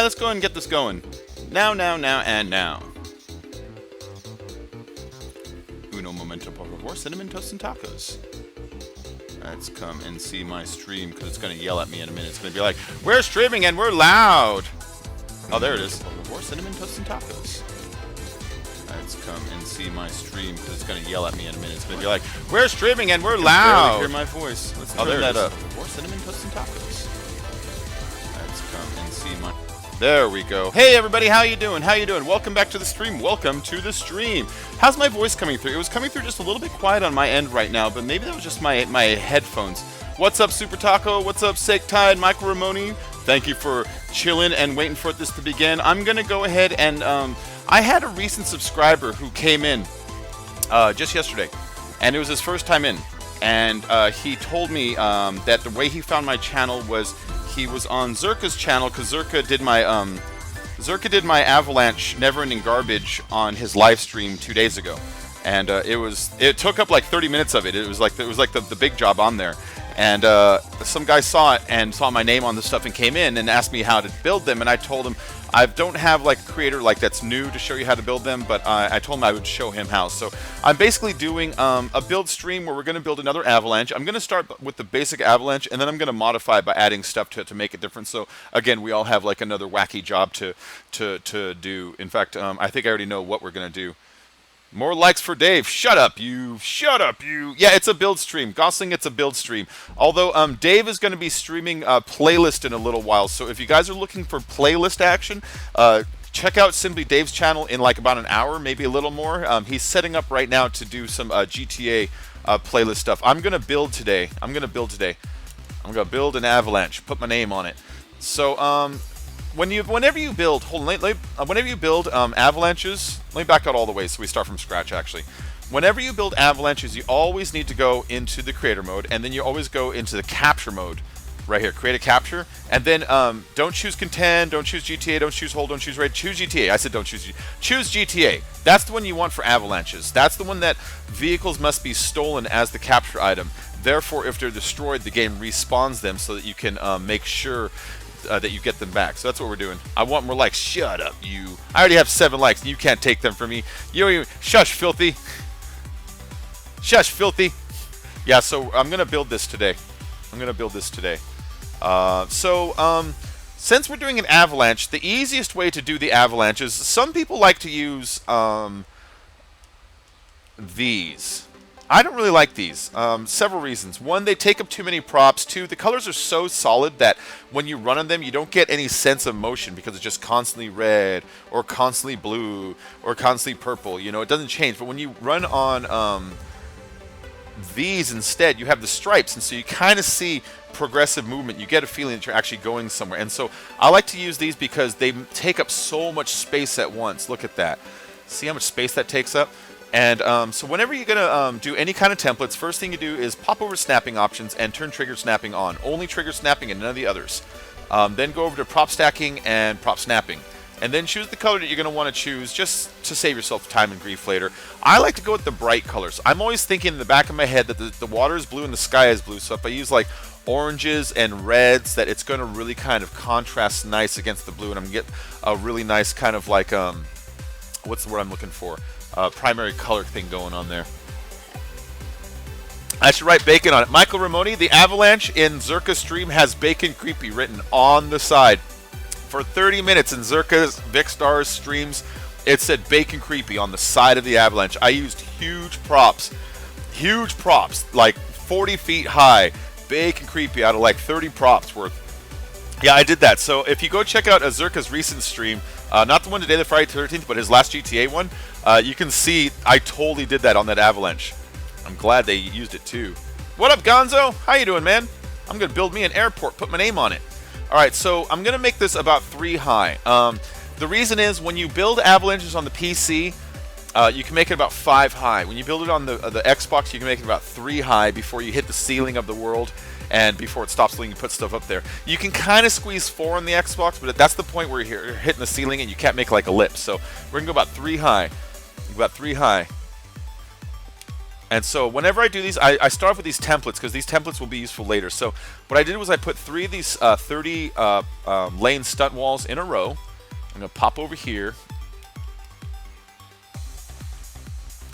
let's go ahead and get this going. Now, and now. Uno momento, por favor. Cinnamon toast and tacos. Let's come and see my stream, because it's going to yell at me in a minute. It's going to be like, we're streaming and we're loud. Oh, there it is. Por favor, cinnamon toast and tacos. Let's come and see my stream, because it's going to yell at me in a minute. It's going to be like, we're streaming and we're loud. Hear my voice. Let's turn that up. Por favor, cinnamon toast and tacos. Let's come and see my... There we go. Hey everybody, how you doing? How you doing? Welcome back to the stream. Welcome to the stream. How's my voice coming through? It was coming through just a little bit quiet on my end right now, but maybe that was just my headphones. What's up, Super Taco? What's up, Sake Tide, Michael Ramoni? Thank you for chilling and waiting for this to begin. I'm gonna go ahead and I had a recent subscriber who came in just yesterday, and it was his first time in, and he told me that the way he found my channel was he was on Zerka's channel, because Zerka did my Avalanche Never Ending Garbage on his live stream 2 days ago, and it took up like 30 minutes of it. It was like the big job on there, and some guy saw it and saw my name on the stuff and came in and asked me how to build them, and I told him I don't have like a creator like that's new to show you how to build them, but I told him I would show him how. So I'm basically doing a build stream where we're going to build another Avalanche. I'm going to start with the basic Avalanche, and then I'm going to modify by adding stuff to make it different. So again, we all have like another wacky job to do. In fact, I think I already know what we're going to do. More likes for Dave. Shut up, you. Shut up, you. Yeah, it's a build stream. Gosling, it's a build stream. Although Dave is going to be streaming a playlist in a little while. So if you guys are looking for playlist action, check out Simply Dave's channel in like about an hour, maybe a little more. He's setting up right now to do some GTA playlist stuff. I'm going to build today. I'm going to build an Avalanche. Put my name on it. So, whenever you build, whenever you build Avalanches, let me back out all the way so we start from scratch actually. Whenever you build Avalanches, you always need to go into the creator mode, and then you always go into the capture mode. Right here, create a capture, and then don't choose contend, don't choose GTA, don't choose hold, don't choose raid, choose GTA. I said don't choose choose GTA. That's the one you want for Avalanches. That's the one that vehicles must be stolen as the capture item. Therefore, if they're destroyed, the game respawns them so that you can make sure that you get them back. So that's what we're doing. I want more likes. Shut up, you. I already have 7 likes, and you can't take them from me. You don't even... Shush, filthy. Shush, filthy. Yeah, so I'm going to build this today. Since we're doing an Avalanche, the easiest way to do the Avalanche is some people like to use these. I don't really like these. Several reasons. One, they take up too many props. 2, the colors are so solid that when you run on them, you don't get any sense of motion because it's just constantly red or constantly blue or constantly purple. You know, it doesn't change. But when you run on these instead, you have the stripes, and so you kind of see progressive movement. You get a feeling that you're actually going somewhere. And so I like to use these because they take up so much space at once. Look at that. See how much space that takes up? And so whenever you're going to do any kind of templates, first thing you do is pop over snapping options and turn trigger snapping on. Only trigger snapping and none of the others. Then go over to prop stacking and prop snapping. And then choose the color that you're going to want to choose just to save yourself time and grief later. I like to go with the bright colors. I'm always thinking in the back of my head that the water is blue and the sky is blue. So if I use like oranges and reds, that it's going to really kind of contrast nice against the blue. And I'm going to get a really nice kind of like, what's the word I'm looking for? Primary color thing going on there. I should write bacon on it. Michael Ramoni, the Avalanche in Zerka stream has bacon creepy written on the side. For 30 minutes in Zerka's Vicstar's streams, it said bacon creepy on the side of the Avalanche. I used huge props, like 40 feet high, bacon creepy out of like 30 props worth. Yeah, I did that. So if you go check out Zerka's recent stream, not the one today, the Friday 13th, but his last GTA one, you can see I totally did that on that Avalanche. I'm glad they used it too. What up, Gonzo? How you doing, man? I'm going to build me an airport, put my name on it. Alright, so I'm going to make this about 3 high. The reason is when you build Avalanches on the PC, you can make it about 5 high. When you build it on the Xbox, you can make it about 3 high before you hit the ceiling of the world. And before it stops letting you put stuff up there. You can kind of squeeze 4 on the Xbox, but that's the point where you're hitting the ceiling and you can't make like a lip. So we're going to go about 3 high. About 3 high. And so whenever I do these, I start off with these templates because these templates will be useful later. So what I did was I put 3 of these 30 lane stunt walls in a row. I'm going to pop over here.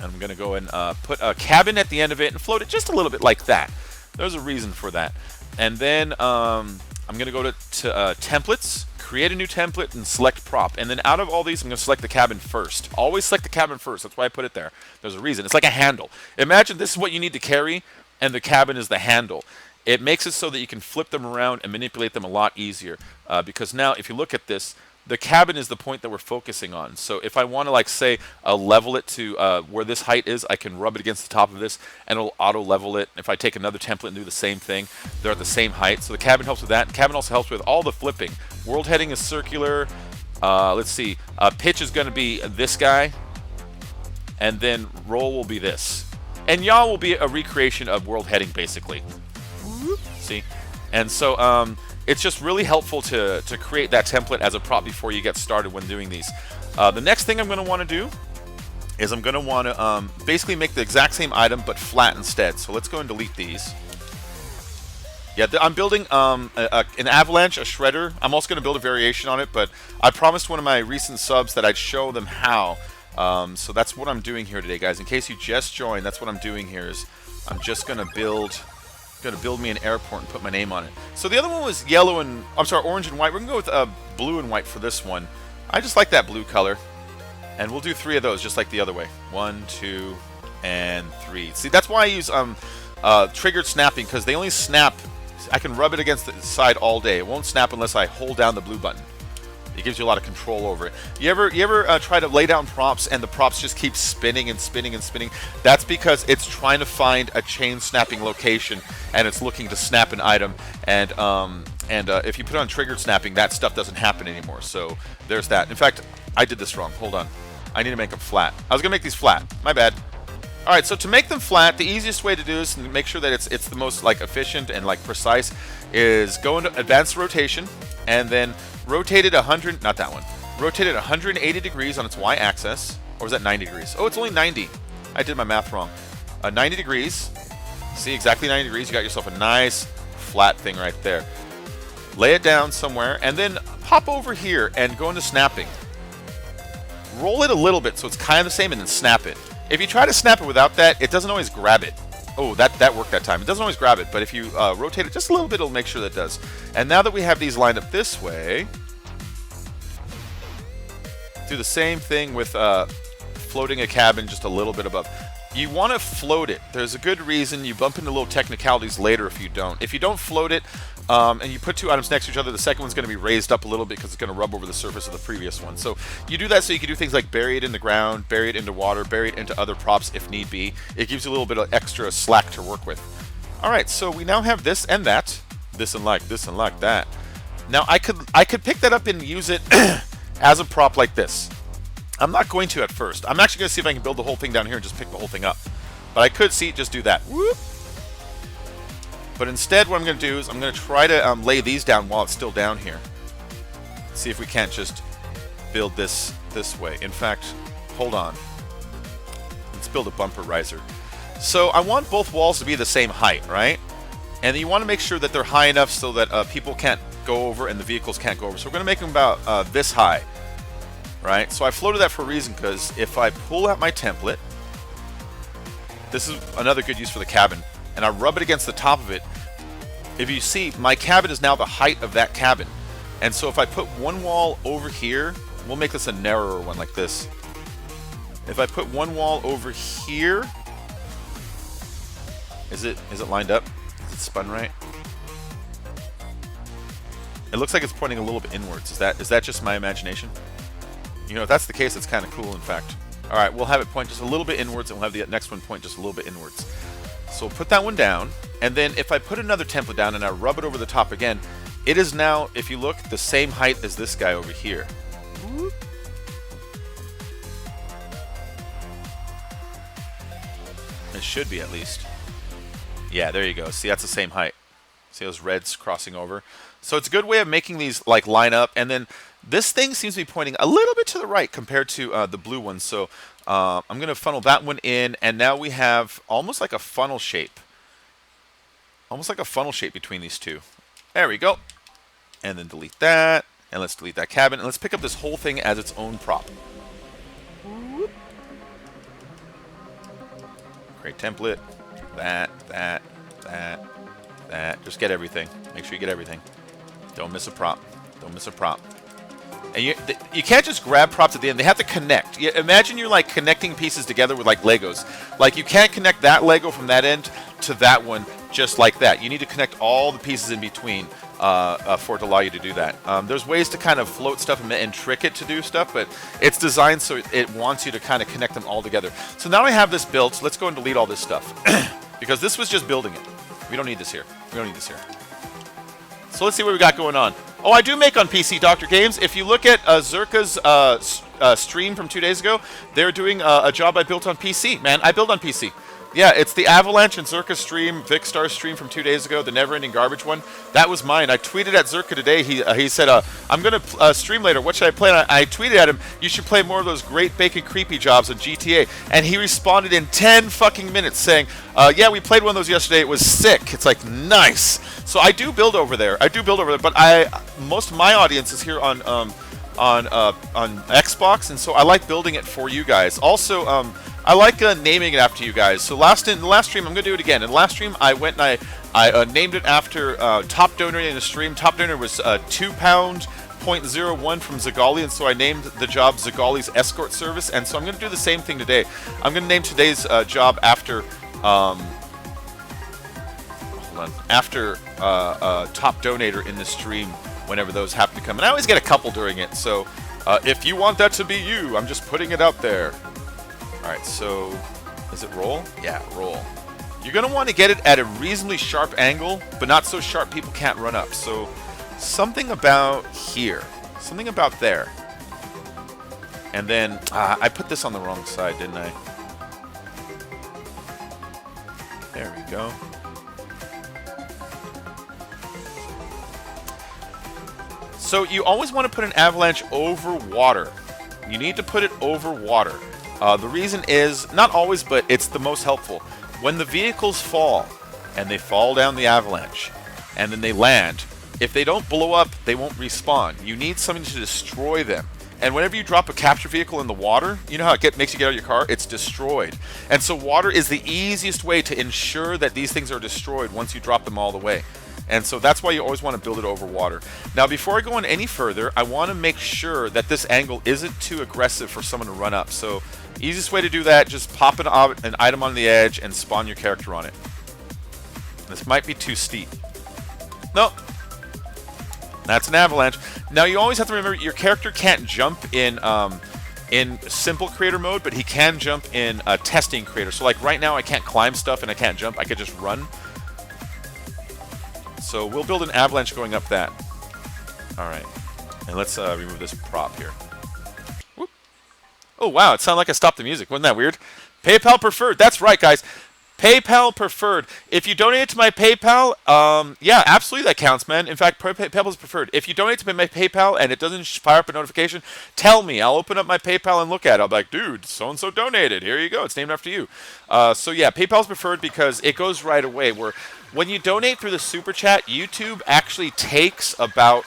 And I'm going to go and put a cabin at the end of it and float it just a little bit like that. There's a reason for that. And then I'm going to go to templates, create a new template, and select prop. And then out of all these, I'm going to select the cabin first. Always select the cabin first. That's why I put it there. There's a reason. It's like a handle. Imagine this is what you need to carry, and the cabin is the handle. It makes it so that you can flip them around and manipulate them a lot easier. Because now, if you look at this, the cabin is the point that we're focusing on. So if I want to, like, say, level it to where this height is, I can rub it against the top of this, and it'll auto-level it. If I take another template and do the same thing, they're at the same height. So the cabin helps with that. The cabin also helps with all the flipping. World heading is circular. Let's see. Pitch is going to be this guy, and then roll will be this. And yaw will be a recreation of world heading, basically. See? And so it's just really helpful to create that template as a prop before you get started when doing these. The next thing I'm going to want to do is I'm going to want to basically make the exact same item but flat instead. So let's go and delete these. Yeah, I'm building an Avalanche, a shredder. I'm also going to build a variation on it, but I promised one of my recent subs that I'd show them how. So that's what I'm doing here today, guys. In case you just joined, that's what I'm doing here is I'm just going to build me an airport and put my name on it. So the other one was yellow and, I'm sorry, orange and white. We're going to go with blue and white for this one. I just like that blue color. And we'll do 3 of those just like the other way. 1, 2, and 3. See, that's why I use triggered snapping, because they only snap. I can rub it against the side all day. It won't snap unless I hold down the blue button. It gives you a lot of control over it. You ever try to lay down props and the props just keep spinning and spinning and spinning? That's because it's trying to find a chain snapping location and it's looking to snap an item. And if you put on triggered snapping, that stuff doesn't happen anymore. So there's that. In fact, I did this wrong. Hold on. I need to make them flat. I was gonna make these flat. My bad. All right. So to make them flat, the easiest way to do this and make sure that it's the most like efficient and like precise is go into advanced rotation and then rotate it 100, not that one. Rotate it 180 degrees on its y-axis. Or was that 90 degrees? Oh, it's only 90. I did my math wrong. 90 degrees. See, exactly 90 degrees. You got yourself a nice flat thing right there. Lay it down somewhere, and then pop over here and go into snapping. Roll it a little bit so it's kind of the same, and then snap it. If you try to snap it without that, it doesn't always grab it. Oh, that worked that time. It doesn't always grab it, but if you rotate it just a little bit, it'll make sure that it does. And now that we have these lined up this way, do the same thing with floating a cabin just a little bit above. You want to float it. There's a good reason. You bump into little technicalities later if you don't. If you don't float it and you put 2 items next to each other, the second one's going to be raised up a little bit because it's going to rub over the surface of the previous one. So you do that so you can do things like bury it in the ground, bury it into water, bury it into other props if need be. It gives you a little bit of extra slack to work with. All right, so we now have this and that. This and like that. Now I could pick that up and use it as a prop like this. I'm not going to at first. I'm actually going to see if I can build the whole thing down here and just pick the whole thing up. But I could just do that. Whoop. But instead what I'm going to do is I'm going to try to lay these down while it's still down here. See if we can't just build this way. In fact, hold on. Let's build a bumper riser. So I want both walls to be the same height, right? And you want to make sure that they're high enough so that people can't go over and the vehicles can't go over. So we're going to make them about this high. Right? So I floated that for a reason, because if I pull out my template, this is another good use for the cabin, and I rub it against the top of it, if you see, my cabin is now the height of that cabin. And so if I put one wall over here, we'll make this a narrower one like this. If I put one wall over here, is it lined up? Is it spun right? It looks like it's pointing a little bit inwards. Is that just my imagination? You know, if that's the case, it's kind of cool, in fact. All right, we'll have it point just a little bit inwards, and we'll have the next one point just a little bit inwards. So we'll put that one down, and then if I put another template down and I rub it over the top again, it is now, if you look, the same height as this guy over here. It should be, at least. Yeah, there you go. See, that's the same height. See those reds crossing over? So it's a good way of making these like line up, and then This thing seems to be pointing a little bit to the right compared to the blue one. So I'm going to funnel that one in, and now we have almost like a funnel shape. Almost like a funnel shape between these two. There we go. And then delete that. And let's delete that cabin. And let's pick up this whole thing as its own prop. Create template. That. Just get everything. Make sure you get everything. Don't miss a prop. Don't miss a prop. And you can't just grab props at the end. They have to connect. Imagine you're like connecting pieces together with like Legos. Like you can't connect that Lego from that end to that one just like that. You need to connect all the pieces in between for it to allow you to do that. There's ways to kind of float stuff and trick it to do stuff, but it's designed so it wants you to kind of connect them all together. So now I have this built. So let's go and delete all this stuff because this was just building it. We don't need this here. We don't need this here. So let's see what we got going on. Oh, I do make on PC, Dr. Games. If you look at Zerka's stream from 2 days ago, they're doing a job I built on PC. Man, I build on PC. Yeah, it's the Avalanche and Zerka stream, Vicstar stream from 2 days ago, the never-ending garbage one. That was mine. I tweeted at Zerka today. He said, I'm going to stream later. What should I play? And I tweeted at him, you should play more of those great bacon creepy jobs on GTA. And he responded in 10 fucking minutes saying, yeah, we played one of those yesterday. It was sick. It's like, nice. So I do build over there. But most of my audience is here on Xbox, and so I like building it for you guys. Also, I like naming it after you guys. So in the last stream, I'm going to do it again. In the last stream, I went and I named it after top donor in the stream. Top donor was £2.01 from Zagali, and so I named the job Zagali's Escort Service. And so I'm going to do the same thing today. I'm going to name today's job after top donator in the stream whenever those happen to come. And I always get a couple during it. So if you want that to be you, I'm just putting it out there. Alright, so is it roll? Yeah, roll. You're going to want to get it at a reasonably sharp angle, but not so sharp people can't run up. So something about here. Something about there. And then, I put this on the wrong side, didn't I? There we go. So you always want to put an avalanche over water. You need to put it over water. The reason is, not always, but it's the most helpful. When the vehicles fall, and they fall down the avalanche, and then they land, if they don't blow up, they won't respawn. You need something to destroy them. And whenever you drop a capture vehicle in the water, you know how it makes you get out of your car? It's destroyed. And so water is the easiest way to ensure that these things are destroyed once you drop them all the way. And so that's why you always want to build it over water. Now, before I go on any further, I want to make sure that this angle isn't too aggressive for someone to run up. So, easiest way to do that, just pop an item on the edge and spawn your character on it. This might be too steep. Nope. That's an avalanche. Now, you always have to remember, your character can't jump in simple creator mode, but he can jump in testing creator. So, like right now, I can't climb stuff and I can't jump. I could just run. So we'll build an avalanche going up that. Alright. And let's remove this prop here. Whoop. Oh, wow. It sounded like I stopped the music. Wasn't that weird? PayPal preferred. That's right, guys. PayPal preferred. If you donate to my PayPal, yeah, absolutely that counts, man. In fact, PayPal is preferred. If you donate to my PayPal and it doesn't fire up a notification, tell me. I'll open up my PayPal and look at it. I'll be like, dude, so-and-so donated. Here you go. It's named after you. So, yeah, PayPal's preferred because it goes right away. When you donate through the Super Chat, YouTube actually takes about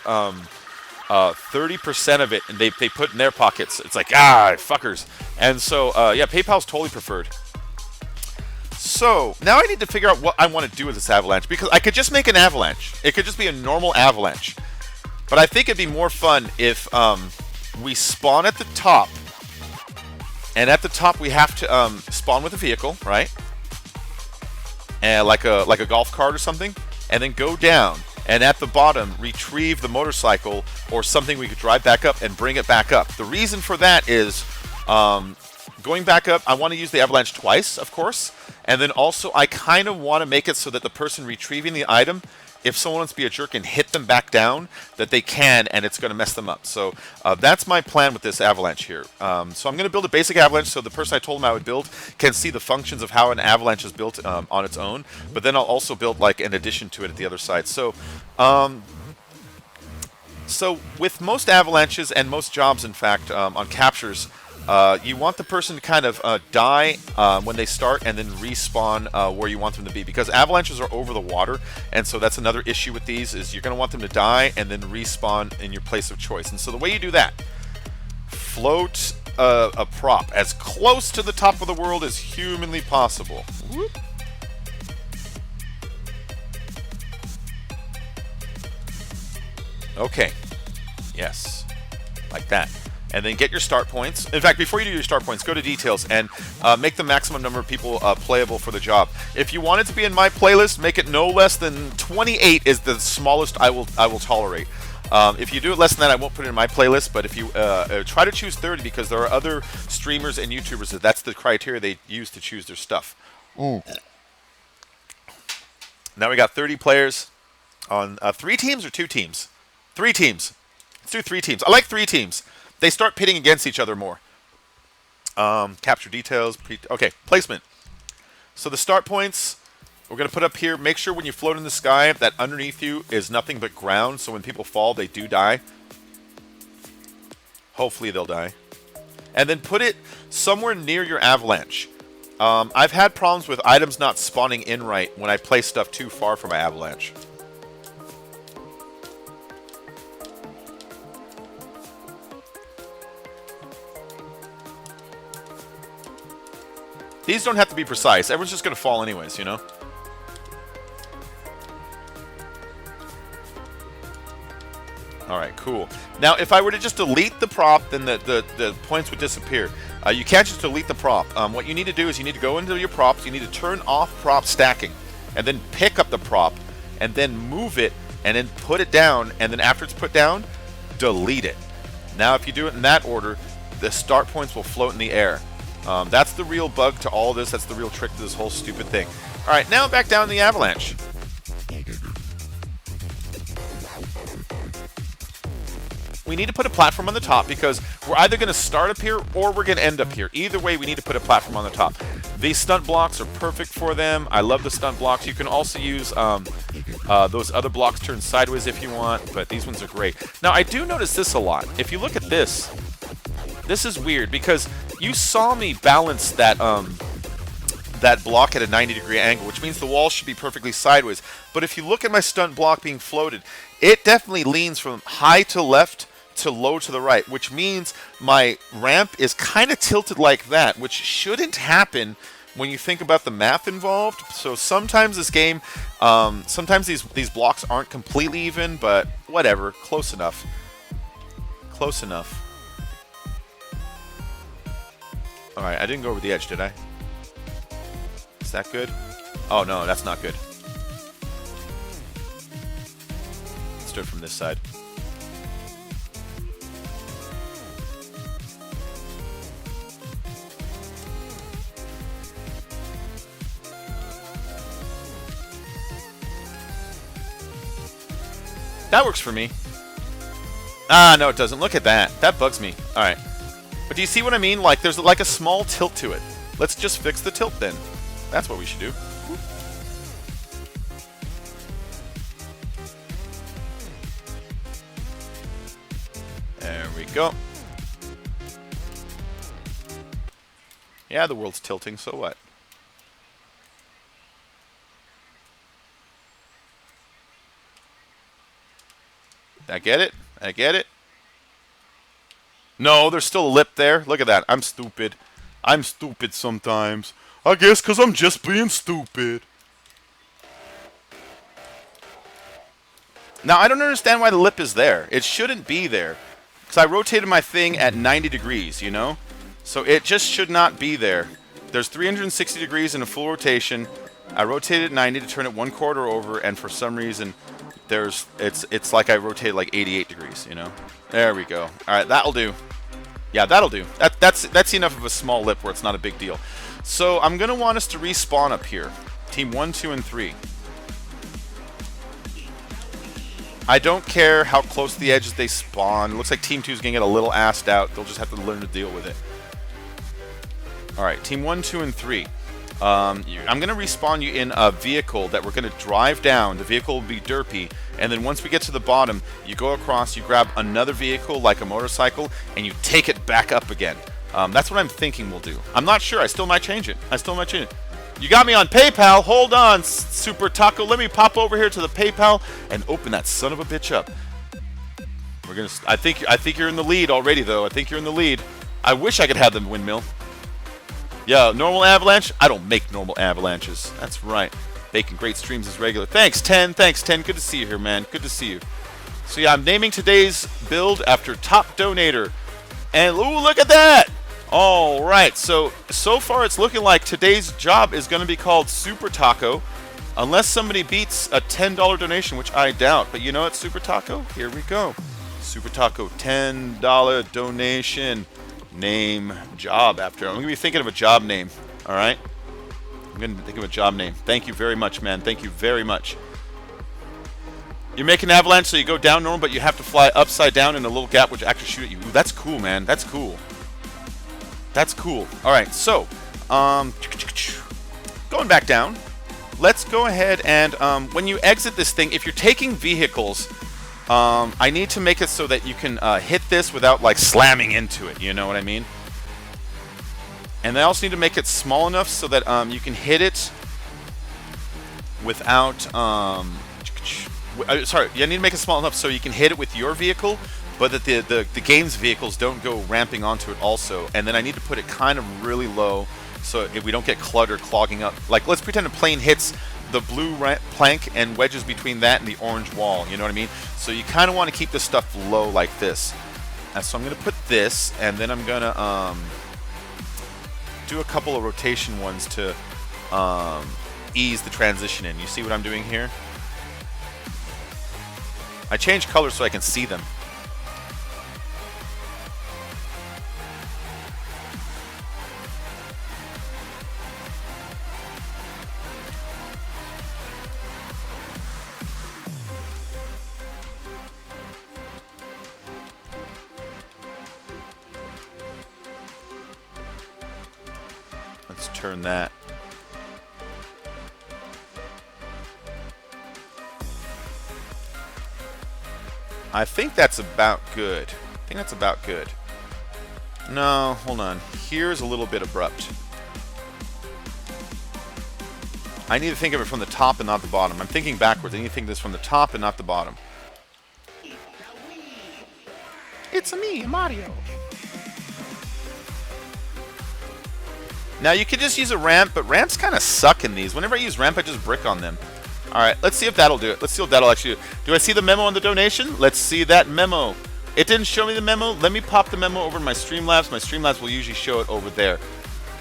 30% of it, and they put in their pockets. It's like, fuckers. And so, yeah, PayPal's totally preferred. So, now I need to figure out what I want to do with this avalanche, because I could just make an avalanche. It could just be a normal avalanche. But I think it'd be more fun if we spawn at the top, and at the top we have to spawn with a vehicle, right? And like a golf cart or something, and then go down, and at the bottom retrieve the motorcycle or something we could drive back up and bring it back up. The reason for that is going back up, I want to use the avalanche twice, of course, and then also I kind of want to make it so that the person retrieving the item, if someone wants to be a jerk and hit them back down, that they can, and it's going to mess them up. So that's my plan with this avalanche here. So I'm going to build a basic avalanche so the person I told him I would build can see the functions of how an avalanche is built on its own. But then I'll also build like an addition to it at the other side. So So with most avalanches and most jobs, in fact, on captures, you want the person to kind of die when they start and then respawn where you want them to be, because avalanches are over the water, and so that's another issue with these, is you're going to want them to die and then respawn in your place of choice. And so the way you do that, float a prop as close to the top of the world as humanly possible. Whoop. Okay. Yes. Like that. And then get your start points. In fact, before you do your start points, go to details and make the maximum number of people playable for the job. If you want it to be in my playlist, make it no less than 28 is the smallest I will tolerate. If you do it less than that, I won't put it in my playlist. But if you try to choose 30, because there are other streamers and YouTubers that's the criteria they use to choose their stuff. Now we got 30 players on 3 teams or 2 teams? 3 teams. Let's do 3 teams. I like 3 teams. They start pitting against each other more. Capture details. Okay, placement. So the start points, we're going to put up here. Make sure when you float in the sky that underneath you is nothing but ground, so when people fall, they do die. Hopefully they'll die. And then put it somewhere near your avalanche. I've had problems with items not spawning in right when I place stuff too far from my avalanche. These don't have to be precise. Everyone's just going to fall anyways, you know? Alright, cool. Now, if I were to just delete the prop, then the points would disappear. You can't just delete the prop. What you need to do is you need to go into your props, you need to turn off prop stacking, and then pick up the prop, and then move it, and then put it down, and then after it's put down, delete it. Now, if you do it in that order, the start points will float in the air. That's the real bug to all this. That's the real trick to this whole stupid thing. All right, now back down the avalanche. We need to put a platform on the top because we're either going to start up here or we're going to end up here. Either way, we need to put a platform on the top. These stunt blocks are perfect for them. I love the stunt blocks. You can also use those other blocks turned sideways if you want, but these ones are great. Now, I do notice this a lot. If you look at this, this is weird because you saw me balance that that block at a 90-degree angle, which means the wall should be perfectly sideways. But if you look at my stunt block being floated, it definitely leans from high to left to low to the right, which means my ramp is kind of tilted like that, which shouldn't happen when you think about the math involved. So sometimes this game, sometimes these blocks aren't completely even, but whatever, close enough. Close enough. Alright, I didn't go over the edge, did I? Is that good? Oh no, that's not good. Let's do it from this side. That works for me. Ah, no, it doesn't. Look at that. That bugs me. Alright. But do you see what I mean? Like, there's like a small tilt to it. Let's just fix the tilt then. That's what we should do. There we go. Yeah, the world's tilting, so what? I get it. I get it. No, there's still a lip there. Look at that. I'm stupid. I'm stupid sometimes. I guess because I'm just being stupid. Now, I don't understand why the lip is there. It shouldn't be there. Because I rotated my thing at 90 degrees, you know? So it just should not be there. There's 360 degrees in a full rotation. I rotated 90 to turn it 1/4 over, and for some reason, it's like I rotated like 88 degrees, you know? There we go. All right, that'll do. Yeah, that'll do. That's enough of a small lip where it's not a big deal. So I'm going to want us to respawn up here. Team 1, 2, and 3. I don't care how close to the edges they spawn. It looks like Team 2 is going to get a little assed out. They'll just have to learn to deal with it. Alright, Team 1, 2, and 3. I'm going to respawn you in a vehicle that we're going to drive down. The vehicle will be derpy, and then once we get to the bottom, you go across, you grab another vehicle like a motorcycle, and you take it back up again. That's what I'm thinking we'll do. I'm not sure. I still might change it. You got me on PayPal. Hold on, Super Taco. Let me pop over here to the PayPal and open that son of a bitch up. We're gonna. I think you're in the lead already, though. I think you're in the lead. I wish I could have the windmill. Yeah, normal avalanche. I don't make normal avalanches. That's right. Making great streams as regular. Thanks, 10. Thanks, 10. Good to see you here, man. Good to see you. So yeah, I'm naming today's build after top donator. And ooh, look at that! All right. So far it's looking like today's job is going to be called Super Taco, unless somebody beats a $10 donation, which I doubt. But you know what, Super Taco? Here we go. Super Taco, $10 donation. Name job after. I'm going to be thinking of a job name. All right? I'm going to think of a job name. Thank you very much, man. Thank you very much. You're making avalanche, so you go down normal, but you have to fly upside down in a little gap, which actually shoot at you. Ooh, that's cool, man. That's cool. That's cool. All right, so going back down, let's go ahead and when you exit this thing, if you're taking vehicles, I need to make it so that you can hit this without like slamming into it. You know what I mean? And I also need to make it small enough so that you can hit it without. Sorry, you need to make it small enough so you can hit it with your vehicle, but that the game's vehicles don't go ramping onto it also. And then I need to put it kind of really low so if we don't get clutter clogging up. Like, let's pretend a plane hits the blue plank and wedges between that and the orange wall. You know what I mean? So you kind of want to keep this stuff low like this. And so I'm going to put this, and then I'm going to do a couple of rotation ones to ease the transition in. You see what I'm doing here? I changed colors so I can see them. Let's turn that. I think that's about good. No, hold on. Here's a little bit abrupt. I need to think of it from the top and not the bottom. I'm thinking backwards. I need to think of this from the top and not the bottom. It's me, Mario. Now you could just use a ramp, but ramps kind of suck in these. Whenever I use ramp, I just brick on them. Alright, let's see if that'll do it. Let's see what that'll actually do. Do I see the memo on the donation? Let's see that memo. It didn't show me the memo. Let me pop the memo over to my Streamlabs. My Streamlabs will usually show it over there.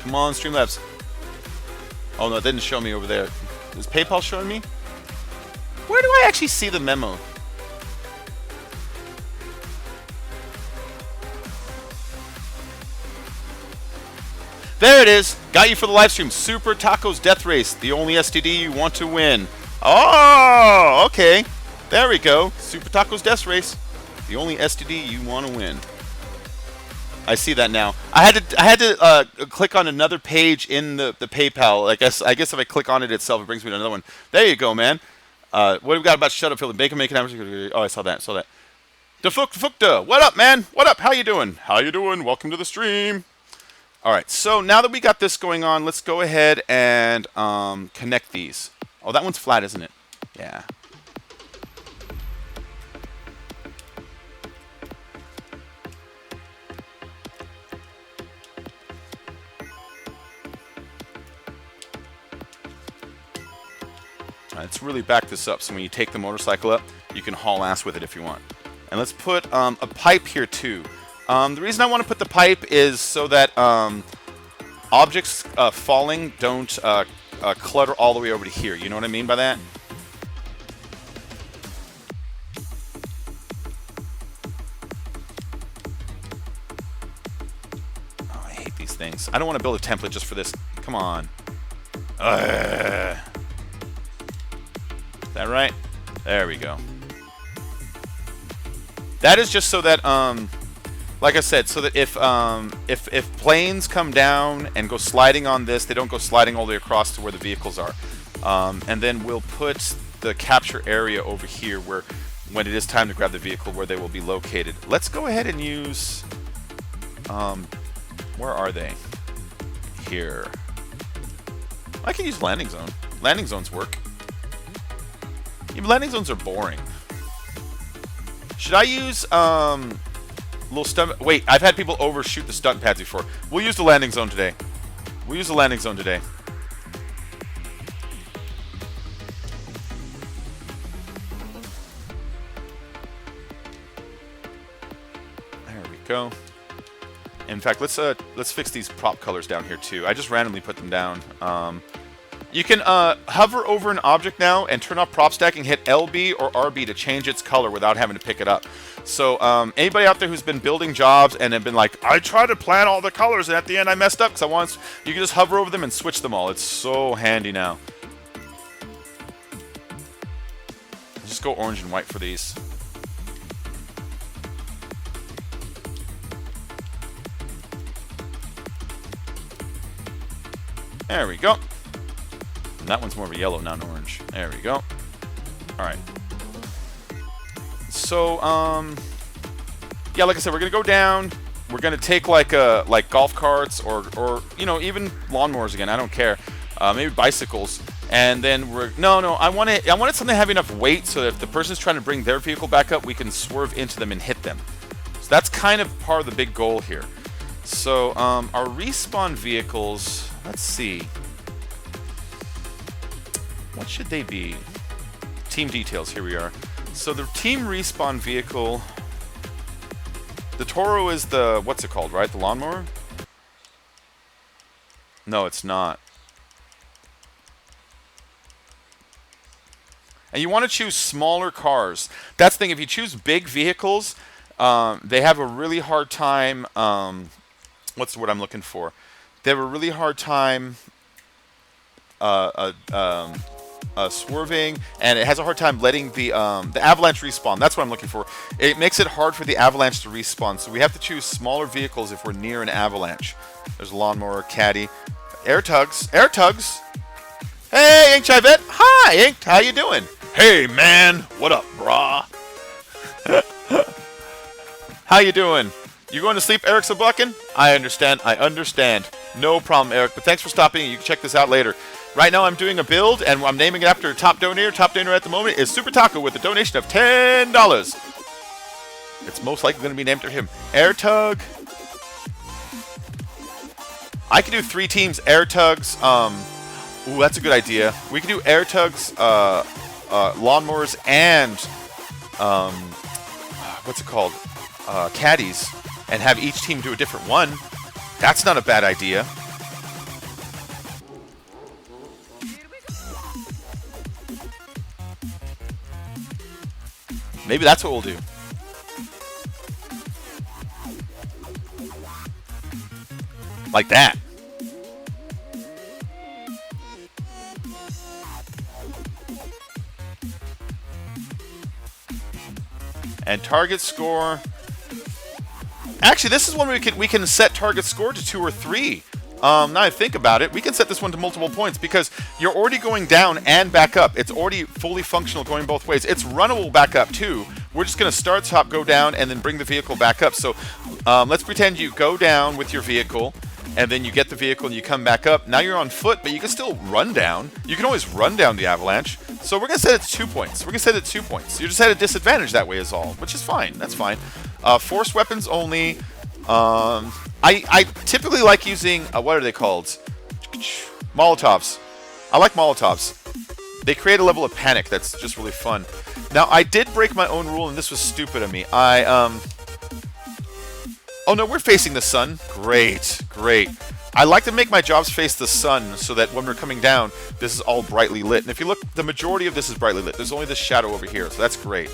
Come on, Streamlabs. Oh, no, it didn't show me over there. Is PayPal showing me? Where do I actually see the memo? There it is. Got you for the live stream. Super Tacos Death Race. The only STD you want to win. Oh, okay. There we go. Super Tacos Death Race. The only STD you want to win. I see that now. I had to click on another page in the PayPal. I guess if I click on it itself, it brings me to another one. There you go, man. What do we got about Shut Up Philly? Bacon, making average. Oh, I saw that. Defukta. What up, man? What up? How you doing? Welcome to the stream. All right, so now that we got this going on, let's go ahead and connect these. Oh, that one's flat, isn't it? Yeah. Let's really back this up so when you take the motorcycle up, you can haul ass with it if you want. And let's put a pipe here too. The reason I want to put the pipe is so that objects falling don't clutter all the way over to here. You know what I mean by that? Oh, I hate these things. I don't want to build a template just for this. Come on. Is that right? There we go. That is just so that like I said, so that if planes come down and go sliding on this, they don't go sliding all the way across to where the vehicles are. And then we'll put the capture area over here where, when it is time to grab the vehicle, where they will be located. Let's go ahead and use, where are they? Here. I can use landing zone. Landing zones work. Even landing zones are boring. Should I use, little stunt? Wait, I've had people overshoot the stunt pads before. We'll use the landing zone today. We'll use the landing zone today. There we go. In fact, let's fix these prop colors down here too. I just randomly put them down. You can hover over an object now and turn off prop stacking, hit LB or RB to change its color without having to pick it up. So anybody out there who's been building jobs and have been like, I tried to plan all the colors and at the end I messed up because you can just hover over them and switch them all. It's so handy now. Let's just go orange and white for these. There we go. And that one's more of a yellow, not an orange. There we go. Alright. So, yeah, like I said, we're going to go down. We're going to take like golf carts or you know, even lawnmowers again. I don't care. Maybe bicycles. And then no, I wanted something heavy enough weight so that if the person's trying to bring their vehicle back up, we can swerve into them and hit them. So that's kind of part of the big goal here. So, our respawn vehicles, let's see. What should they be? Team details, here we are. So the team respawn vehicle, the Toro is the, what's it called, right? The lawnmower? No, it's not. And you want to choose smaller cars. That's the thing, if you choose big vehicles, they have a really hard time, what's the word I'm looking for? They have a really hard time swerving, and it has a hard time letting the Avalanche respawn. That's what I'm looking for. It makes it hard for the Avalanche to respawn, so we have to choose smaller vehicles if we're near an Avalanche. There's a lawnmower, caddy, air tugs. Air tugs! Hey, Ink Chivette! Hi, Ink! How you doing? Hey, man! What up, brah? How you doing? You going to sleep, Eric Sabuckin? I understand. No problem, Eric, but thanks for stopping. You can check this out later. Right now I'm doing a build, and I'm naming it after a top donator. Top donator at the moment is Super Taco with a donation of $10. It's most likely going to be named after him. Air Tug. I can do 3 teams. Air Tugs. Ooh, that's a good idea. We can do Air Tugs, lawnmowers, and what's it called? Caddies, and have each team do a different one. That's not a bad idea. Maybe that's what we'll do. Like that. And target score. Actually, this is one we can set target score to 2 or 3. Now I think about it, we can set this one to multiple points because you're already going down and back up. It's already fully functional going both ways. It's runnable back up too. We're just going to start top, go down, and then bring the vehicle back up. So let's pretend you go down with your vehicle, and then you get the vehicle and you come back up. Now you're on foot, but you can still run down. You can always run down the Avalanche. So we're going to set it to 2 points. We're going to set it to 2 points. You're just at a disadvantage that way is all, which is fine. That's fine. Force weapons only. I typically like using, what are they called? Molotovs. I like Molotovs. They create a level of panic that's just really fun. Now, I did break my own rule, and this was stupid of me. Oh no, we're facing the sun. Great, great. I like to make my jobs face the sun so that when we're coming down, this is all brightly lit. And if you look, the majority of this is brightly lit. There's only this shadow over here, so that's great.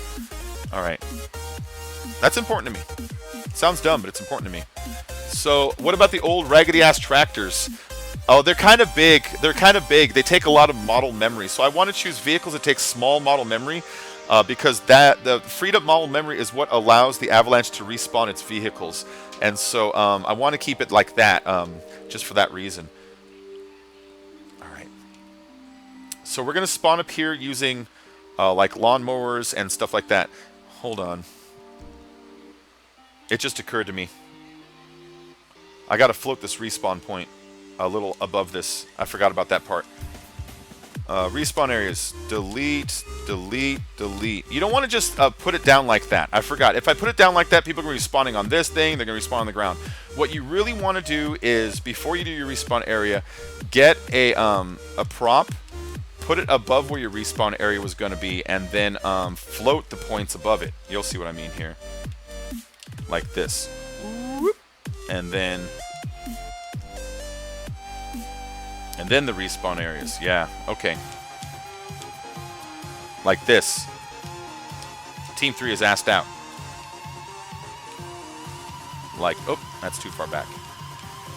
All right. That's important to me. Sounds dumb, but it's important to me. So, what about the old raggedy-ass tractors? Oh, they're kind of big. They're kind of big. They take a lot of model memory. So I want to choose vehicles that take small model memory. because the freed up model memory is what allows the Avalanche to respawn its vehicles. And so I want to keep it like that, just for that reason. All right. So we're going to spawn up here using like lawnmowers and stuff like that. Hold on. It just occurred to me. I got to float this respawn point a little above this. I forgot about that part. Respawn areas. Delete, delete, delete. You don't want to just put it down like that. I forgot. If I put it down like that, people are going to be spawning on this thing. They're going to respawn on the ground. What you really want to do is, before you do your respawn area, get a prop, put it above where your respawn area was going to be, and then float the points above it. You'll see what I mean here. Like this. And then the respawn areas. Yeah, okay. Like this. Team 3 is asked out. Like, oh, that's too far back.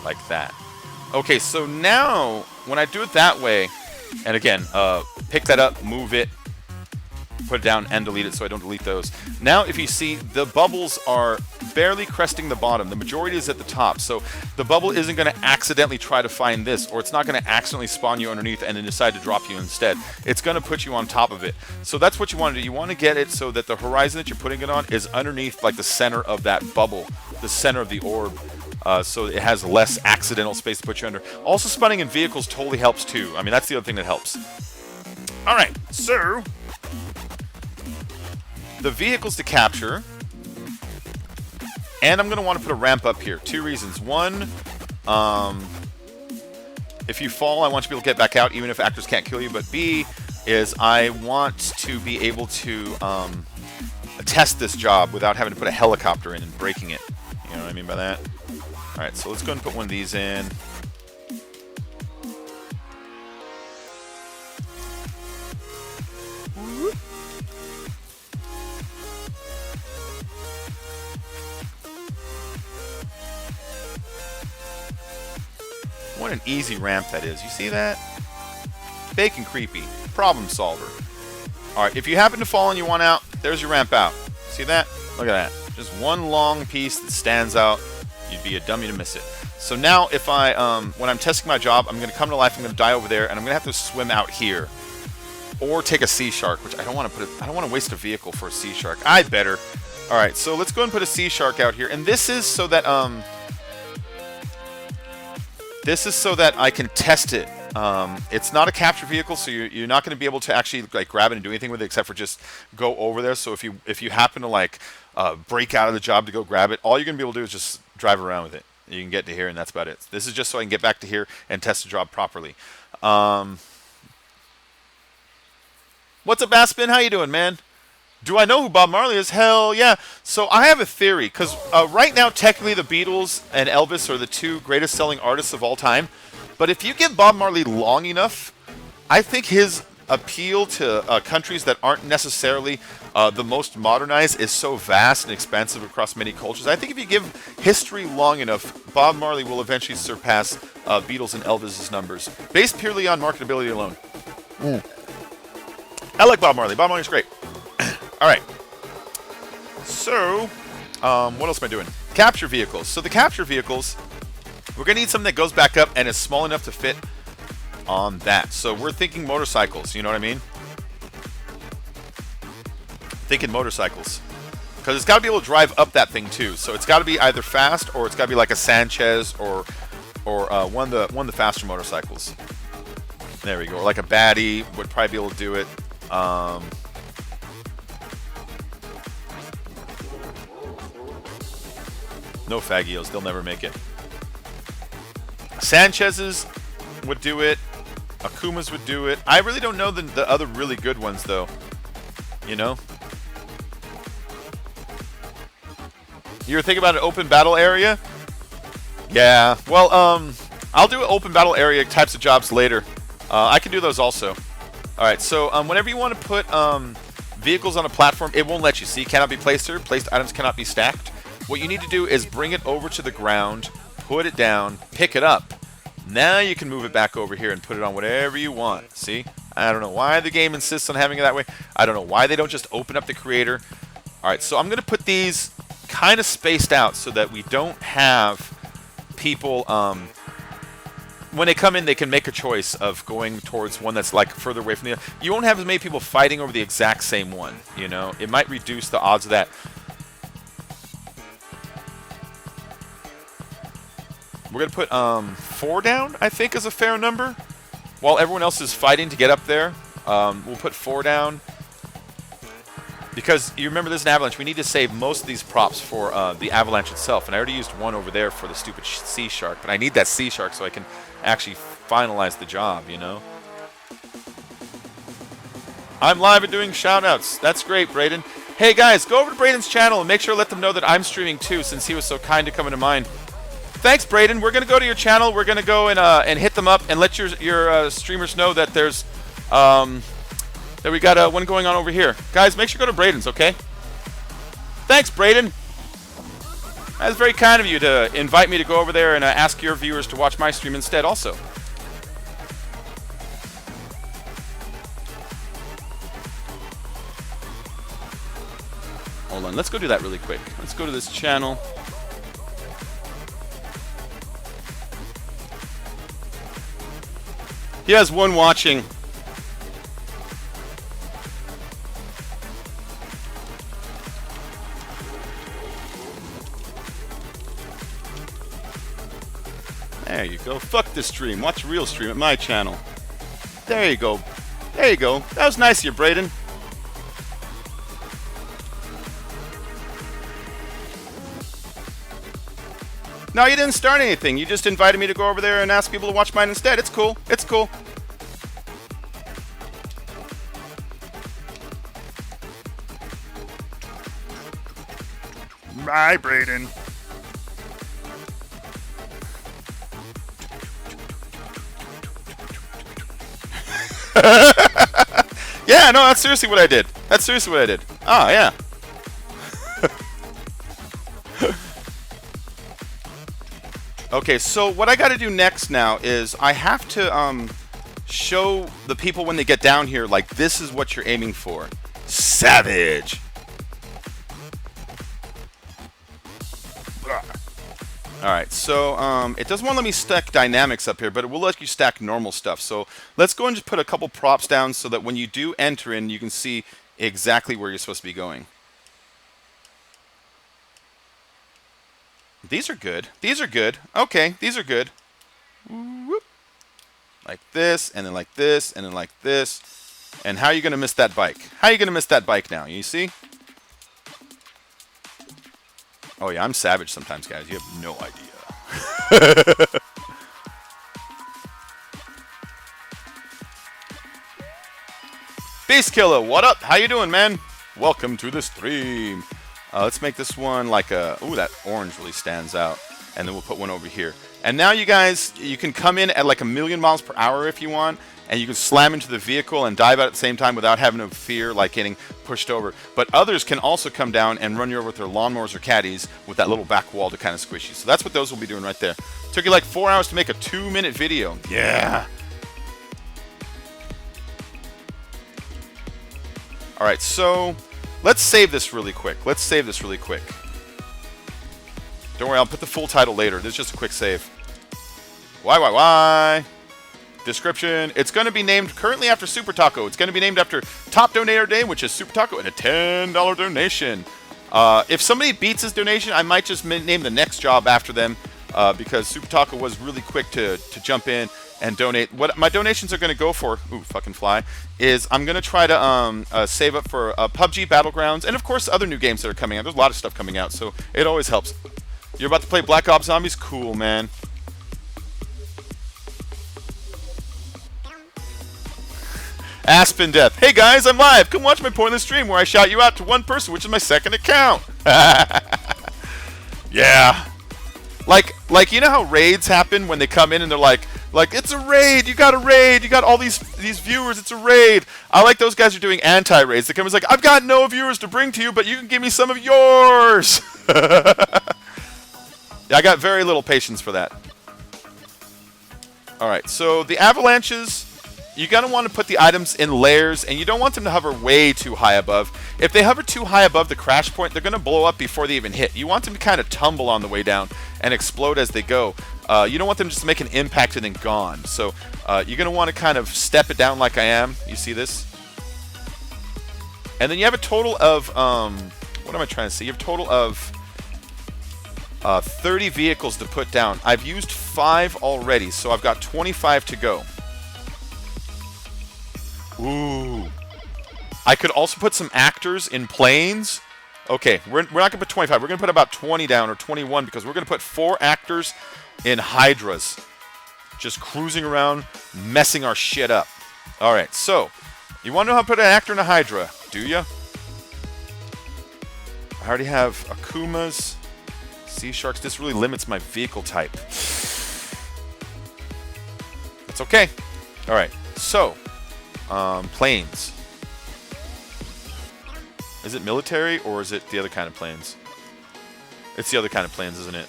Like that. Okay, so now, when I do it that way, and again, pick that up, move it, put it down, and delete it so I don't delete those. Now, if you see, the bubbles are barely cresting the bottom. The majority is at the top, so the bubble isn't going to accidentally try to find this, or it's not going to accidentally spawn you underneath and then decide to drop you instead. It's going to put you on top of it. So that's what you want to do. You want to get it so that the horizon that you're putting it on is underneath, like the center of that bubble, the center of the orb. So it has less accidental space to put you under. Also, spawning in vehicles totally helps too. I mean, that's the other thing that helps. Alright, so the vehicles to capture, and I'm going to want to put a ramp up here. 2 reasons. One, if you fall, I want you to be able to get back out even if actors can't kill you. But B is I want to be able to test this job without having to put a helicopter in and breaking it. You know what I mean by that? Alright, so let's go ahead and put one of these in. What an easy ramp that is. You see that? Bacon creepy. Problem solver. Alright, if you happen to fall and you want out, there's your ramp out. See that? Look at that. Just one long piece that stands out. You'd be a dummy to miss it. So now if I, when I'm testing my job, I'm going to come to life, I'm going to die over there, and I'm going to have to swim out here. Or take a sea shark, which I don't want to put, I don't want to waste a vehicle for a sea shark. I better. Alright, so let's go and put a sea shark out here. And this is so that, I can test it. It's not a capture vehicle, so you're not going to be able to actually like grab it and do anything with it except for just go over there. So if you happen to like break out of the job to go grab it, all you're going to be able to do is just drive around with it. You can get to here, and that's about it. This is just so I can get back to here and test the job properly. What's up, Aspin? How you doing, man? Do I know who Bob Marley is? Hell yeah. So I have a theory, because right now, technically, the Beatles and Elvis are the 2 greatest selling artists of all time. But if you give Bob Marley long enough, I think his appeal to countries that aren't necessarily the most modernized is so vast and expansive across many cultures. I think if you give history long enough, Bob Marley will eventually surpass Beatles and Elvis's numbers, based purely on marketability alone. I like Bob Marley. Bob Marley's great. All right. So, what else am I doing? Capture vehicles. So the capture vehicles, we're going to need something that goes back up and is small enough to fit on that. So we're thinking motorcycles. You know what I mean? Thinking motorcycles. Because it's got to be able to drive up that thing too. So it's got to be either fast or it's got to be like a Sanchez or one of the faster motorcycles. There we go. Or like a Batty would probably be able to do it. No Fagios, they'll never make it. Sanchez's would do it. Akuma's would do it. I really don't know the other really good ones, though. You know? You were thinking about an open battle area? Yeah. Well, I'll do open battle area types of jobs later. I can do those also. Alright, so whenever you want to put vehicles on a platform, it won't let you. See, cannot be placed here. Placed items cannot be stacked. What you need to do is bring it over to the ground, put it down, pick it up. Now you can move it back over here and put it on whatever you want. See? I don't know why the game insists on having it that way. I don't know why they don't just open up the creator. All right, so I'm going to put these kind of spaced out so that we don't have people, when they come in, they can make a choice of going towards one that's like further away from the other. You won't have as many people fighting over the exact same one, you know? It might reduce the odds of that. We're going to put 4 down, I think, is a fair number. While everyone else is fighting to get up there, we'll put 4 down. Because you remember, there's an Avalanche. We need to save most of these props for the Avalanche itself. And I already used one over there for the stupid sea shark. But I need that sea shark so I can actually finalize the job, you know? I'm live and doing shout-outs. That's great, Braden. Hey, guys, go over to Braden's channel and make sure to let them know that I'm streaming, too, since he was so kind to come into mine. Thanks, Braden. We're going to go to your channel. We're going to go and hit them up and let your streamers know that there's... that we got one going on over here. Guys, make sure to go to Braden's, okay? Thanks, Braden. That's very kind of you to invite me to go over there and ask your viewers to watch my stream instead also. Hold on, let's go do that really quick. Let's go to this channel. He has one watching. There you go. Fuck this stream. Watch a real stream at my channel. There you go. There you go. That was nice of you, Braden. No, you didn't start anything. You just invited me to go over there and ask people to watch mine instead. It's cool. It's cool. Bye, Braden. Yeah, no, that's seriously what I did. That's seriously what I did. Oh, yeah. Okay, so what I got to do next now is I have to show the people when they get down here, like, this is what you're aiming for. Savage. Alright, so it doesn't want to let me stack dynamics up here, but it will let you stack normal stuff. So let's go and just put a couple props down so that when you do enter in, you can see exactly where you're supposed to be going. These are good. These are good. Okay, these are good. Whoop. Like this, and then like this, and then like this. And how are you going to miss that bike? How are you going to miss that bike now? You see? Oh, yeah, I'm savage sometimes, guys. You have no idea. Beast Killer, what up? How you doing, man? Welcome to the stream. Let's make this one like a... Ooh, that orange really stands out. And then we'll put one over here. And now, you guys, you can come in at like 1,000,000 miles per hour if you want. And you can slam into the vehicle and dive out at the same time without having to fear like getting pushed over. But others can also come down and run you over with their lawnmowers or caddies with that little back wall to kind of squish you. So that's what those will be doing right there. Took you like 4 hours to make a 2-minute video. Yeah. All right, so let's save this really quick. Let's save this really quick. Don't worry, I'll put the full title later. This is just a quick save. Why? Description. It's going to be named currently after Super Taco. It's going to be named after Top Donator Day, which is Super Taco, and a $10 donation. If somebody beats his donation, I might just name the next job after them because Super Taco was really quick to jump in and donate. What my donations are going to go for, ooh, fucking fly, is I'm going to try to save up for PUBG Battlegrounds and, of course, other new games that are coming out. There's a lot of stuff coming out, so it always helps. You're about to play Black Ops Zombies? Cool, man. Aspen Death. Hey guys, I'm live. Come watch my pointless stream where I shout you out to one person, which is my second account. Yeah. Like you know how raids happen when they come in and they're like it's a raid. You got a raid. You got all these viewers. It's a raid. I like those guys who are doing anti-raids. They come in like, I've got no viewers to bring to you, but you can give me some of yours. Yeah, I got very little patience for that. All right, so the Avalanches. you're going to want to put the items in layers, and you don't want them to hover way too high above. If they hover too high above the crash point, they're going to blow up before they even hit. You want them to kind of tumble on the way down and explode as they go. You don't want them just to make an impact and then gone. So you're going to want to kind of step it down like I am. You see this? And then you have a total of, what am I trying to say? You have a total of 30 vehicles to put down. I've used 5 already, so I've got 25 to go. Ooh. I could also put some actors in planes. Okay, we're not going to put 25. We're going to put about 20 down, or 21, because we're going to put 4 actors in Hydras. Just cruising around, messing our shit up. Alright, so, you want to know how to put an actor in a Hydra, do you? I already have Akumas, Sea Sharks. This really limits my vehicle type. That's okay. Alright, so, planes. Is it military, or is it the other kind of planes? It's the other kind of planes, isn't it?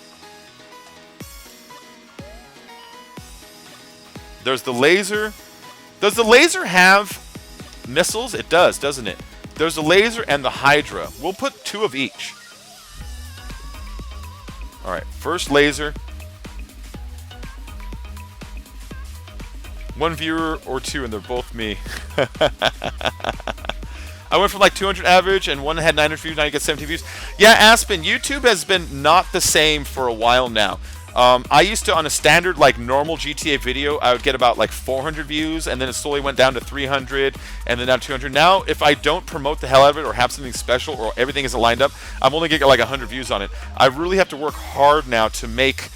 There's the laser. Does the laser have missiles? It does, doesn't it? There's the laser and the Hydra. We'll put 2 of each. Alright, first laser. 1 viewer or 2, and they're both me. I went from like 200 average, and one had 900 views, now you get 17 views. Yeah, Aspen, YouTube has been not the same for a while now. I used to, on a standard, like, normal GTA video, I would get about, like, 400 views, and then it slowly went down to 300, and then down to 200. Now, if I don't promote the hell out of it, or have something special, or everything isn't lined up, I'm only getting, like, 100 views on it. I really have to work hard now to make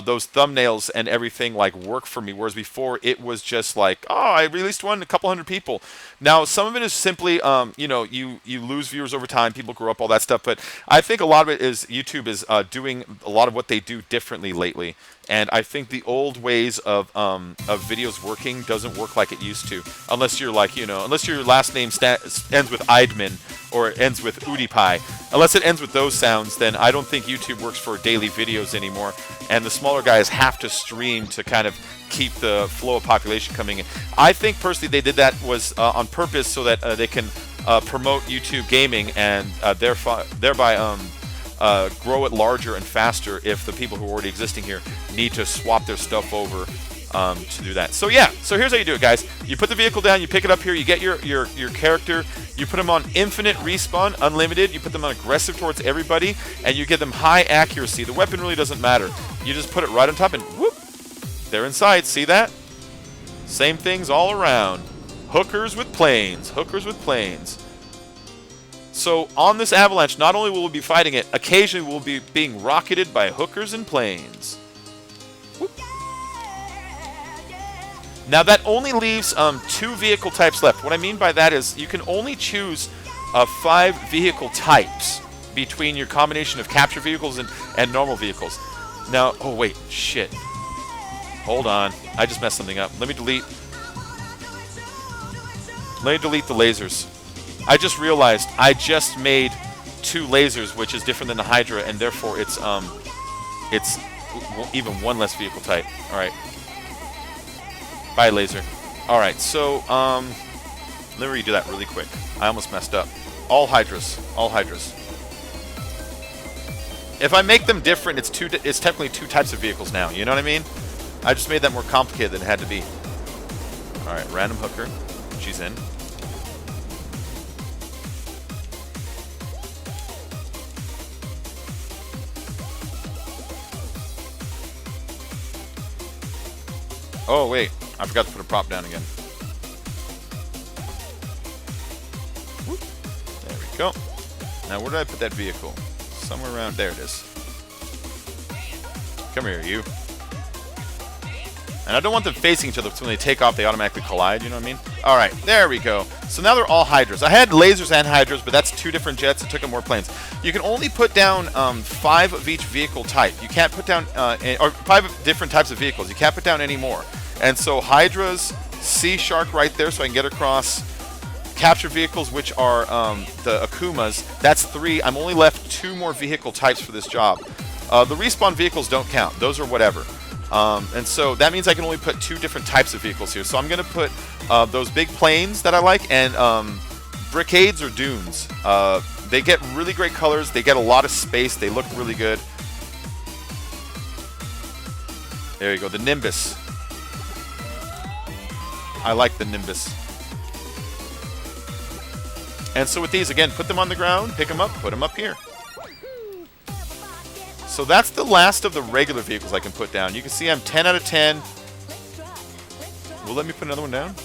those thumbnails and everything, like, work for me, whereas before, it was just like, oh, I released one, a couple hundred people. Now, some of it is simply, you know, you lose viewers over time, people grow up, all that stuff, but I think a lot of it is YouTube is doing a lot of what they do differently lately, and I think the old ways of videos working doesn't work like it used to, unless you're like, you know, unless your last name ends with Eidman, or it ends with UdiPie. Unless it ends with those sounds, then I don't think YouTube works for daily videos anymore, and the smaller guys have to stream to kind of keep the flow of population coming in. I think personally they did that was on purpose so that they can promote YouTube gaming and thereby grow it larger and faster if the people who are already existing here need to swap their stuff over to do that. So yeah, so here's how you do it, guys. You put the vehicle down, you pick it up here, you get your character, you put them on infinite respawn, unlimited, you put them on aggressive towards everybody, and you get them high accuracy. The weapon really doesn't matter. You just put it right on top and whoop, they're inside. See that? Same things all around. Hookers with planes. Hookers with planes. So on this Avalanche, not only will we be fighting it, occasionally we'll be being rocketed by hookers and planes. Whoop. Now that only leaves 2 vehicle types left. What I mean by that is you can only choose 5 vehicle types between your combination of capture vehicles and normal vehicles. Now, oh wait, shit. Hold on, I just messed something up. Let me delete the lasers. I just realized I just made 2 lasers, which is different than the Hydra, and therefore it's even 1 less vehicle type. All right. Bye, laser. All right, so let me redo that really quick. I almost messed up. All Hydras. All Hydras. If I make them different, it's technically 2 types of vehicles now. You know what I mean? I just made that more complicated than it had to be. All right, random hooker. She's in. Oh, wait. I forgot to put a prop down again. Whoop. There we go. Now, where did I put that vehicle? Somewhere around there it is. Come here, you. And I don't want them facing each other, so when they take off, they automatically collide, you know what I mean? Alright, there we go. So now they're all Hydras. I had lasers and Hydras, but that's 2 different jets. It took them more planes. You can only put down 5 of each vehicle type. You can't put down, or 5 different types of vehicles. You can't put down any more. And so Hydras, Sea Shark right there, so I can get across. Capture vehicles, which are the Akumas. That's 3. I'm only left 2 more vehicle types for this job. The respawn vehicles don't count. Those are whatever. And so that means I can only put 2 different types of vehicles here. So I'm going to put those big planes that I like and brickades or dunes. They get really great colors. They get a lot of space. They look really good. There you go, the Nimbus. I like the Nimbus. And so with these, again, put them on the ground, pick them up, put them up here. So that's the last of the regular vehicles I can put down. You can see I'm 10 out of 10. Will let me put another one down?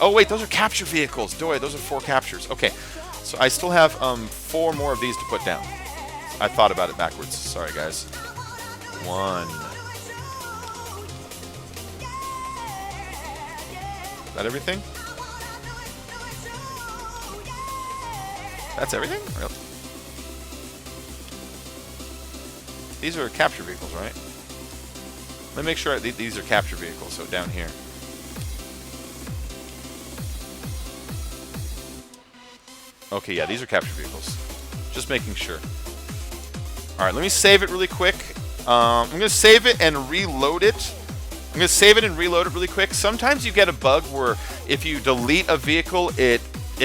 Oh, wait, those are capture vehicles. Those are 4 captures. Okay, so I still have 4 more of these to put down. I thought about it backwards. Sorry, guys. 1. Is that everything? That's everything? Really? These are capture vehicles, right? Let me make sure these are capture vehicles, so down here. Okay, yeah, these are capture vehicles. Just making sure. Alright, let me save it really quick. I'm going to save it and reload it. I'm going to save it and reload it really quick. Sometimes you get a bug where if you delete a vehicle, it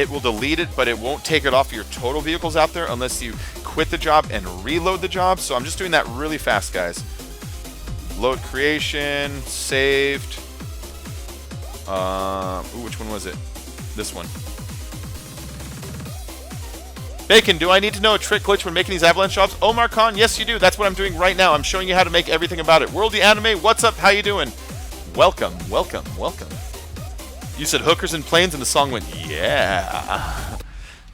will delete it, but it won't take it off your total vehicles out there unless you quit the job and reload the job. So I'm just doing that really fast, guys. Load creation, saved. Ooh, which one was it? This one. Bacon, do I need to know a trick glitch when making these Avalanche jobs? Omar Khan, yes you do. That's what I'm doing right now. I'm showing you how to make everything about it. Worldy Anime, what's up? How you doing? Welcome, welcome, welcome. You said hookers and planes and the song went, yeah.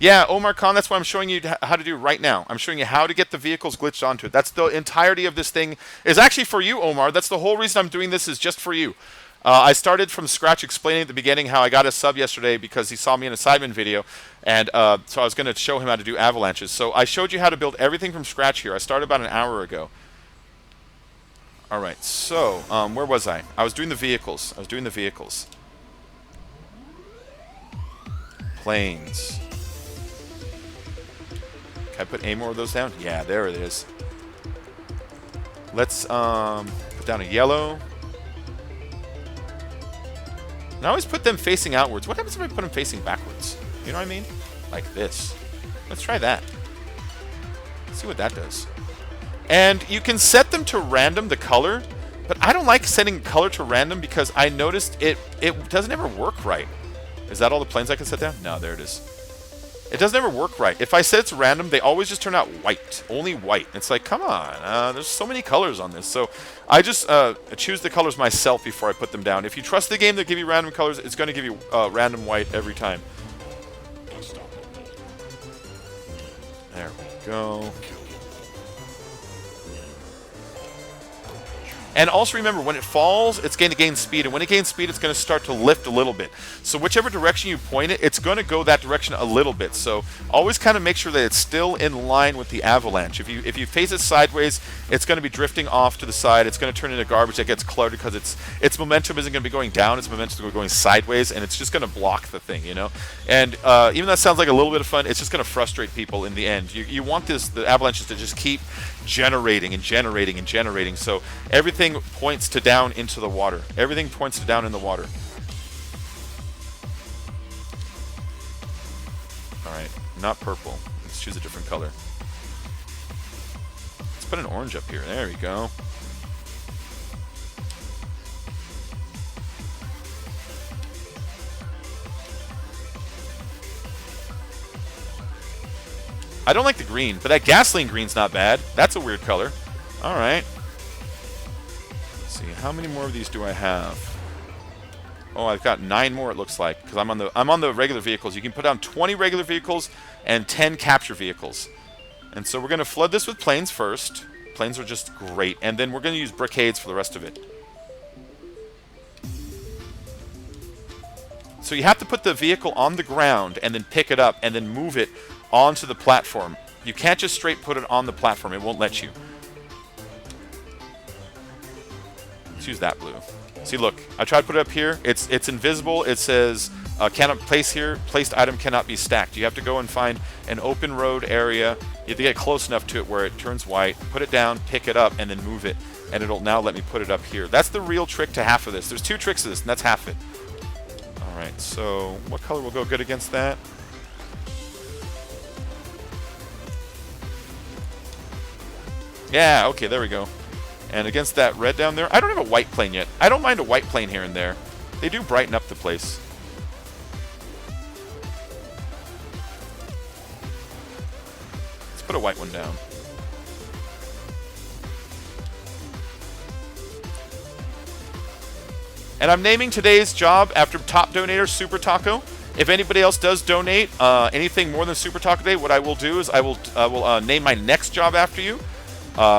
Yeah, Omar Khan, that's what I'm showing you how to do right now. I'm showing you how to get the vehicles glitched onto it. That's the entirety of this thing. Is actually for you, Omar. That's the whole reason I'm doing this is just for you. I started from scratch explaining at the beginning how I got a sub yesterday because he saw me in a Sidemen video. And so I was going to show him how to do Avalanches. So I showed you how to build everything from scratch here. I started about an hour ago. All right, so where was I? I was doing the vehicles. Planes. Can I put any more of those down? Yeah, there it is. Let's put down a yellow. And I always put them facing outwards. What happens if I put them facing backwards? You know what I mean? Like this. Let's try that. Let's see what that does. And you can set them to random, the color. But I don't like setting color to random because I noticed it doesn't ever work right. Is that all the planes I can set down? No, there it is. It doesn't ever work right. If I set it's random, they always just turn out white. Only white. It's like, come on. There's so many colors on this. So I just choose the colors myself before I put them down. If you trust the game to give you random colors, it's going to give you random white every time. There we go. And also remember, when it falls, it's going to gain speed. And when it gains speed, it's going to start to lift a little bit. So whichever direction you point it, it's going to go that direction a little bit. So always kind of make sure that it's still in line with the Avalanche. If you face it sideways, it's going to be drifting off to the side. It's going to turn into garbage that gets cluttered because its momentum isn't going to be going down. Its momentum is going to be going sideways, and it's just going to block the thing, you know? And even though that sounds like a little bit of fun, it's just going to frustrate people in the end. You want the Avalanches to just keep generating and generating and generating. So everything points to down into the water. Everything points to down in the water. Alright, not purple. Let's choose a different color. Let's put an orange up here. There we go. I don't like the green, but that gasoline green's not bad. That's a weird color. Alright. Let's see, how many more of these do I have? Oh, I've got 9 more it looks like, because I'm on the regular vehicles. You can put down 20 regular vehicles and 10 capture vehicles. And so we're going to flood this with planes first. Planes are just great. And then we're going to use brickades for the rest of it. So you have to put the vehicle on the ground and then pick it up and then move it onto the platform. You can't just straight put it on the platform. It won't let you. Let's use that blue. See, look. I tried to put it up here. It's invisible. It says, cannot place here. Placed item cannot be stacked. You have to go and find an open road area. have to get close enough to it where it turns white, put it down, pick it up, and then move it. And it'll now let me put it up here. That's the real trick to half of this. There's 2 tricks to this, and that's half it. Alright, so what color will go good against that? Yeah, okay, there we go. And against that red down there, I don't have a white plane yet. I don't mind a white plane here and there. They do brighten up the place. Let's put a white one down. And I'm naming today's job after top donator, Super Taco. If anybody else does donate anything more than Super Taco today, what I will do is I will name my next job after you.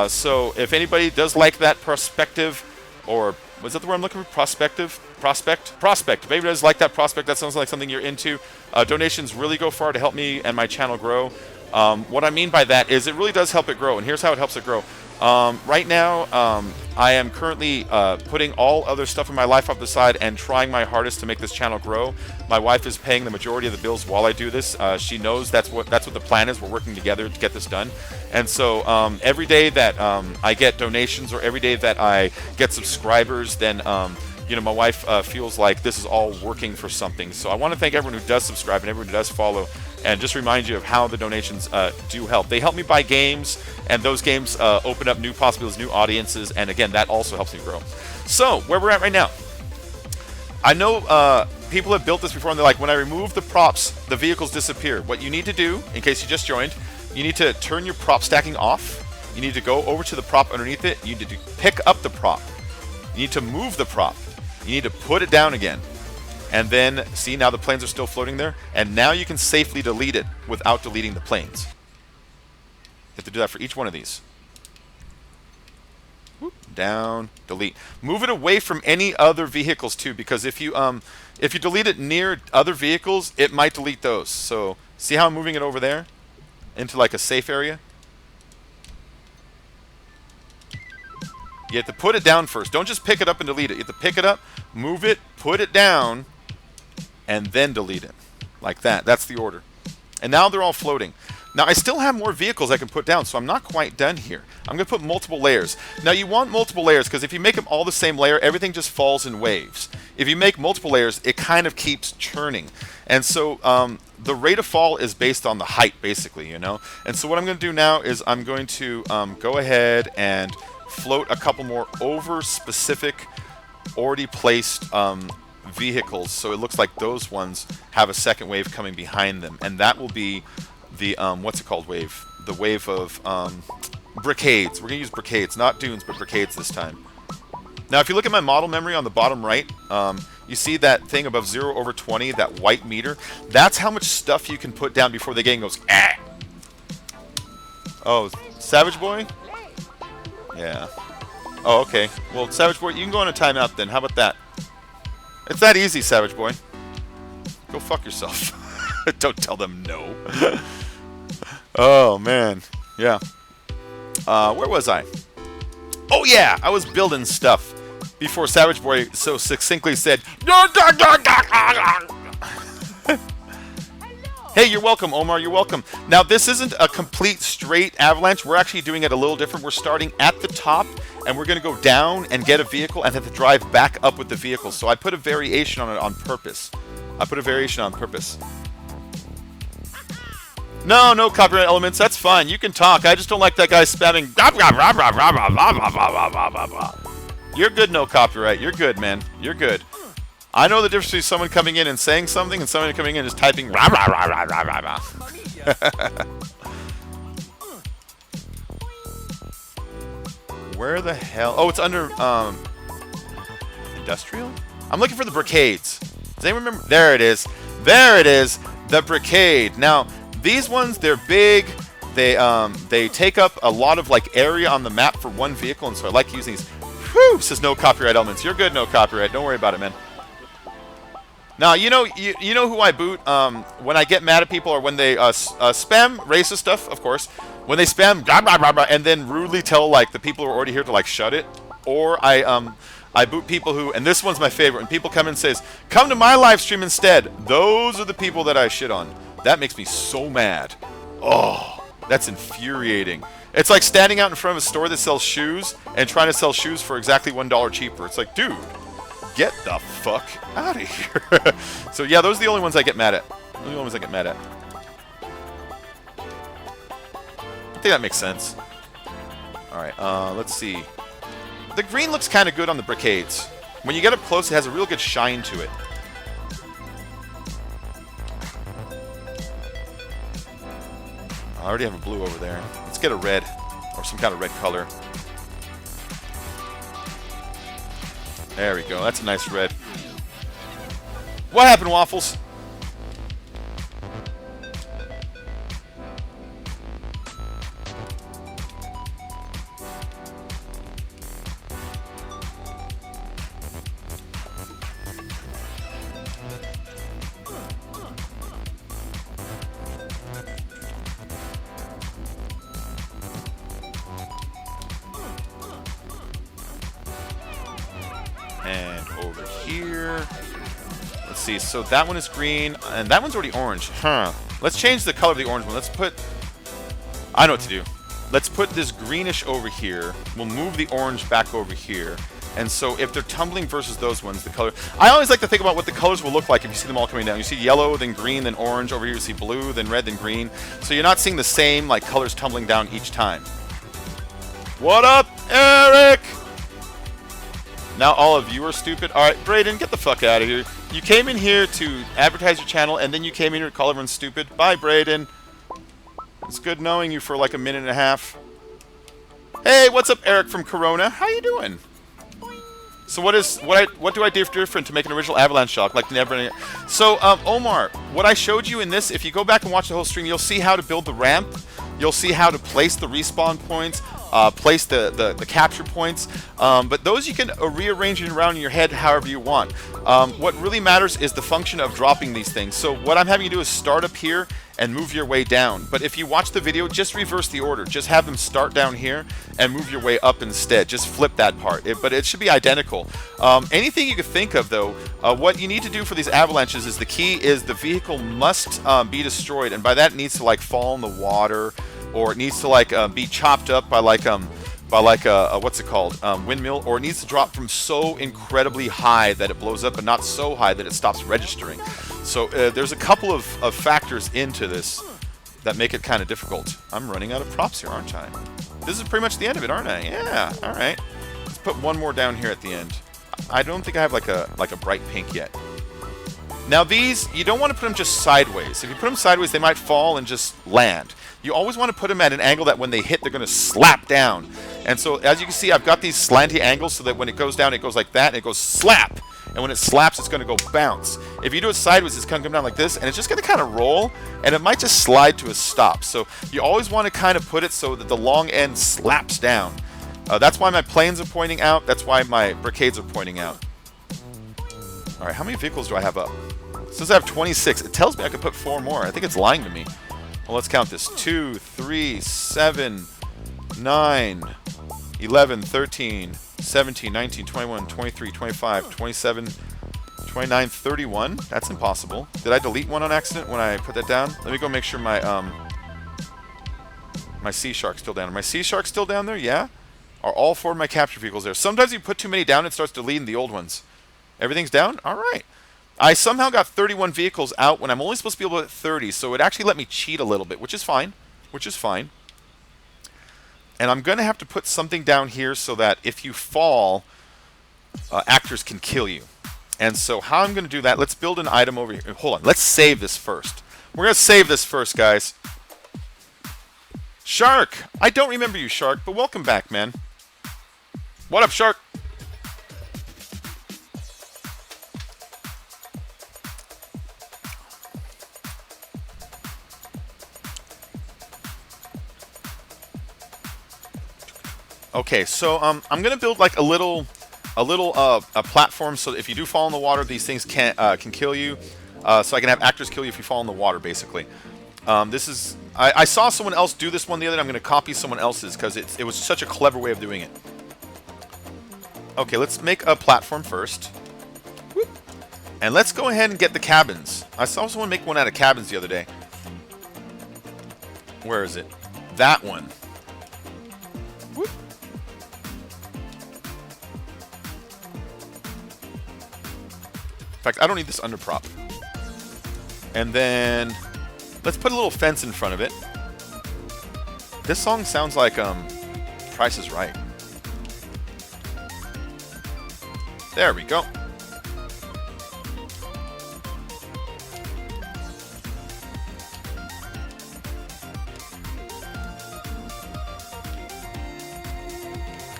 So if anybody does like that prospective, or was that the word I'm looking for? Prospect. If anybody does like that prospect, that sounds like something you're into. Donations really go far to help me and my channel grow. What I mean by that is it really does help it grow, and here's how it helps it grow. Right now, I am currently putting all other stuff in my life off the side and trying my hardest to make this channel grow. My wife is paying the majority of the bills while I do this. She knows that's what the plan is. We're working together to get this done. And so every day that I get donations, or every day that I get subscribers, then you know, my wife feels like this is all working for something. So I want to thank everyone who does subscribe and everyone who does follow, and just remind you of how the donations do help. They help me buy games, and those games open up new possibilities, new audiences, and again, that also helps me grow. So, where we're at right now. I know people have built this before, and they're like, when I remove the props, the vehicles disappear. What you need to do, in case you just joined, you need to turn your prop stacking off. You need to go over to the prop underneath it. You need to pick up the prop. You need to move the prop. You need to put it down again. And then, see, now the planes are still floating there. And now you can safely delete it without deleting the planes. You have to do that for each one of these. Whoop, down, delete. Move it away from any other vehicles too, because if you delete it near other vehicles, it might delete those. So, see how I'm moving it over there? Into like a safe area? You have to put it down first. Don't just pick it up and delete it. You have to pick it up, move it, put it down, and then delete it. Like that. That's the order. And now they're all floating. Now, I still have more vehicles I can put down, so I'm not quite done here. I'm going to put multiple layers. Now, you want multiple layers, because if you make them all the same layer, everything just falls in waves. If you make multiple layers, it kind of keeps churning. And so, the rate of fall is based on the height, basically, you know? And so what I'm going to do now is I'm going to go ahead and float a couple more over specific already placed vehicles, so it looks like those ones have a second wave coming behind them, and that will be the what's it called wave? The wave of brigades. We're gonna use brigades, not dunes, but brigades this time. Now, if you look at my model memory on the bottom right, you see that thing above 0/20, that white meter. That's how much stuff you can put down before the game goes. Ah! Oh, Savage Boy. Yeah. Oh, okay. Well, Savage Boy, you can go on a timeout then. How about that? It's that easy, Savage Boy. Go fuck yourself. Don't tell them no. Oh, man. Yeah. Where was I? Oh, yeah. I was building stuff before Savage Boy so succinctly said, Hey, you're welcome, Omar. You're welcome. Now, this isn't a complete straight avalanche. We're actually doing it a little different. We're starting at the top, and we're going to go down and get a vehicle and have to drive back up with the vehicle. So I put a variation on it on purpose. No copyright elements. That's fine. You can talk. I just don't like that guy spamming. You're good, no copyright. You're good, man. You're good. I know the difference between someone coming in and saying something and someone coming in and just typing rah rah rah rah rah rah rah. Where the hell? Oh, it's under industrial? I'm looking for the brigades. Does anyone remember? There it is. There it is. The brigade. Now, these ones, they're big. They take up a lot of like area on the map for one vehicle, and so I like using these. Whew, says no copyright elements. You're good, no copyright. Don't worry about it, man. Now, you know who I boot when I get mad at people, or when they spam racist stuff, of course. When they spam blah, blah, blah, blah, and then rudely tell like the people who are already here to like shut it. Or I boot people who, and this one's my favorite, when people come and says, come to my live stream instead. Those are the people that I shit on. That makes me so mad. Oh, That's infuriating. It's like standing out in front of a store that sells shoes and trying to sell shoes for exactly $1 cheaper. It's like, dude, get the fuck out of here. So yeah, those are the only ones I get mad at. Those are the only ones I get mad at. I think that makes sense. Alright, let's see. The green looks kind of good on the brigades. When you get up close, it has a real good shine to it. I already have a blue over there. Let's get a red, or some kind of red color. There we go. That's a nice red. What happened, Waffles? And over here. Let's see. So that one is green, and that one's already orange. Huh. Let's change the color of the orange one. Let's put... I know what to do. Let's put this greenish over here. We'll move the orange back over here. And so if they're tumbling versus those ones, the color... I always like to think about what the colors will look like if you see them all coming down. You see yellow, then green, then orange. Over here you see blue, then red, then green. So you're not seeing the same like colors tumbling down each time. What up, Eric? Now all of you are stupid. Alright, Brayden, get the fuck out of here. You came in here to advertise your channel, and then you came in here to call everyone stupid. Bye, Brayden. It's good knowing you for like a minute and a half. Hey, what's up, Eric from Corona? How you doing? So what do I do different to make an original Avalanche shock like never? So Omar, what I showed you in this, if you go back and watch the whole stream, you'll see how to build the ramp. You'll see how to place the respawn points, place the capture points. But those you can rearrange it around in your head however you want. What really matters is the function of dropping these things. So what I'm having you do is start up here and move your way down. But if you watch the video, just reverse the order. Just have them start down here and move your way up instead. Just flip that part. But it should be identical. Anything you could think of, though, what you need to do for these avalanches is the key is the vehicle must be destroyed. And by that, it needs to like fall in the water, or it needs to like be chopped up by like what's it called, windmill, or it needs to drop from so incredibly high that it blows up, but not so high that it stops registering. So there's a couple of factors into this that make it kind of difficult. I'm running out of props here, aren't I? This is pretty much the end of it, aren't I? Yeah. All right. Let's put one more down here at the end. I don't think I have like a bright pink yet. Now these, you don't want to put them just sideways. If you put them sideways, they might fall and just land. You always want to put them at an angle that when they hit, they're going to slap down. And so, as you can see, I've got these slanty angles so that when it goes down, it goes like that, and it goes slap. And when it slaps, it's going to go bounce. If you do it sideways, it's going to come down like this, and it's just going to kind of roll, and it might just slide to a stop. So you always want to kind of put it so that the long end slaps down. That's why my planes are pointing out. That's why my brigades are pointing out. All right, how many vehicles do I have up? It says I have 26. It tells me I could put 4 more. I think it's lying to me. Well, let's count this. 2, 3, 7, 9, 11, 13, 17, 19, 21, 23, 25, 27, 29, 31. That's impossible. Did I delete one on accident when I put that down? Let me go make sure my my Sea Shark's still down. Are my Sea Shark's still down there? Yeah? Are all 4 of my capture vehicles there? Sometimes you put too many down, it starts deleting the old ones. Everything's down? All right. I somehow got 31 vehicles out when I'm only supposed to be able to hit 30, so it actually let me cheat a little bit, which is fine. Which is fine. And I'm going to have to put something down here so that if you fall, actors can kill you. And so how I'm going to do that, let's build an item over here. Hold on, let's save this first. We're going to save this first, guys. Shark! I don't remember you, Shark, but welcome back, man. What up, Shark? Okay, so I'm gonna build like a little platform so that if you do fall in the water, these things can kill you. So I can have actors kill you if you fall in the water, basically. This is I saw someone else do this one the other day. I'm gonna copy someone else's because it was such a clever way of doing it. Okay, let's make a platform first. Whoop. And let's go ahead and get the cabins. I saw someone make one out of cabins the other day. Where is it? that one. Whoop. In fact, I don't need this under prop. And then let's put a little fence in front of it. This song sounds like Price is Right. There we go.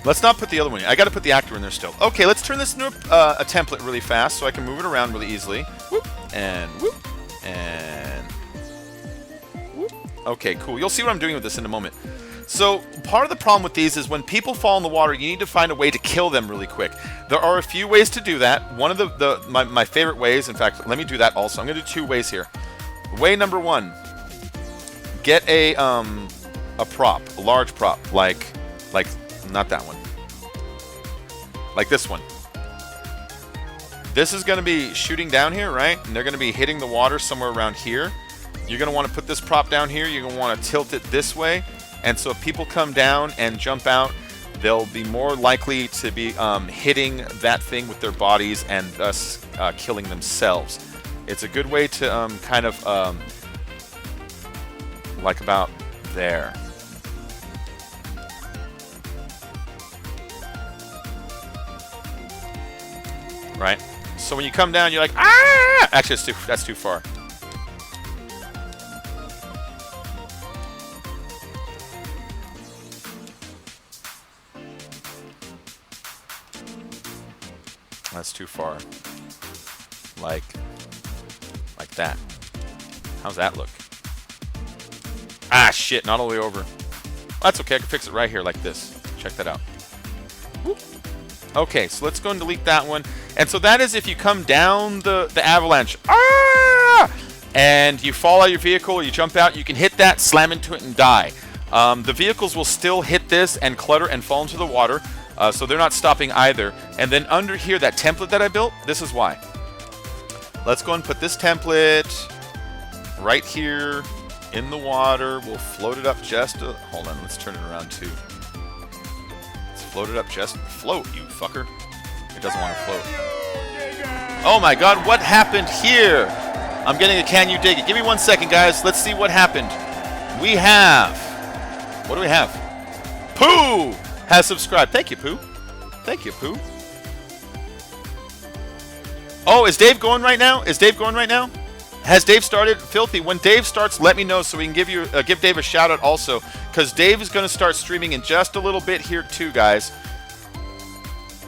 Let's not put the other one in. I got to put the actor in there still. Okay, let's turn this into a template really fast so I can move it around really easily. Whoop, and whoop, and whoop. Okay, cool. You'll see what I'm doing with this in a moment. So part of the problem with these is when people fall in the water, you need to find a way to kill them really quick. There are a few ways to do that. One of my favorite ways, in fact, let me do that also. I'm going to do 2 ways here. Way number 1, get a prop, a large prop, like not that one, like this one. This is going to be shooting down here, right? And they're going to be hitting the water somewhere around here. You're going to want to put this prop down here. You're going to want to tilt it this way. And so if people come down and jump out, they'll be more likely to be hitting that thing with their bodies and thus killing themselves. It's a good way to kind of like about there. Right? So when you come down, you're like, ah! Actually, that's too far. That's too far. Like that. How's that look? Ah, shit, not all the way over. Well, that's okay, I can fix it right here like this. Check that out. Whoop. Okay, so let's go and delete that one. And so that is if you come down the avalanche, and you fall out of your vehicle or you jump out, you can hit that, slam into it, and die. The vehicles will still hit this and clutter and fall into the water, so they're not stopping either. And then under here, that template that I built, this is why. Let's go and put this template right here in the water. We'll float it up just a... Hold on, let's turn it around too. Let's float it up just... Float, you fucker. It doesn't want to float. Oh my god, what happened here? I'm getting a can you dig it. Give me 1 second, guys. Let's see what happened. We have... What do we have? Pooh has subscribed. Thank you, Pooh. Thank you, Pooh. Oh, is Dave going right now? Is Dave going right now? Has Dave started? Filthy. When Dave starts, let me know so we can give Dave a shout out also, because Dave is going to start streaming in just a little bit here too, guys.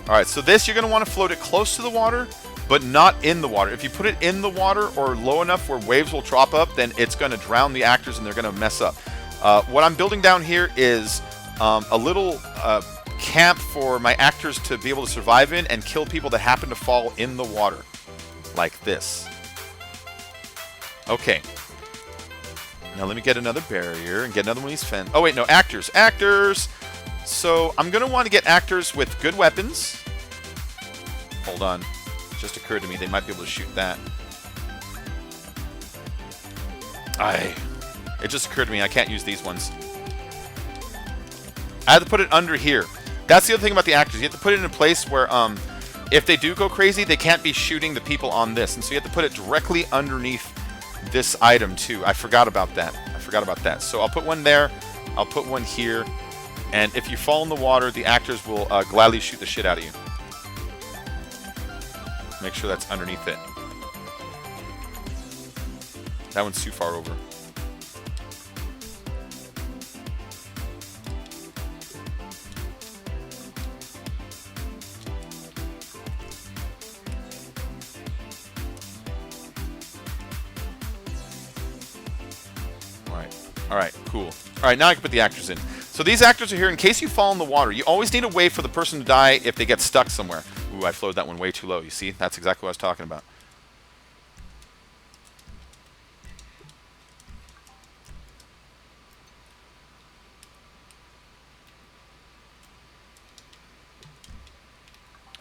All right, so this you're going to want to float it close to the water, but not in the water. If you put it in the water or low enough where waves will drop up, then it's going to drown the actors and they're going to mess up. What I'm building down here is a little camp for my actors to be able to survive in and kill people that happen to fall in the water, like this. Okay. Now let me get another barrier and get another one of these fence. Oh wait, no, actors. Actors! So I'm going to want to get actors with good weapons. Hold on. It just occurred to me they might be able to shoot that. It just occurred to me I can't use these ones. I have to put it under here. That's the other thing about the actors. You have to put it in a place where if they do go crazy, they can't be shooting the people on this. And so you have to put it directly underneath this item too. I forgot about that. So I'll put one there. I'll put one here. And if you fall in the water, the actors will gladly shoot the shit out of you. Make sure that's underneath it. That one's too far over. All right, cool. All right, now I can put the actors in. So these actors are here in case you fall in the water. You always need a way for the person to die if they get stuck somewhere. Ooh, I floated that one way too low. You see? That's exactly what I was talking about.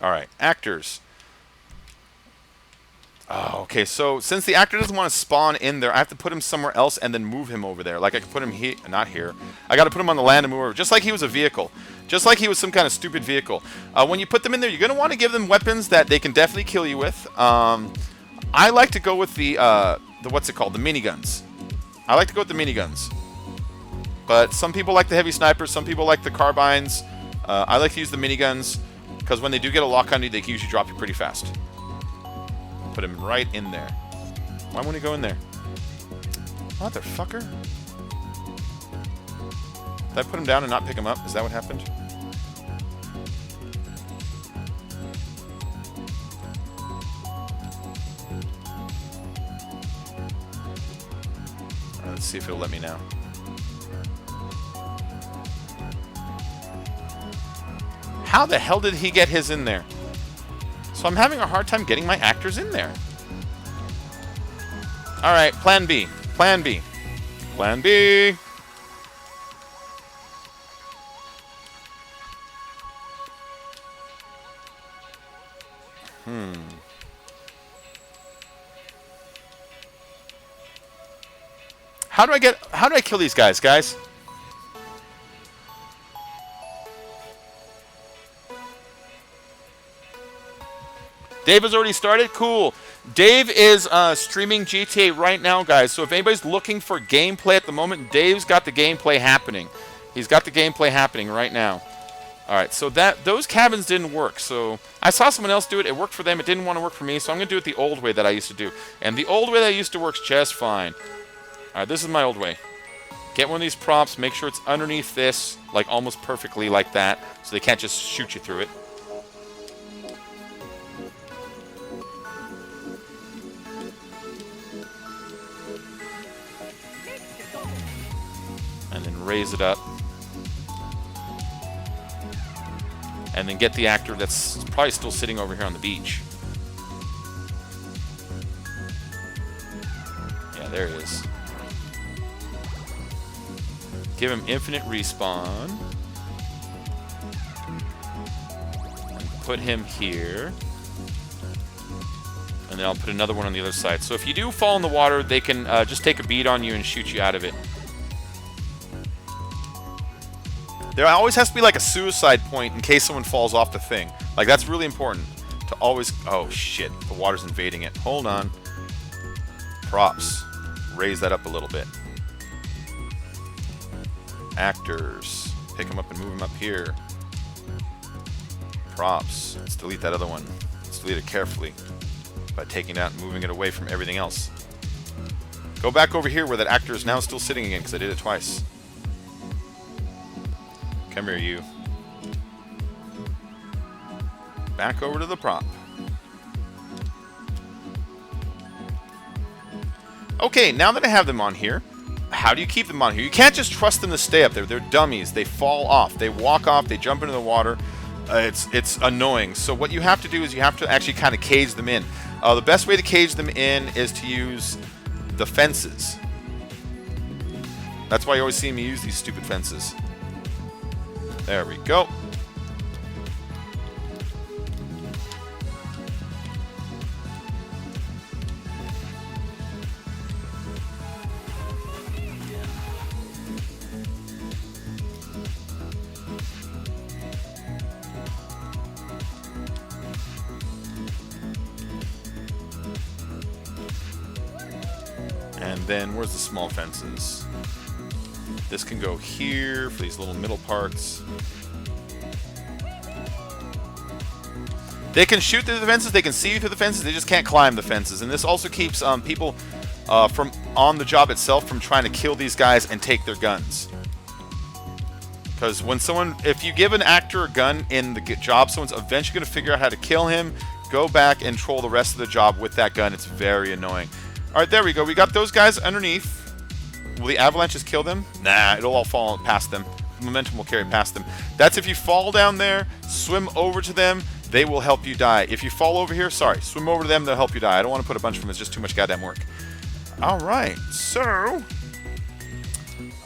All right, actors. Oh, okay, so since the actor doesn't want to spawn in there, I have to put him somewhere else and then move him over there. Like I could put him here, not here. I got to put him on the land and move over, just like he was a vehicle. Just like he was some kind of stupid vehicle. When you put them in there, you're going to want to give them weapons that they can definitely kill you with. I like to go with the what's it called? The miniguns. I like to go with the miniguns. But some people like the heavy snipers, some people like the carbines. I like to use the miniguns, because when they do get a lock on you, they can usually drop you pretty fast. Put him right in there. Why won't he go in there? Motherfucker. Did I put him down and not pick him up? Is that what happened? Alright, let's see if it'll let me now. How the hell did he get his in there? So I'm having a hard time getting my actors in there. Alright, plan B. Plan B. Plan B. How do I kill these guys, guys? Dave has already started? Cool. Dave is streaming GTA right now, guys. So if anybody's looking for gameplay at the moment, Dave's got the gameplay happening. He's got the gameplay happening right now. Alright, so those cabins didn't work. So I saw someone else do it. It worked for them. It didn't want to work for me. So I'm going to do it the old way that I used to do. And the old way that I used to works just fine. Alright, this is my old way. Get one of these props. Make sure it's underneath this, like almost perfectly like that. So they can't just shoot you through it. And then raise it up. And then get the actor that's probably still sitting over here on the beach. Yeah, there he is. Give him infinite respawn. And put him here. And then I'll put another one on the other side. So if you do fall in the water, they can just take a bead on you and shoot you out of it. There always has to be like a suicide point in case someone falls off the thing. Like, that's really important to always... Oh, shit. The water's invading it. Hold on. Props. Raise that up a little bit. Actors. Pick them up and move them up here. Props. Let's delete that other one. Let's delete it carefully by taking it out and moving it away from everything else. Go back over here where that actor is now still sitting again, because I did it twice. Come here, you. Back over to the prop. Okay, now that I have them on here, how do you keep them on here? You can't just trust them to stay up there. They're dummies. They fall off. They walk off. They jump into the water. It's annoying. So what you have to do is you have to actually kind of cage them in. The best way to cage them in is to use the fences. That's why you always see me use these stupid fences. There we go. And then where's the small fences? This can go here for these little middle parts. They can shoot through the fences, they can see you through the fences, they just can't climb the fences. And this also keeps people from on the job itself from trying to kill these guys and take their guns. Because when someone, if you give an actor a gun in the job, someone's eventually going to figure out how to kill him, go back and troll the rest of the job with that gun. It's very annoying. Alright, there we go. We got those guys underneath. Will the Avalanches kill them? Nah, it'll all fall past them. Momentum will carry past them. That's if you fall down there, swim over to them, they will help you die. If you fall over here, sorry, swim over to them, they'll help you die. I don't want to put a bunch of them, it's just too much goddamn work. Alright, so...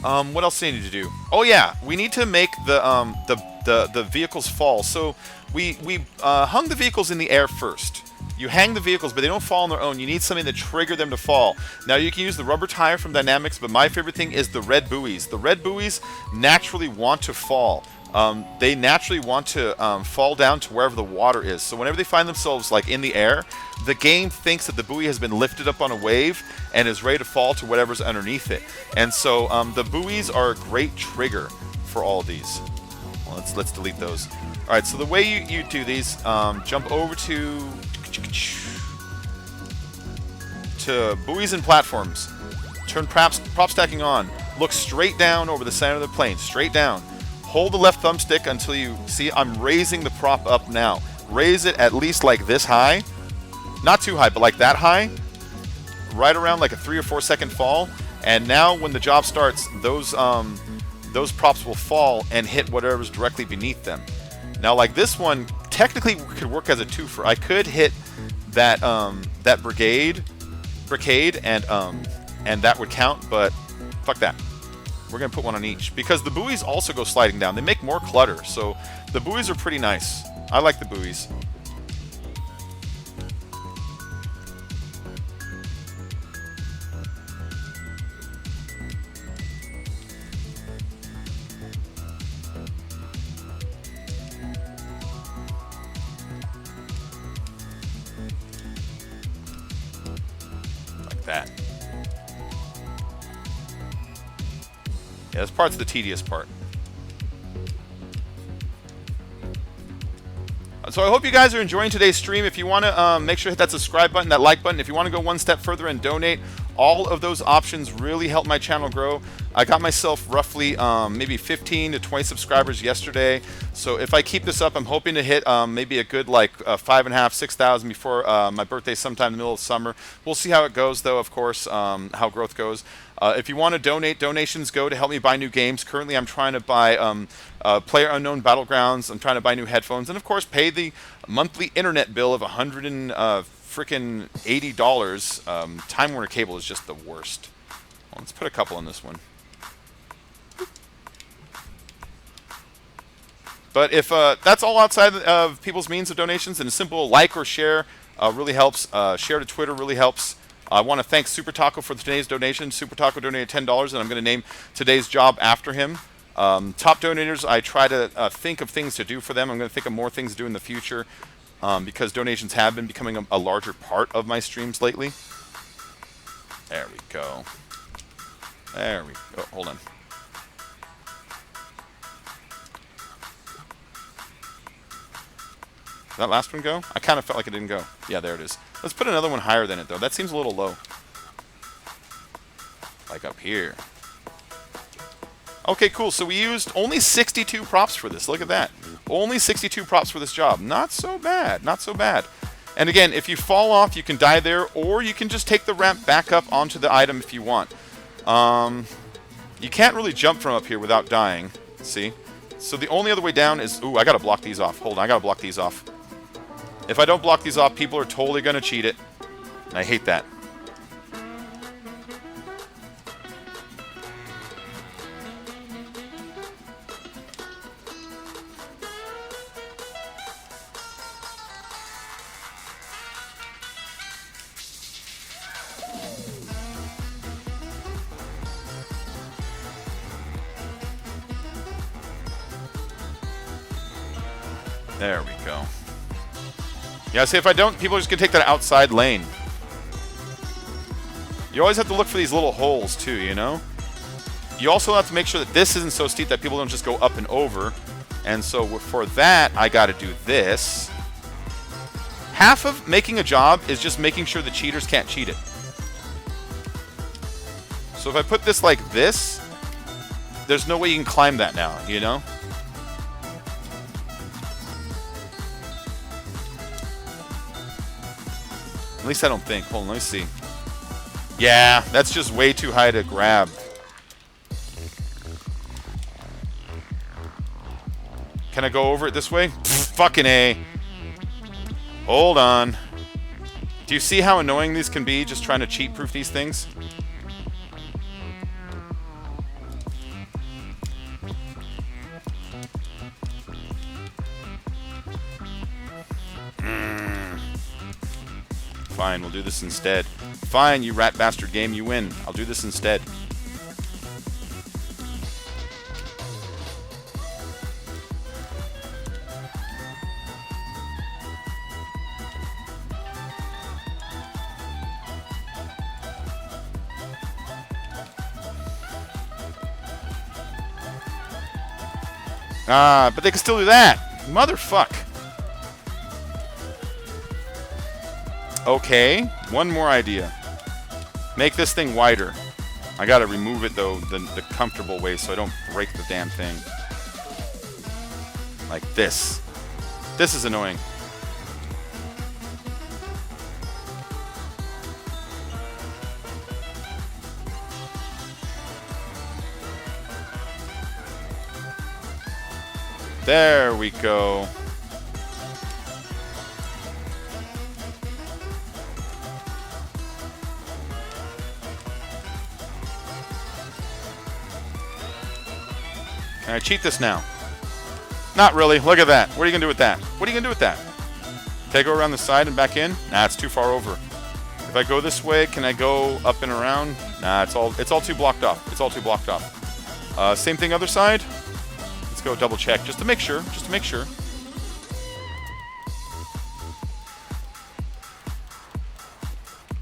what else do we need to do? Oh yeah, we need to make the vehicles fall. So we hung the vehicles in the air first. You hang the vehicles, but they don't fall on their own. You need something to trigger them to fall. Now, you can use the rubber tire from Dynamics, but my favorite thing is the red buoys. The red buoys naturally want to fall. They naturally want to fall down to wherever the water is. So whenever they find themselves like in the air, the game thinks that the buoy has been lifted up on a wave and is ready to fall to whatever's underneath it. And so the buoys are a great trigger for all of these. Well, let's delete those. All right, so the way you do these, jump over to buoys and platforms. Turn prop stacking on. Look straight down over the center of the plane, straight down. Hold the left thumbstick until you see I'm raising the prop up now. Raise it at least like this high. Not too high, but like that high. Right around like a 3 or 4 second fall. And now when the job starts, those props will fall and hit whatever's directly beneath them. Now like this one technically could work as a twofer. I could hit that that brigade and that would count, but fuck that. We're going to put one on each because the buoys also go sliding down. They make more clutter, so the buoys are pretty nice. I like the buoys. Like that. Yeah, this part's the tedious part. So I hope you guys are enjoying today's stream. If you want to make sure to hit that subscribe button, that like button. If you want to go one step further and donate, all of those options really help my channel grow. I got myself roughly maybe 15 to 20 subscribers yesterday. So if I keep this up, I'm hoping to hit maybe a good like 5,500, 6,000 before my birthday sometime in the middle of summer. We'll see how it goes though, of course, how growth goes. If you want to donate, donations go to help me buy new games. Currently, I'm trying to buy PlayerUnknown Battlegrounds. I'm trying to buy new headphones, and of course, pay the monthly internet bill of $180. Time Warner Cable is just the worst. Well, let's put a couple on this one. But if that's all outside of people's means of donations, then a simple like or share really helps. Share to Twitter really helps. I want to thank Super Taco for today's donation. Super Taco donated $10, and I'm going to name today's job after him. Top donators, I try to think of things to do for them. I'm going to think of more things to do in the future because donations have been becoming a larger part of my streams lately. There we go. There we go. Hold on. Did that last one go? I kind of felt like it didn't go. Yeah, there it is. Let's put another one higher than it, though. That seems a little low. Like up here. Okay, cool. So we used only 62 props for this. Look at that. Only 62 props for this job. Not so bad. Not so bad. And again, if you fall off, you can die there, or you can just take the ramp back up onto the item if you want. You can't really jump from up here without dying. See? So the only other way down is... Ooh, I got to block these off. Hold on, I got to block these off. If I don't block these off, people are totally going to cheat it. And I hate that. There we go. Yeah, see, if I don't, people are just going to take that outside lane. You always have to look for these little holes, too, you know? You also have to make sure that this isn't so steep that people don't just go up and over. And so for that, I got to do this. Half of making a job is just making sure the cheaters can't cheat it. So if I put this like this, there's no way you can climb that now, you know? At least I don't think. Hold on, let me see. Yeah, that's just way too high to grab. Can I go over it this way? Pfft, fucking A. Hold on. Do you see how annoying these can be, just trying to cheat-proof these things? Fine, we'll do this instead. Fine, you rat bastard game, you win. I'll do this instead. But they can still do that. Motherfuck. Okay, one more idea. Make this thing wider. I gotta remove it, though, the comfortable way so I don't break the damn thing. Like this. This is annoying. There we go. Can I cheat this now? Not really. Look at that. What are you going to do with that? What are you going to do with that? Can I go around the side and back in? Nah, it's too far over. If I go this way, can I go up and around? Nah, it's all too blocked off. It's all too blocked off. Same thing other side. Let's go double check just to make sure. Just to make sure.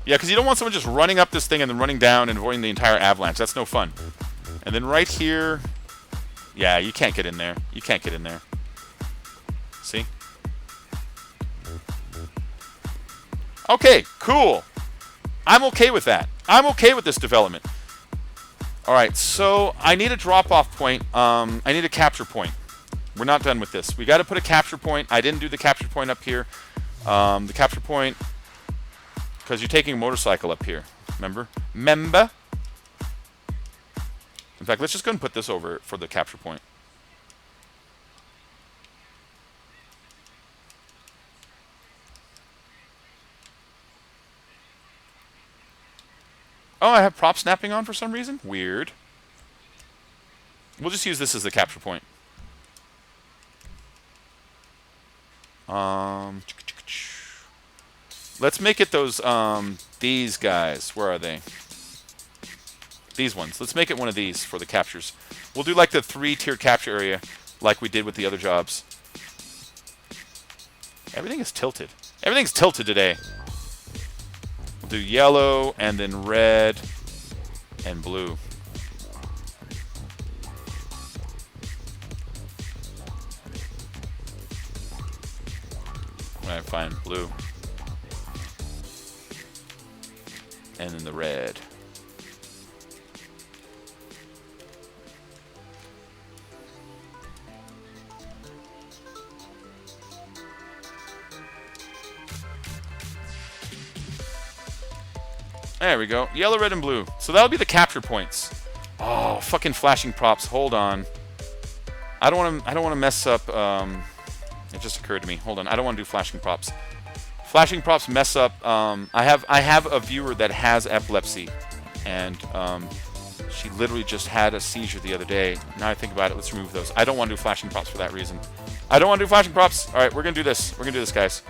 Yeah, because you don't want someone just running up this thing and then running down and avoiding the entire avalanche. That's no fun. And then right here... Yeah, you can't get in there. You can't get in there. See? Okay, cool. I'm okay with that. I'm okay with this development. Alright, so I need a drop-off point. I need a capture point. We're not done with this. We got to put a capture point. I didn't do the capture point up here. The capture point... Because you're taking a motorcycle up here. Remember? Member? In fact, let's just go and put this over for the capture point. Oh, I have prop snapping on for some reason? Weird. We'll just use this as the capture point. Let's make it those, these guys. Where are they? These ones. Let's make it one of these for the captures. We'll do like the 3-tier capture area like we did with the other jobs. Everything is tilted. Everything's tilted today. We'll do yellow and then red and blue. Alright, fine. Blue. And then the red. There we go. Yellow, red, and blue. So that'll be the capture points. Oh, fucking flashing props. Hold on. I don't want to mess up. It just occurred to me. Hold on. I don't want to do flashing props. Flashing props mess up. I have a viewer that has epilepsy, and she literally just had a seizure the other day. Now I think about it. Let's remove those. I don't want to do flashing props for that reason. I don't want to do flashing props. All right, we're gonna do this. We're gonna do this, guys.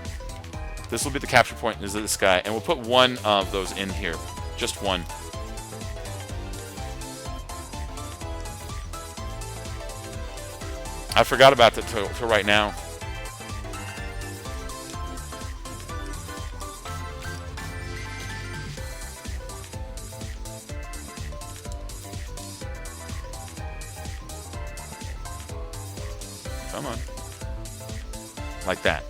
This will be the capture point. Is this guy, and we'll put one of those in here. Just one. I forgot about that till right now. Come on. Like that.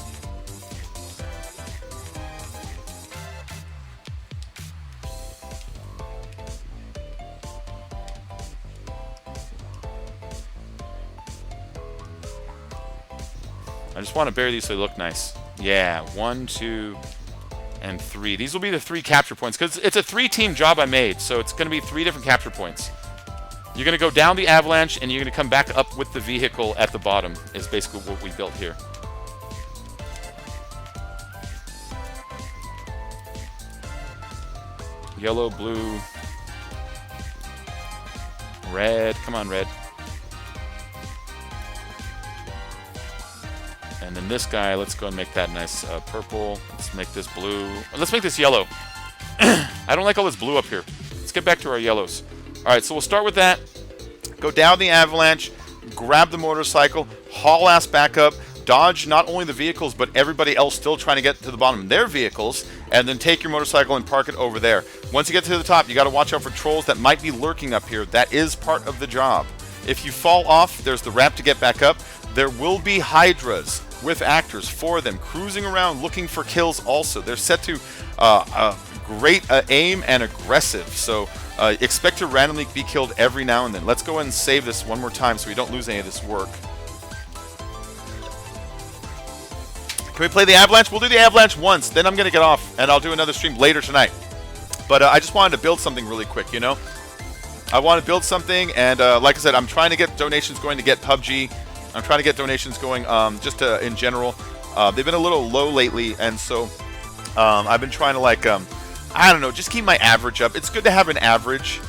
I just want to bury these so they look nice. Yeah, 1, 2, and 3. These will be the 3 capture points, because it's a 3-team job I made, so it's going to be 3 different capture points. You're going to go down the avalanche, and you're going to come back up with the vehicle at the bottom, is basically what we built here. Yellow, blue, red. Come on, red. And then then this guy, let's go and make that nice purple. Let's make this blue. Let's make this yellow. I don't like all this blue up here. Let's get back to our yellows. All right, so we'll start with that. Go down the Avalanche, grab the motorcycle, haul ass back up, dodge not only the vehicles, but everybody else still trying to get to the bottom of their vehicles, and then take your motorcycle and park it over there. Once you get to the top, you got to watch out for trolls that might be lurking up here. That is part of the job. If you fall off, there's the ramp to get back up. There will be Hydras with actors for them, cruising around looking for kills also. They're set to great aim and aggressive, so expect to randomly be killed every now and then. Let's go ahead and save this one more time so we don't lose any of this work. Can we play the Avalanche? We'll do the Avalanche once, then I'm going to get off, and I'll do another stream later tonight. But I just wanted to build something really quick, you know? I want to build something, and like I said, I'm trying to get donations going to get PUBG. I'm trying to get donations going just in general. They've been a little low lately, and so I've been trying to, like, I don't know, just keep my average up. It's good to have an average.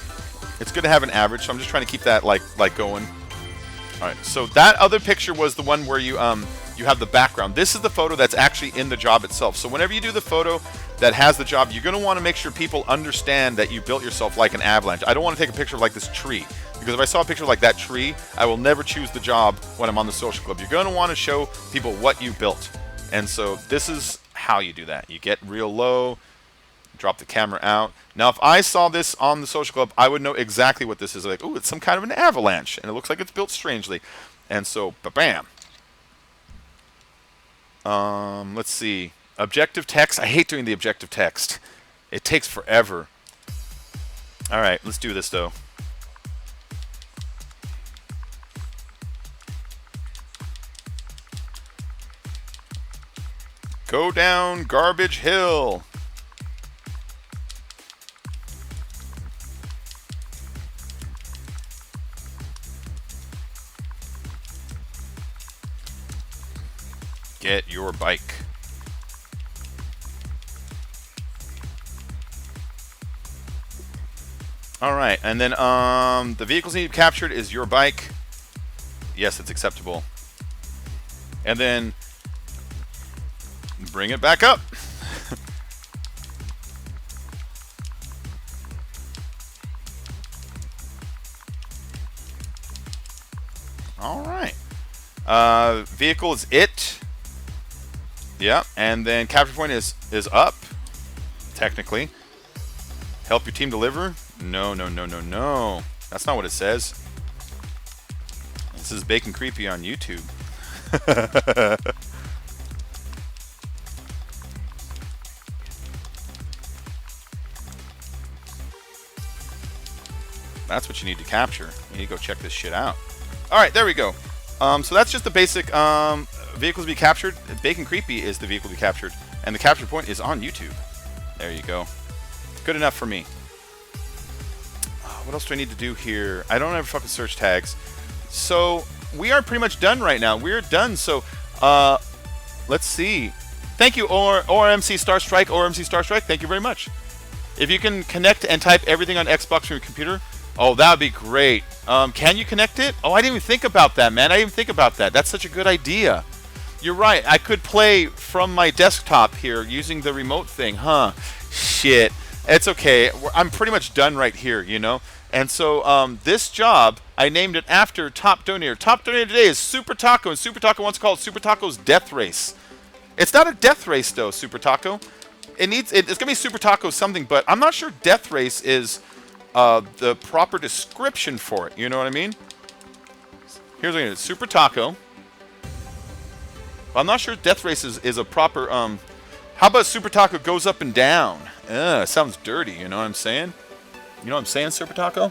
It's good to have an average, so I'm just trying to keep that, like going. All right, so that other picture was the one where you have the background. This is the photo that's actually in the job itself. So whenever you do the photo that has the job, you're going to want to make sure people understand that you built yourself like an Avalanche. I don't want to take a picture of like this tree, because if I saw a picture like that tree, I will never choose the job when I'm on the social club. You're going to want to show people what you built. And so this is how you do that. You get real low, drop the camera out. Now, if I saw this on the social club, I would know exactly what this is. Like, ooh, it's some kind of an Avalanche, and it looks like it's built strangely. And so, bam. Let's see. Objective text. I hate doing the objective text. It takes forever. All right, let's do this, though. Go down Garbage Hill. Get your bike. All right, and then the vehicles need to be captured is your bike. Yes, it's acceptable. And then bring it back up. All right. Vehicle is it. Yeah, and then capture point is up, technically. Help your team deliver? No. That's not what it says. This is Bacon Creepy on YouTube. That's what you need to capture. You need to go check this shit out. All right, there we go. So that's just the basic vehicles to be captured. Bacon Creepy is the vehicle to be captured, and the capture point is on YouTube. There you go. Good enough for me. What else do I need to do here? I don't have fucking search tags. So we are pretty much done right now. We're done. So let's see. Thank you, ORMC Star Strike. ORMC Star Strike. Thank you very much. If you can connect and type everything on Xbox from your computer, oh, that would be great. Can you connect it? Oh, I didn't even think about that, man. I didn't even think about that. That's such a good idea. You're right. I could play from my desktop here using the remote thing, huh? Shit. It's okay. I'm pretty much done right here, you know? And so this job, I named it after top donator. Top donator today is Super Taco, and Super Taco wants to call it Super Taco's Death Race. It's not a death race, though, Super Taco. It's going to be Super Taco something, but I'm not sure Death Race is the proper description for it. You know what I mean? Here's what it is. Super Taco. I'm not sure Death Race is a proper... how about Super Taco goes up and down? Sounds dirty, you know what I'm saying? You know what I'm saying, Super Taco?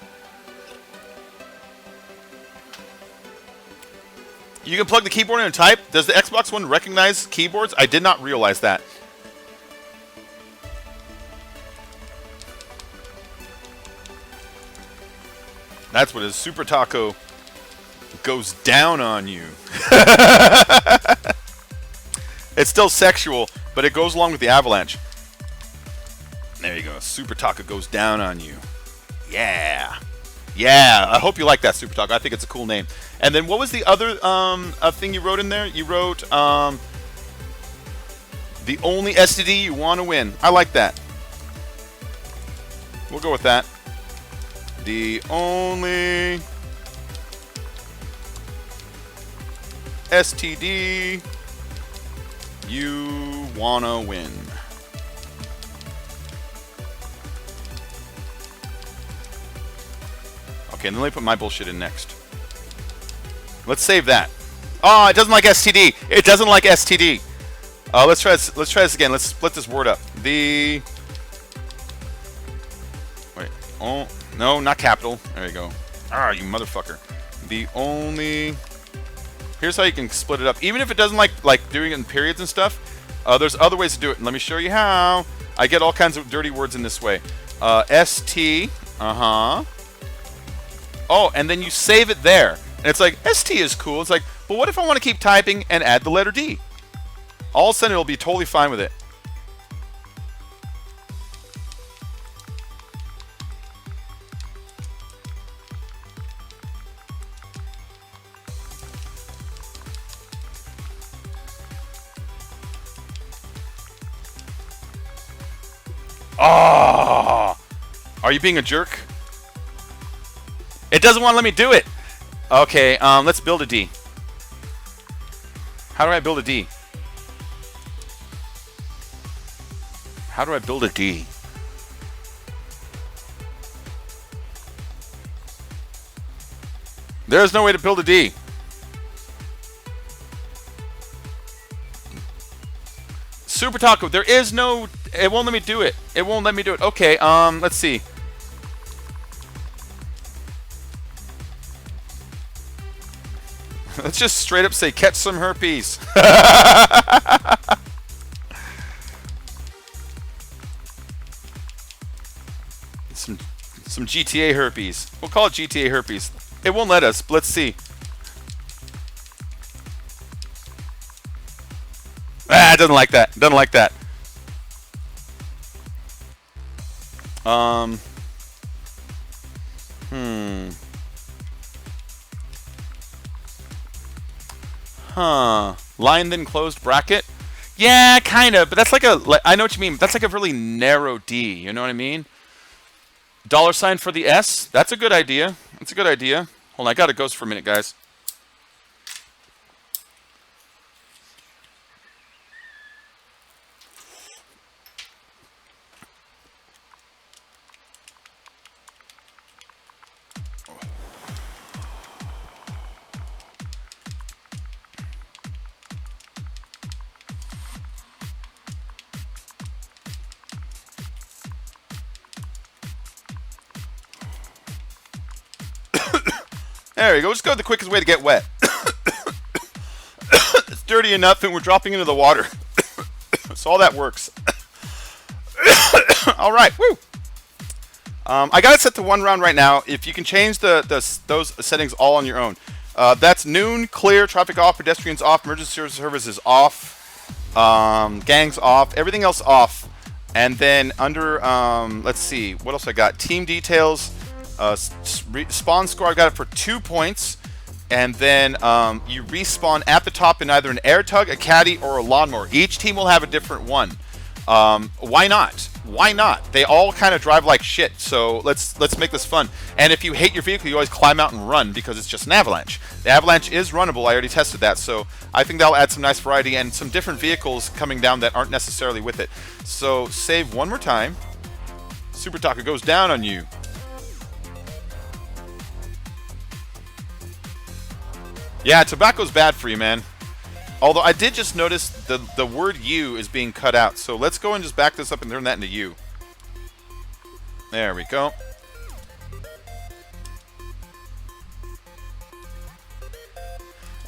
You can plug the keyboard in and type. Does the Xbox One recognize keyboards? I did not realize that. That's what it is. Super Taco goes down on you. It's still sexual, but it goes along with the Avalanche. There you go. Super Taco goes down on you. Yeah. Yeah. I hope you like that, Super Taco. I think it's a cool name. And then what was the other thing you wrote in there? You wrote The only STD you want to win. I like that. We'll go with that. The only STD you wanna win. Okay, then let me put my bullshit in next. Let's save that. Oh, it doesn't like STD. It doesn't like STD. Let's try this again. Let's split this word up. The wait. Oh no, not capital. There you go. Ah, you motherfucker. The only. Here's how you can split it up. Even if it doesn't like doing it in periods and stuff, there's other ways to do it. And let me show you how. I get all kinds of dirty words in this way. ST. Oh, and then you save it there. And it's like, ST is cool. It's like, but what if I want to keep typing and add the letter D? All of a sudden, it'll be totally fine with it. Oh! Are you being a jerk? It doesn't want to let me do it. Okay, let's build a D. How do I build a D? How do I build a D? There's no way to build a D. Super Taco, there is no... It won't let me do it. It won't let me do it. Okay, let's see. Let's just straight up say, catch some herpes. Some GTA herpes. We'll call it GTA herpes. It won't let us, but let's see. Ah, it doesn't like that. It doesn't like that. Line then closed bracket? Yeah, kind of, but that's like a... I know what you mean. That's like a really narrow D, you know what I mean? $sign for the S? That's a good idea. That's a good idea. Hold on, I gotta ghost for a minute, guys. There we go. Just go the quickest way to get wet. It's dirty enough and we're dropping into the water. So all that works. All right. Woo. I got it set to 1 round right now. If you can change those settings all on your own. That's noon, clear, traffic off, pedestrians off, emergency services off, gangs off, everything else off. And then under, let's see, what else I got? Team details. Spawn score, I got it for 2 points, and then you respawn at the top in either an air tug, a caddy, or a lawnmower. Each team will have a different one. Why not? Why not? They all kind of drive like shit, so let's make this fun. And if you hate your vehicle, you always climb out and run because it's just an Avalanche. The Avalanche is runnable. I already tested that, so I think that'll add some nice variety and some different vehicles coming down that aren't necessarily with it. So save one more time. Super Taco goes down on you. Yeah, tobacco's bad for you, man. Although I did just notice the word U is being cut out. So let's go and just back this up and turn that into U. There we go.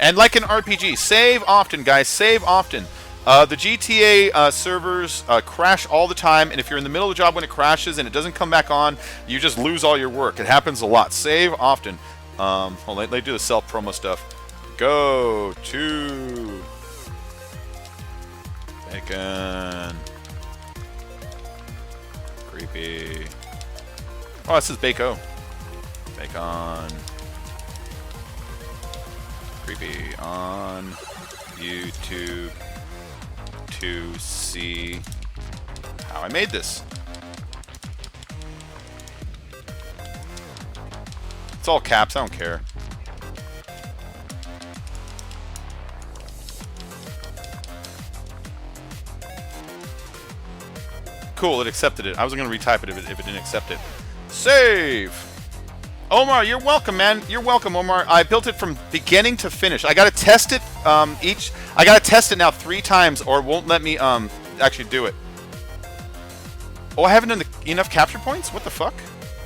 And like an RPG, save often, guys. Save often. The GTA servers crash all the time. And if you're in the middle of the job when it crashes and it doesn't come back on, you just lose all your work. It happens a lot. Save often. Hold on, let me do the self-promo stuff. Go to bacon. Creepy. Oh, this is Bako. Bacon. Creepy on YouTube to see how I made this. It's all caps, I don't care. Cool, it accepted it. I was going to retype it if it didn't accept it. Save! Omar, you're welcome, man. You're welcome, Omar. I built it from beginning to finish. I got to test it I got to test it now 3 times or it won't let me actually do it. Oh, I haven't done enough capture points? What the fuck?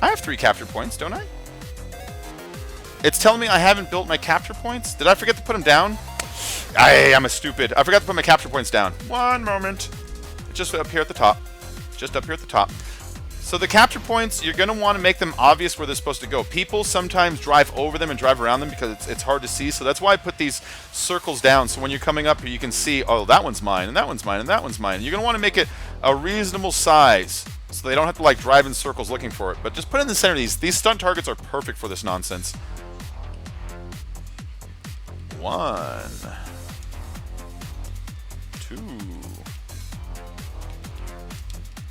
I have 3 capture points, don't I? It's telling me I haven't built my capture points. Did I forget to put them down? I'm a stupid. I forgot to put my capture points down. One moment. Just up here at the top. Just up here at the top. So the capture points, you're going to want to make them obvious where they're supposed to go. People sometimes drive over them and drive around them because it's hard to see. So that's why I put these circles down. So when you're coming up here, you can see, oh, that one's mine, and that one's mine, and that one's mine. You're going to want to make it a reasonable size so they don't have to like drive in circles looking for it. But just put it in the center of these. These stunt targets are perfect for this nonsense. 1, 2,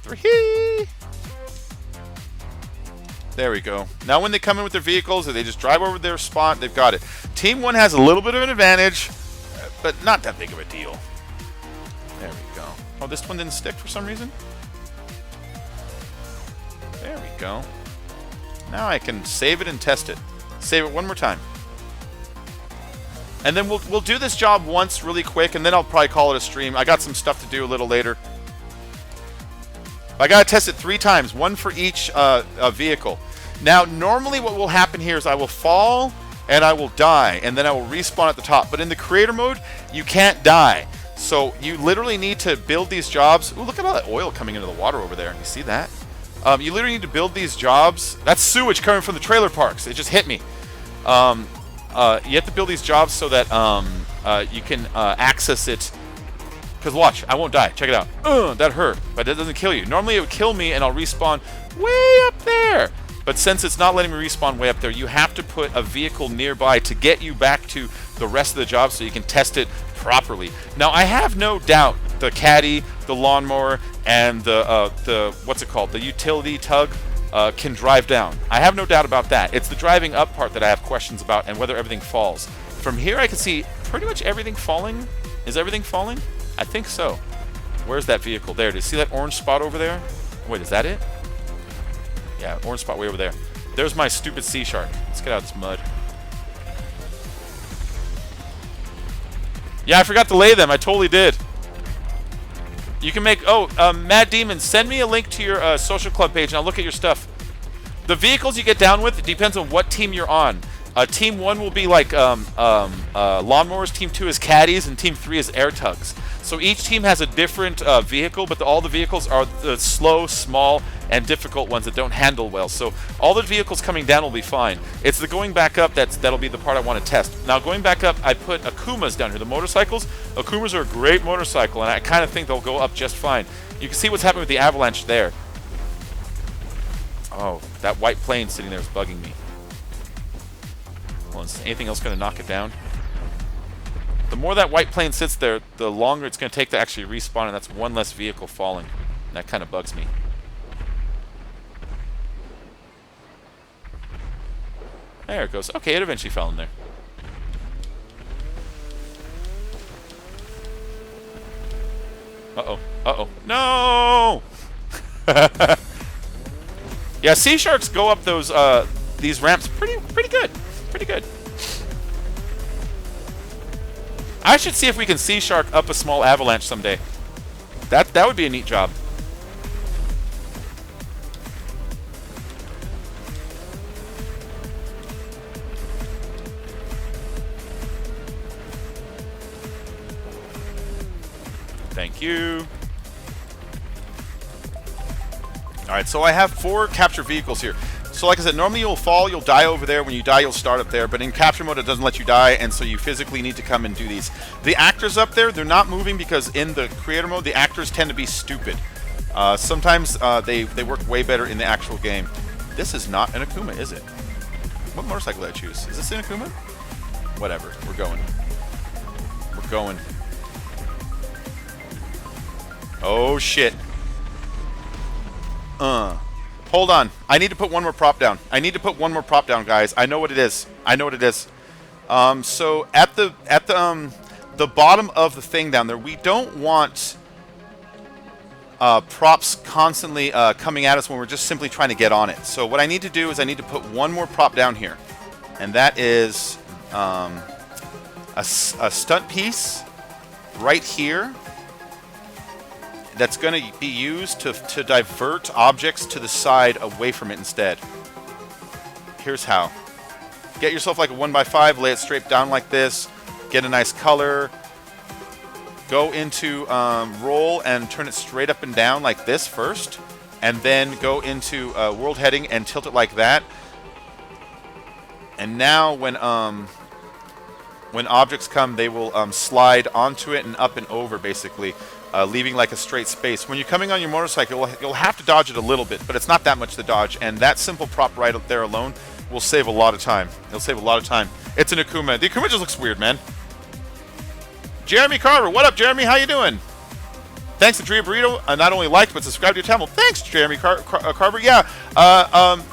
3. There we go. Now when they come in with their vehicles, or they just drive over their spot, they've got it. Team 1 has a little bit of an advantage, but not that big of a deal. There we go. Oh, this one didn't stick for some reason? There we go. Now I can save it and test it. Save it one more time. And then we'll do this job once really quick, and then I'll probably call it a stream. I got some stuff to do a little later. I gotta test it 3 times, 1 for each vehicle. Now, normally what will happen here is I will fall and I will die, and then I will respawn at the top. But in the creator mode, you can't die. So you literally need to build these jobs. Ooh, look at all that oil coming into the water over there. You see that? You literally need to build these jobs. That's sewage coming from the trailer parks. It just hit me. You have to build these jobs so that you can access it. Because watch, I won't die. Check it out. That hurt, but it doesn't kill you. Normally it would kill me and I'll respawn way up there. But since it's not letting me respawn way up there, you have to put a vehicle nearby to get you back to the rest of the job so you can test it properly. Now, I have no doubt the caddy, the lawnmower, and the what's it called? The utility tug can drive down. I have no doubt about that. It's the driving up part that I have questions about and whether everything falls. From here, I can see pretty much everything falling. Is everything falling? I think so. Where's that vehicle? There it is. See that orange spot over there? Wait, is that it? Yeah, orange spot way over there. There's my stupid sea shark. Let's get out of this mud. Yeah, I forgot to lay them. I totally did. You can make... Oh, Mad Demon, send me a link to your social club page and I'll look at your stuff. The vehicles you get down with, it depends on what team you're on. Team 1 will be like lawnmowers, Team 2 is caddies, and Team 3 is air tugs. So each team has a different vehicle, but all the vehicles are the slow, small, and difficult ones that don't handle well. So all the vehicles coming down will be fine. It's the going back up that'll be the part I want to test. Now going back up, I put Akumas down here, the motorcycles. Akumas are a great motorcycle, and I kind of think they'll go up just fine. You can see what's happening with the Avalanche there. Oh, that white plane sitting there is bugging me. Well, is anything else going to knock it down? The more that white plane sits there, the longer it's going to take to actually respawn, and that's one less vehicle falling. And that kind of bugs me. There it goes. Okay, it eventually fell in there. Uh-oh. Uh-oh. No! Yeah, sea sharks go up those these ramps pretty good. Pretty good. I should see if we can sea shark up a small avalanche someday. That would be a neat job. Thank you. Alright, so I have 4 capture vehicles here. So like I said, normally you'll fall, you'll die over there. When you die, you'll start up there. But in capture mode, it doesn't let you die, and so you physically need to come and do these. The actors up there, they're not moving because in the creator mode, the actors tend to be stupid. Sometimes they work way better in the actual game. This is not an Akuma, is it? What motorcycle did I choose? Is this an Akuma? Whatever. We're going. We're going. Oh, shit. Hold on. I need to put one more prop down. I need to put one more prop down, guys. I know what it is. I know what it is. So at the bottom of the thing down there, we don't want props constantly coming at us when we're just simply trying to get on it. So what I need to do is I need to put one more prop down here, and that is a stunt piece right here that's going to be used to divert objects to the side away from it instead. Here's how. Get yourself like a 1x5, lay it straight down like this, get a nice color, go into roll and turn it straight up and down like this first, and then go into world heading and tilt it like that. And now when objects come, they will slide onto it and up and over, basically, leaving like a straight space. When you're coming on your motorcycle, you'll have to dodge it a little bit, but it's not that much to dodge, and that simple prop right up there alone will save a lot of time. It'll save a lot of time. It's an Akuma. The Akuma just looks weird, man. Jeremy Carver, what up, Jeremy? How you doing? Thanks to Drea Burrito. Not only liked, but subscribed to your channel. Thanks, Jeremy Carver. Yeah,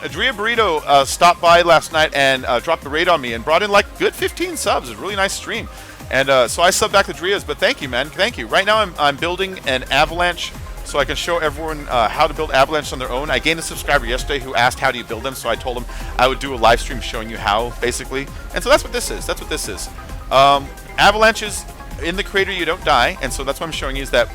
Drea Burrito stopped by last night and dropped the raid on me and brought in like good 15 subs. It was a really nice stream. And so I subbed back to Drea's, but thank you, man. Thank you. Right now I'm building an Avalanche so I can show everyone how to build Avalanche on their own. I gained a subscriber yesterday who asked how do you build them, so I told him I would do a live stream showing you how, basically. And so that's what this is. That's what this is. Avalanches, in the crater you don't die, and so that's what I'm showing you is that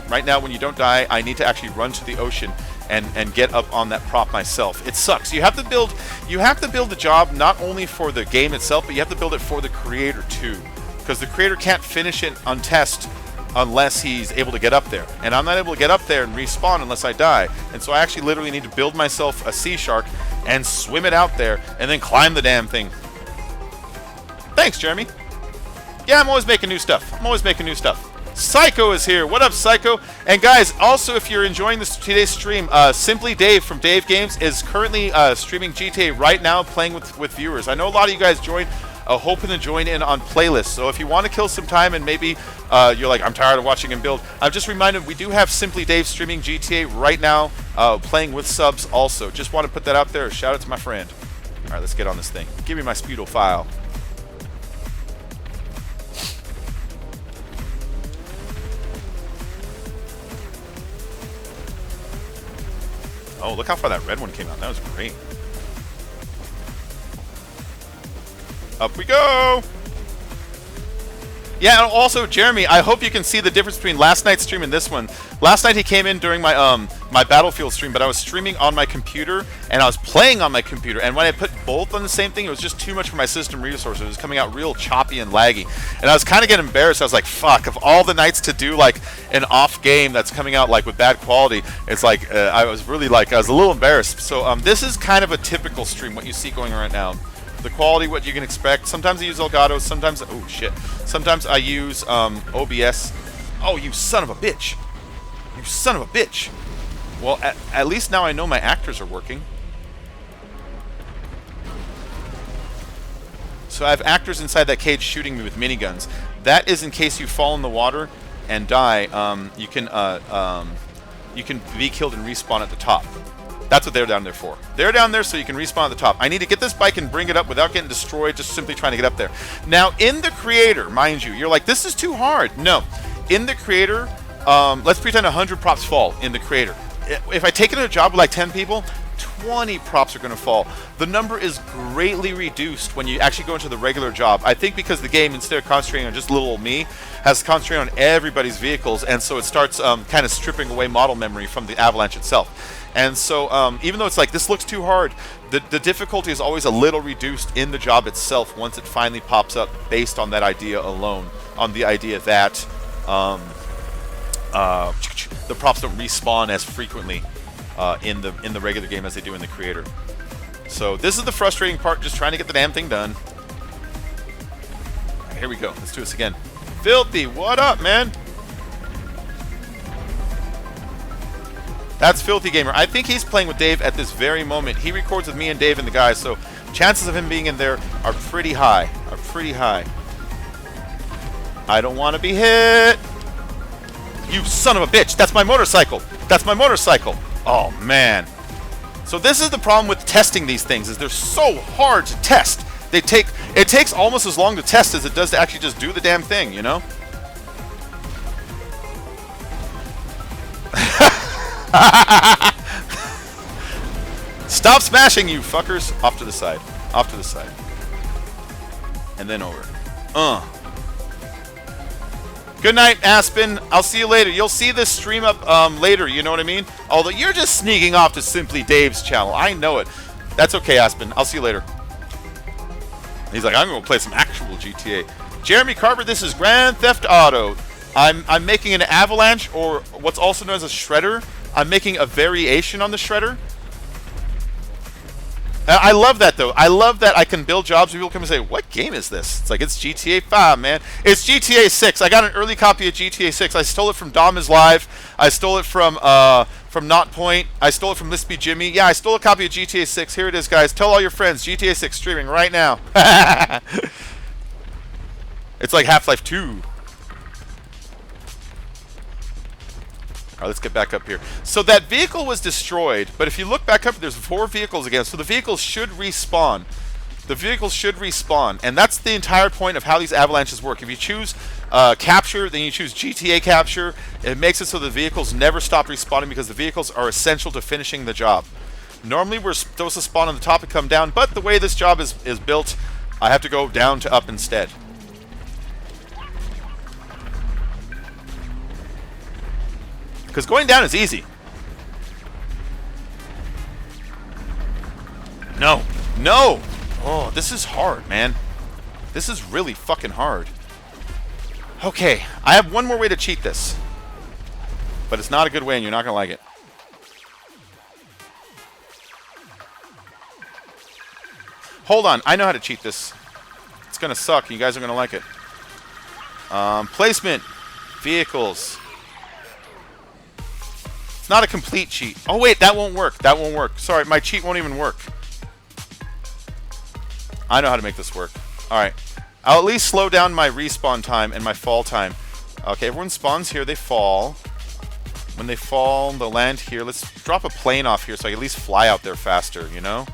right now when you don't die, I need to actually run to the ocean and get up on that prop myself. It sucks. You have to build the job not only for the game itself, but you have to build it for the creator too. Because the creator can't finish it on test unless he's able to get up there. And I'm not able to get up there and respawn unless I die. And so I actually literally need to build myself a sea shark and swim it out there and then climb the damn thing. Thanks, Jeremy. Yeah, I'm always making new stuff. I'm always making new stuff. Psycho is here. What up, Psycho? And guys, also if you're enjoying today's stream, Simply Dave from Dave Games is currently streaming GTA right now, playing with viewers. I know a lot of you guys joined, hoping to join in on playlists. So if you want to kill some time and maybe you're like, I'm tired of watching him build, I'm just reminded we do have Simply Dave streaming GTA right now, playing with subs also. Just want to put that out there. Shout out to my friend. All right, let's get on this thing. Give me my Speedo file. Oh, look how far that red one came out. That was great. Up we go! Yeah, and also, Jeremy, I hope you can see the difference between last night's stream and this one. Last night he came in during my my Battlefield stream, but I was streaming on my computer, and I was playing on my computer, and when I put both on the same thing, it was just too much for my system resources. It was coming out real choppy and laggy. And I was kind of getting embarrassed. I was like, fuck, of all the nights to do, like, an off game that's coming out, like, with bad quality, it's like, I was really, like, I was a little embarrassed. So, this is kind of a typical stream, what you see going on right now. The quality, what you can expect. Sometimes I use Elgato, sometimes, oh shit. Sometimes I use OBS. Oh, you son of a bitch. You son of a bitch. Well, at least now I know my actors are working. So I have actors inside that cage shooting me with miniguns. That is in case you fall in the water and die. You can be killed and respawn at the top. That's what they're down there for. They're down there so you can respawn at the top. I need to get this bike and bring it up without getting destroyed, just simply trying to get up there. Now, in the creator, mind you, you're like, this is too hard. No. In the creator, let's pretend 100 props fall in the creator. If I take it in a job with like 10 people, 20 props are going to fall. The number is greatly reduced when you actually go into the regular job. I think because the game, instead of concentrating on just little old me, has concentrated on everybody's vehicles, and so it starts kind of stripping away model memory from the Avalanche itself. And so even though it's like, this looks too hard, the difficulty is always a little reduced in the job itself once it finally pops up based on that idea alone, on the idea that the props don't respawn as frequently in the regular game as they do in the creator. So this is the frustrating part, just trying to get the damn thing done. Right, here we go. Let's do this again. Filthy, what up, man? That's Filthy Gamer. I think he's playing with Dave at this very moment. He records with me and Dave and the guys, so chances of him being in there are pretty high. I don't want to be hit. You son of a bitch! That's my motorcycle! That's my motorcycle! Oh, man. So this is the problem with testing these things, is they're so hard to test. It takes almost as long to test as it does to actually just do the damn thing, you know? Stop smashing, you fuckers! Off to the side. Off to the side. And then over. Good night, Aspen. I'll see you later. You'll see this stream up later, you know what I mean? Although you're just sneaking off to Simply Dave's channel. I know it. That's okay, Aspen. I'll see you later. He's like, I'm going to play some actual GTA. Jeremy Carver, this is Grand Theft Auto. I'm making an Avalanche, or what's also known as a Shredder. I'm making a variation on the Shredder. I love that, though. I love that I can build jobs and people come and say, what game is this? It's like, it's GTA 5, man. It's GTA 6. I got an early copy of GTA 6. I stole it from Dom is Live. I stole it from Not Point. I stole it from Lispy Jimmy. Yeah, I stole a copy of GTA 6. Here it is, guys. Tell all your friends. GTA 6 streaming right now. It's like Half-Life 2. Alright, let's get back up here. So that vehicle was destroyed, but if you look back up, there's 4 vehicles again, so the vehicles should respawn. The vehicles should respawn, and that's the entire point of how these avalanches work. If you choose capture, then you choose GTA capture. It makes it so the vehicles never stop respawning because the vehicles are essential to finishing the job. Normally we're supposed to spawn on the top and come down, but the way this job is built, I have to go down to up instead. Because going down is easy. No. No! Oh, this is hard, man. This is really fucking hard. Okay, I have one more way to cheat this. But it's not a good way and you're not going to like it. Hold on, I know how to cheat this. It's going to suck. You guys are going to like it. Placement. Vehicles. It's not a complete cheat. Oh, wait, that won't work. That won't work. Sorry, my cheat won't even work. I know how to make this work. Alright. I'll at least slow down my respawn time and my fall time. Okay, everyone spawns here. They fall. When they fall, they'll land here. Let's drop a plane off here so I can at least fly out there faster, you know?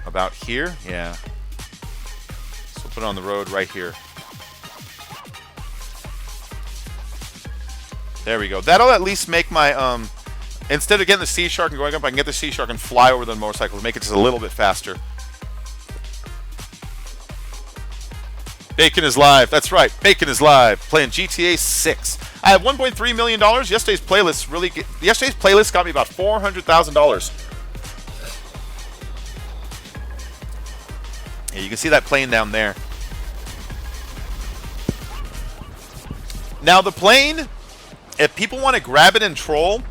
About here? Yeah. So we'll put it on the road right here. There we go. That'll at least make my, instead of getting the Sea Shark and going up, I can get the Sea Shark and fly over the motorcycle to make it just a little bit faster. Bacon is live. That's right. Bacon is live. Playing GTA 6. I have $1.3 million. Yesterday's playlist got me about $400,000. Yeah, you can see that plane down there. Now the plane, if people want to grab it and troll,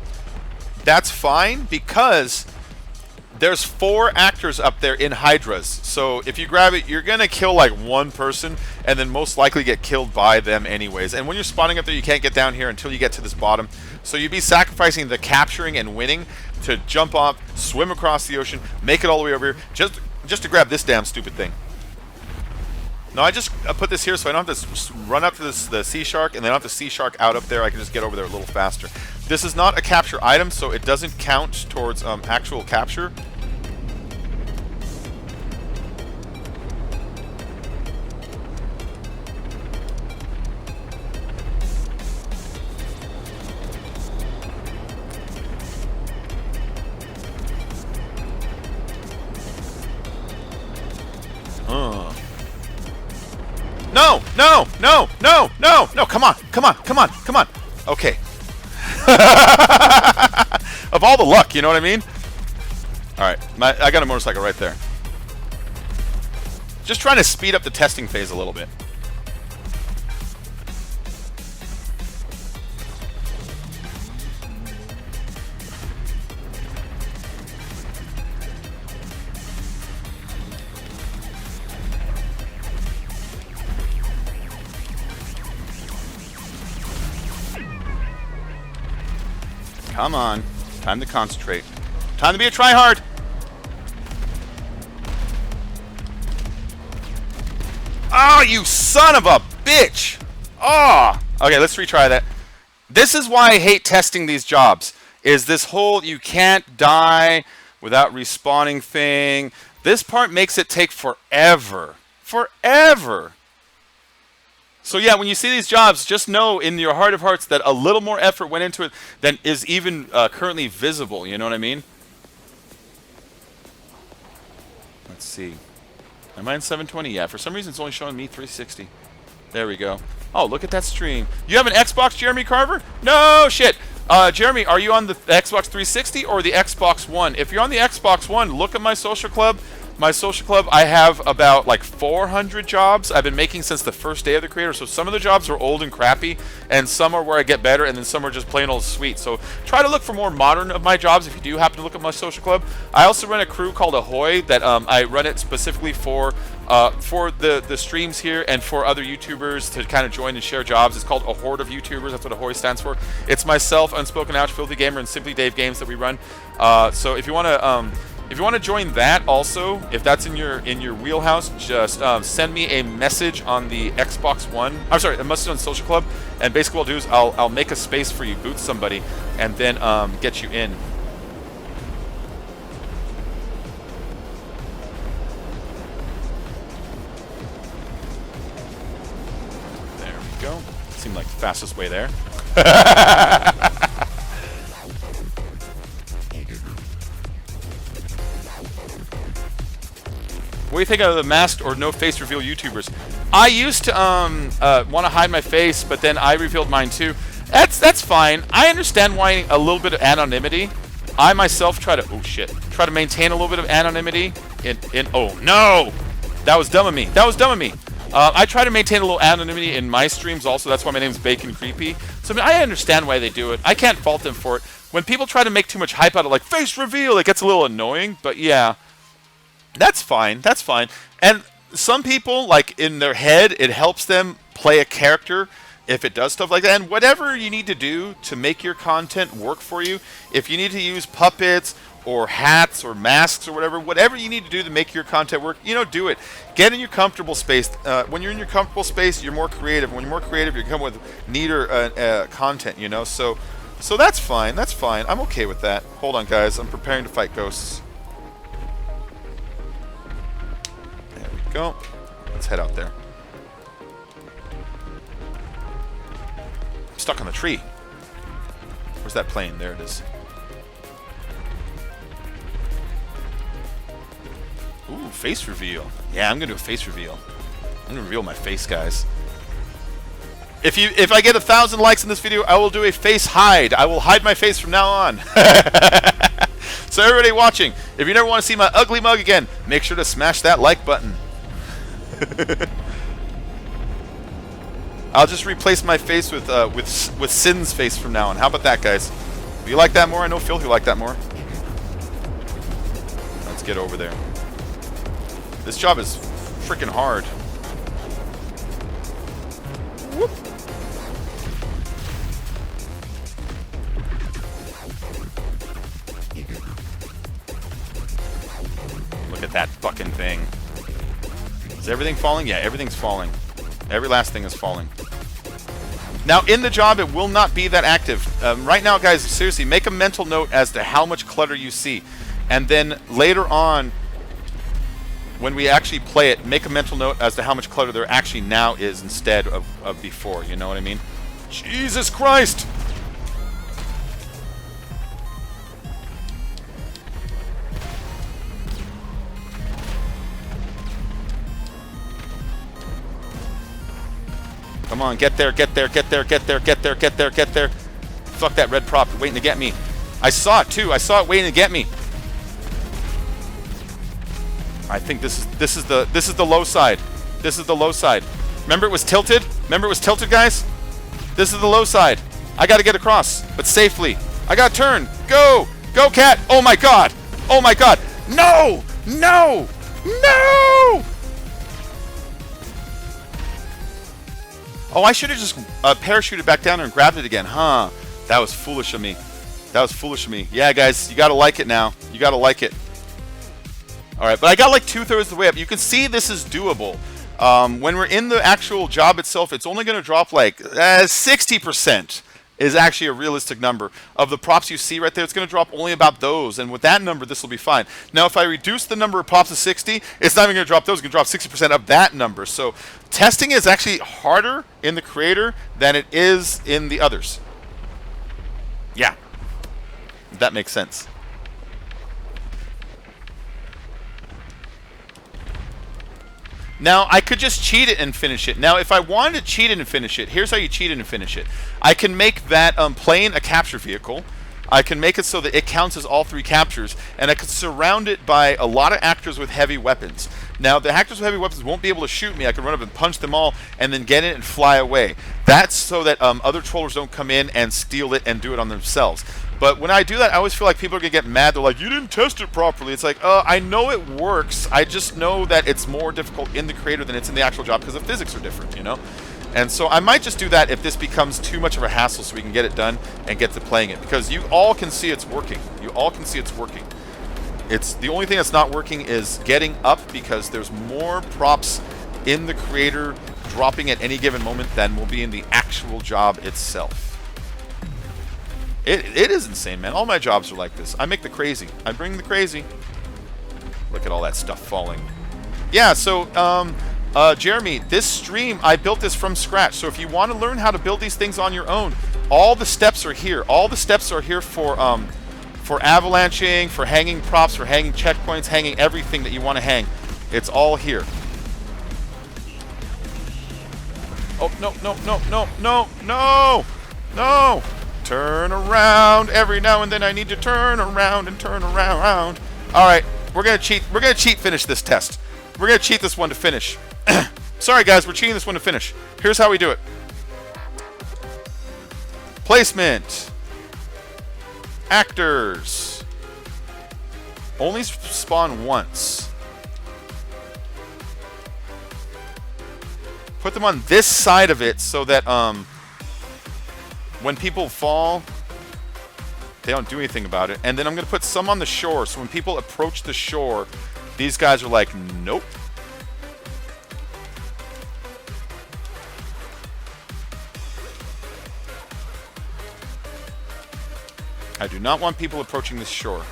that's fine because there's 4 actors up there in Hydras. So if you grab it, you're going to kill like one person and then most likely get killed by them anyways. And when you're spawning up there, you can't get down here until you get to this bottom. So you'd be sacrificing the capturing and winning to jump off, swim across the ocean, make it all the way over here, just to grab this damn stupid thing. No, I just put this here so I don't have to run up to the Sea Shark and then I don't have to Sea Shark out up there. I can just get over there a little faster. This is not a capture item, so it doesn't count towards actual capture. No, no, no, no, no, no, come on, come on, come on, come on. Okay. Of all the luck, you know what I mean? Alright, I got a motorcycle right there. Just trying to speed up the testing phase a little bit. Come on. Time to concentrate. Time to be a tryhard. Oh, you son of a bitch! Oh! Okay, let's retry that. This is why I hate testing these jobs. Is this whole you can't die without respawning thing. This part makes it take forever. Forever! So yeah, when you see these jobs, just know in your heart of hearts that a little more effort went into it than is even currently visible. You know what I mean? Let's see. Am I in 720? Yeah, for some reason it's only showing me 360. There we go. Oh, look at that stream. You have an Xbox, Jeremy Carver? No shit. Jeremy, are you on the Xbox 360 or the Xbox One? If you're on the Xbox One, look at my social club. My social club, I have about like 400 jobs I've been making since the first day of the creator. So some of the jobs are old and crappy, and some are where I get better, and then some are just plain old sweet. So try to look for more modern of my jobs if you do happen to look at my social club. I also run a crew called Ahoy that I run it specifically for the streams here and for other YouTubers to kind of join and share jobs. It's called a horde of YouTubers. That's what Ahoy stands for. It's myself, Unspoken Ouch, Filthy Gamer, and Simply Dave Games that we run. So if you want to join that also, if that's in your wheelhouse, just send me a message on the Xbox One. I'm sorry, a message on Social Club, and basically what I'll do is I'll make a space for you, boot somebody, and then get you in. There we go. Seemed like the fastest way there. What do you think of the masked or no face reveal YouTubers? I used to want to hide my face, but then I revealed mine too. That's fine. I understand why a little bit of anonymity. I myself try to maintain a little bit of anonymity. Oh no, that was dumb of me. That was dumb of me. I try to maintain a little anonymity in my streams also. That's why my name's Bacon Creepy. So I mean, I understand why they do it. I can't fault them for it. When people try to make too much hype out of like face reveal, it gets a little annoying. But yeah. That's fine. That's fine. And some people, like in their head, it helps them play a character if it does stuff like that. And whatever you need to do to make your content work for you, if you need to use puppets or hats or masks or whatever you need to do to make your content work, do it. Get in your comfortable space. When you're in your comfortable space, you're more creative. When you're more creative, you come with neater content, So that's fine. That's fine. I'm okay with that. Hold on, guys. I'm preparing to fight ghosts. Go. Let's head out there. I'm stuck on the tree. Where's that plane? There it is. Ooh, face reveal. Yeah, I'm gonna do a face reveal. I'm gonna reveal my face, guys. If I get 1,000 likes in this video, I will do a face hide. I will hide my face from now on. So everybody watching, if you never want to see my ugly mug again, make sure to smash that like button. I'll just replace my face with Sin's face from now on. How about that, guys? Do you like that more? I know Filthy like that more. Let's get over there. This job is freaking hard. Whoop. Look at that fucking thing. Is everything falling? Yeah, everything's falling. Every last thing is falling. Now, in the job, it will not be that active. Right now, guys, seriously, make a mental note as to how much clutter you see. And then later on, when we actually play it, make a mental note as to how much clutter there actually now is instead of before. You know what I mean? Jesus Christ! Come on, get there, get there, get there, get there, get there, get there, get there. Fuck that red prop, waiting to get me. I saw it too, I saw it waiting to get me. I think this is the low side. This is the low side. Remember it was tilted? Remember it was tilted, guys? This is the low side. I gotta get across, but safely. I gotta turn. Go! Go, cat! Oh my god! Oh my god! No! No! No! Oh, I should have just parachuted back down there and grabbed it again, huh? That was foolish of me. That was foolish of me. Yeah, guys, you gotta like it now. You gotta like it. Alright, but I got like 2/3 of the way up. You can see this is doable. When we're in the actual job itself, it's only going to drop like 60% is actually a realistic number. Of the props you see right there, it's going to drop only about those. And with that number, this will be fine. Now, if I reduce the number of props to 60, it's not even going to drop those. It's going to drop 60% of that number. So testing is actually harder in the creator than it is in the others. Yeah. If that makes sense. Now, I could just cheat it and finish it. Now, if I wanted to cheat it and finish it, here's how you cheat it and finish it. I can make that plane a capture vehicle. I can make it so that it counts as all 3 captures, and I could surround it by a lot of actors with heavy weapons. Now, the actors with heavy weapons won't be able to shoot me. I can run up and punch them all and then get it and fly away. That's so that other trollers don't come in and steal it and do it on themselves. But when I do that, I always feel like people are going to get mad. They're like, you didn't test it properly. It's like, I know it works. I just know that it's more difficult in the creator than it's in the actual job because the physics are different, you know? And so I might just do that if this becomes too much of a hassle so we can get it done and get to playing it. Because you all can see it's working. You all can see it's working. It's the only thing that's not working is getting up because there's more props in the creator dropping at any given moment than will be in the actual job itself. It is insane, man. All my jobs are like this. I make the crazy. I bring the crazy. Look at all that stuff falling. Yeah, so, Jeremy, this stream, I built this from scratch. So if you want to learn how to build these things on your own, all the steps are here. All the steps are here for avalanching, for hanging props, for hanging checkpoints, hanging everything that you want to hang. It's all here. Oh, no, no, no, no, no, no, no. Turn around. Every now and then I need to turn around and turn around. All right, we're gonna cheat. We're gonna cheat finish this test. We're gonna cheat this one to finish. Sorry guys, we're cheating this one to finish. Here's how we do it. Placement. Actors. Only spawn once. Put them on this side of it so that when people fall, they don't do anything about it. And then I'm going to put some on the shore, so when people approach the shore, these guys are like, nope. I do not want people approaching this shore.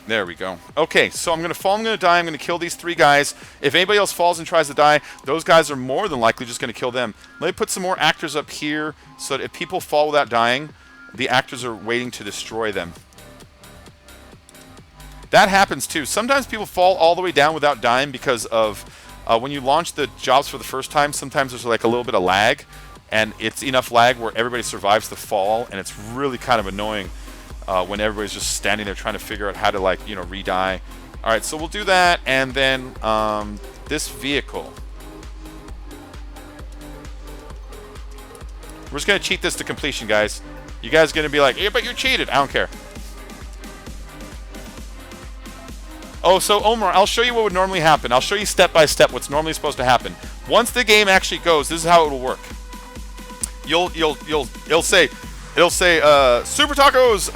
There we go. Okay, so I'm going to fall, I'm going to die, I'm going to kill these 3 guys. If anybody else falls and tries to die, those guys are more than likely just going to kill them. Let me put some more actors up here so that if people fall without dying, the actors are waiting to destroy them. That happens too. Sometimes people fall all the way down without dying because of when you launch the jobs for the first time, sometimes there's like a little bit of lag, and it's enough lag where everybody survives the fall, and it's really kind of annoying. When everybody's just standing there trying to figure out how to, like, you know, re-die. Alright, so we'll do that, and then this vehicle. We're just going to cheat this to completion, guys. You guys are going to be like, yeah, but you cheated. I don't care. Oh, so Omar, I'll show you what would normally happen. I'll show you step by step what's normally supposed to happen. Once the game actually goes, this is how it will work. It'll say Super Tacos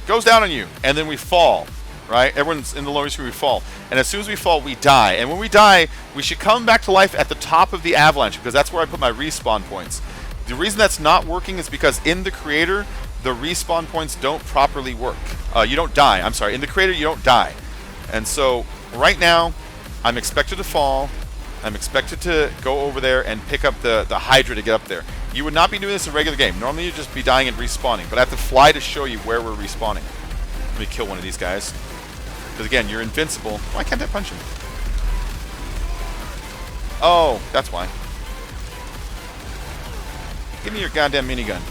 goes down on you, and then we fall, right? Everyone's in the lower screen, we fall, and as soon as we fall, we die. And when we die, we should come back to life at the top of the avalanche because that's where I put my respawn points. The reason that's not working is because in the creator, the respawn points don't properly work. You don't die. I'm sorry. In the creator, you don't die. And so right now, I'm expected to fall. I'm expected to go over there and pick up the Hydra to get up there. You would not be doing this in a regular game. Normally, you'd just be dying and respawning. But I have to fly to show you where we're respawning. Let me kill one of these guys. Because again, you're invincible. Why can't I punch him? Oh, that's why. Give me your goddamn minigun.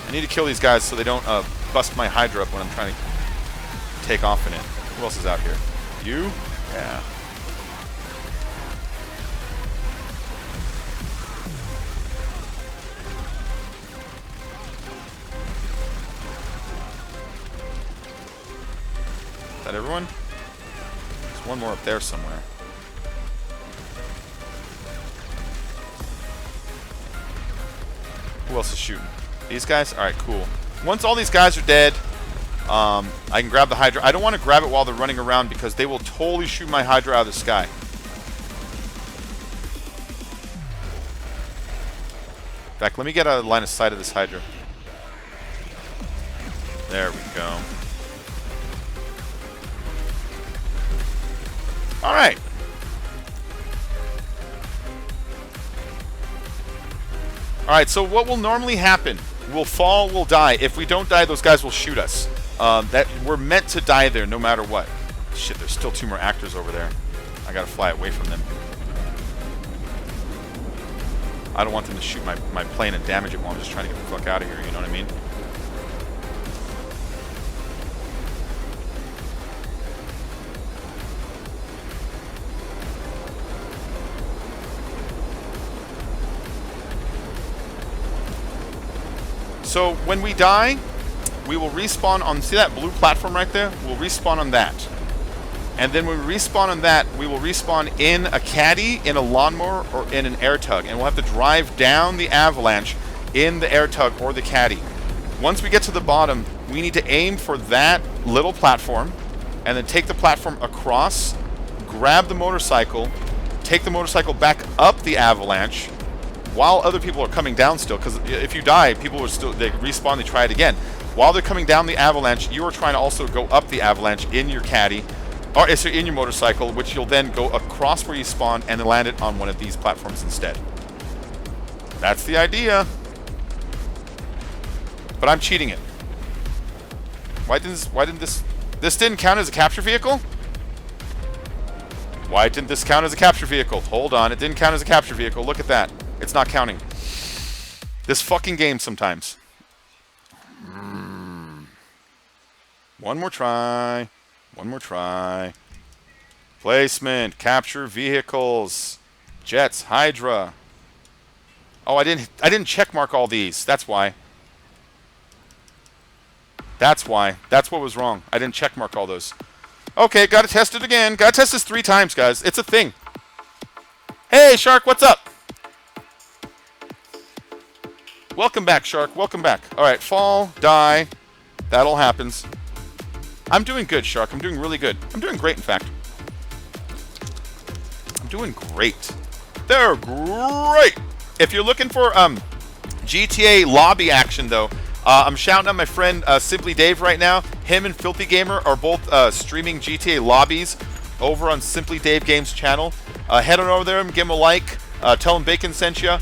I need to kill these guys so they don't bust my Hydra up when I'm trying to take off in it. Who else is out here? You? Yeah. Is that everyone? There's one more up there somewhere. Who else is shooting? These guys? Alright, cool. Once all these guys are dead, I can grab the Hydra. I don't want to grab it while they're running around because they will totally shoot my Hydra out of the sky. In fact, let me get a line of sight of this Hydra. There we go. Alright. Alright, so what will normally happen? We'll fall, we'll die. If we don't die, those guys will shoot us. We're meant to die there no matter what. Shit, there's still 2 more actors over there. I gotta fly away from them. I don't want them to shoot my plane and damage it while I'm just trying to get the fuck out of here, you know what I mean? So when we die, we will respawn on, see that blue platform right there? We'll respawn on that. And then when we respawn on that, we will respawn in a caddy, in a lawnmower, or in an air tug. And we'll have to drive down the Avalanche in the air tug or the caddy. Once we get to the bottom, we need to aim for that little platform and then take the platform across, grab the motorcycle, take the motorcycle back up the Avalanche while other people are coming down still. Because if you die, people will still, they respawn, they try it again. While they're coming down the Avalanche, you are trying to also go up the Avalanche in your caddy, or in your motorcycle, which you'll then go across where you spawn and then land it on one of these platforms instead. That's the idea. But I'm cheating it. Why didn't this didn't count as a capture vehicle? Why didn't this count as a capture vehicle? Hold on, it didn't count as a capture vehicle. Look at that. It's not counting. This fucking game sometimes. One more try. One more try. Placement. Capture vehicles. Jets. Hydra. Oh, I didn't check mark all these. That's why. That's why. That's what was wrong. I didn't check mark all those. Okay, gotta test it again. Gotta test this 3 times, guys. It's a thing. Hey, Shark, what's up? Welcome back, Shark. Welcome back. Alright, fall, die. That all happens. I'm doing good, Shark. I'm doing really good. I'm doing great, in fact. I'm doing great. They're great! If you're looking for GTA lobby action, though, I'm shouting out my friend Simply Dave right now. Him and Filthy Gamer are both streaming GTA lobbies over on Simply Dave Games channel. Head on over there and give him a like. Tell him Bacon sent you.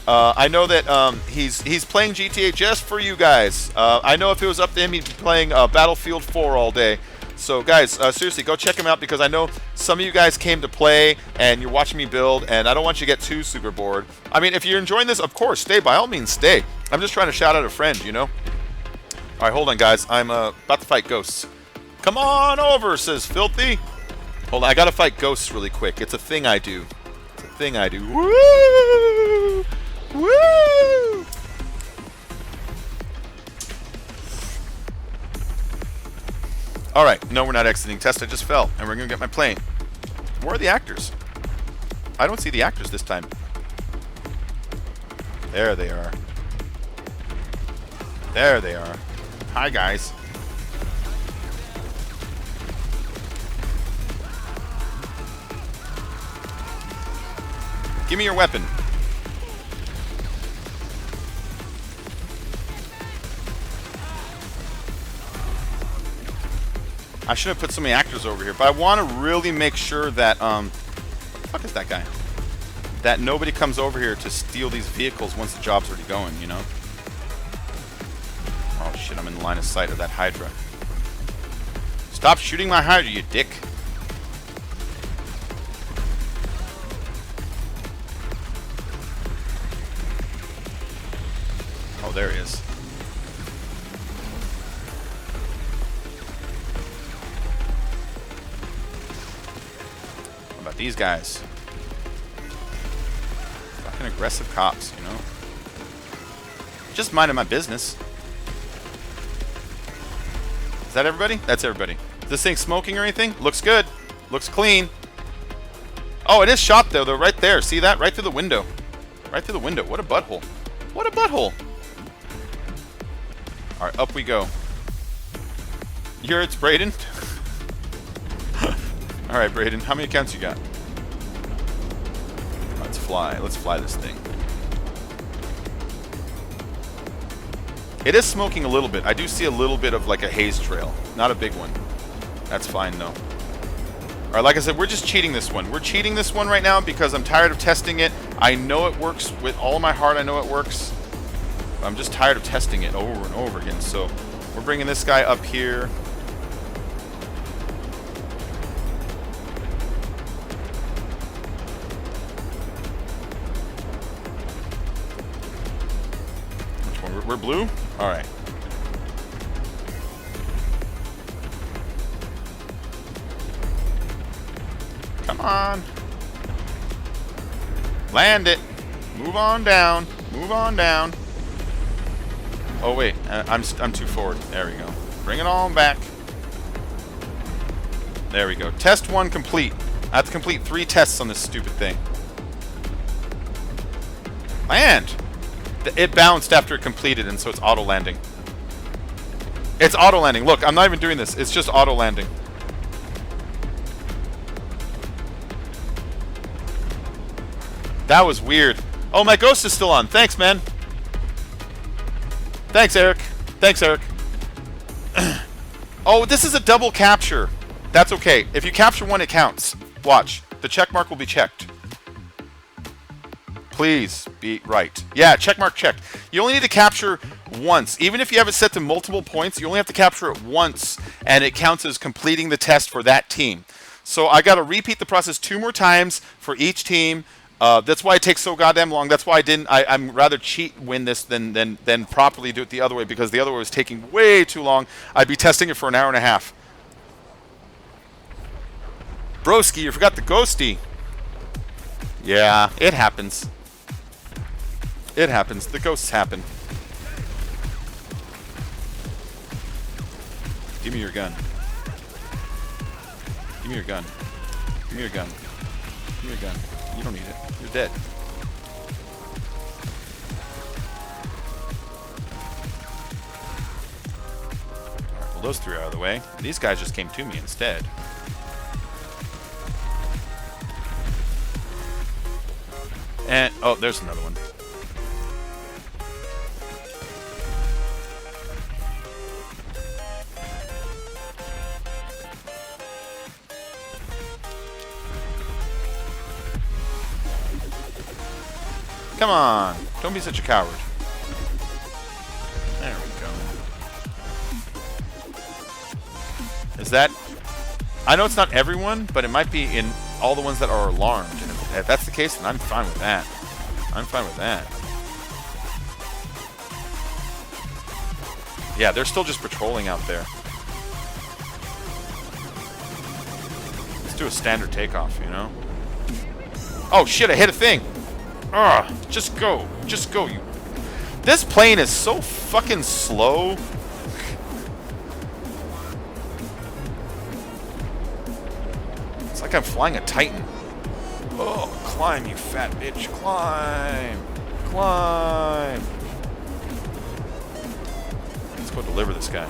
I know that he's playing GTA just for you guys. I know if it was up to him, he'd be playing Battlefield 4 all day. So guys, seriously, go check him out because I know some of you guys came to play and you're watching me build, and I don't want you to get too super bored. I mean, if you're enjoying this, of course, stay. By all means, stay. I'm just trying to shout out a friend, you know? All right, hold on, guys. I'm about to fight ghosts. Come on over, says Filthy. Hold on, I gotta fight ghosts really quick. It's a thing I do. It's a thing I do. Woo! Woo! Alright, no, we're not exiting. Test, I just fell, and we're gonna get my plane. Where are the actors? I don't see the actors this time. There they are. There they are. Hi, guys. Give me your weapon. I should have put so many actors over here, but I want to really make sure that, what the fuck is that guy? That nobody comes over here to steal these vehicles once the job's already going, you know? Oh shit, I'm in the line of sight of that Hydra. Stop shooting my Hydra, you dick. Oh, there he is. What about these guys? Fucking aggressive cops, you know? Just minding my business. Is that everybody? That's everybody. Is this thing smoking or anything? Looks good. Looks clean. Oh, it is shot though, right there. See that? Right through the window. Right through the window. What a butthole. What a butthole. Alright, up we go. Here it's Braden. Alright, Braden, how many accounts you got? Let's fly. Let's fly this thing. It is smoking a little bit. I do see a little bit of like a haze trail. Not a big one. That's fine though. Alright, like I said, we're just cheating this one. We're cheating this one right now because I'm tired of testing it. I know it works with all my heart. I know it works. I'm just tired of testing it over and over again. So we're bringing this guy up here. Which one? We're blue? Alright. Come on. Land it. Move on down. Move on down. Oh wait, I'm too forward. There we go. Bring it on back. There we go. Test 1 complete. I have to complete 3 tests on this stupid thing. Land! It bounced after it completed, and so it's auto-landing. It's auto-landing. Look, I'm not even doing this. It's just auto-landing. That was weird. Oh, my ghost is still on. Thanks, man. Thanks, Eric. Thanks, Eric. Oh, this is a double capture. That's okay. If you capture one, it counts. Watch. The check mark will be checked. Please be right. Yeah, check mark checked. You only need to capture once. Even if you have it set to multiple points, you only have to capture it once, and it counts as completing the test for that team. So I got to repeat the process 2 more times for each team. That's why it takes so goddamn long. That's why I'm rather cheat win this than properly do it the other way, because the other way was taking way too long. I'd be testing it for an hour and a half. Broski, you forgot the ghosty. Yeah, it happens. It happens. The ghosts happen. Give me your gun. Give me your gun. Give me your gun. Give me your gun. You don't need it. You're dead. Alright, well, those 3 are out of the way. These guys just came to me instead. And, oh, there's another one. Come on. Don't be such a coward. There we go. Is that... I know it's not everyone, but it might be in all the ones that are alarmed. And if that's the case, then I'm fine with that. I'm fine with that. Yeah, they're still just patrolling out there. Let's do a standard takeoff, you know? Oh shit, I hit a thing! Ugh, just go. Just go, you... This plane is so fucking slow. It's like I'm flying a Titan. Oh, climb, you fat bitch. Climb. Climb. Let's go deliver this guy.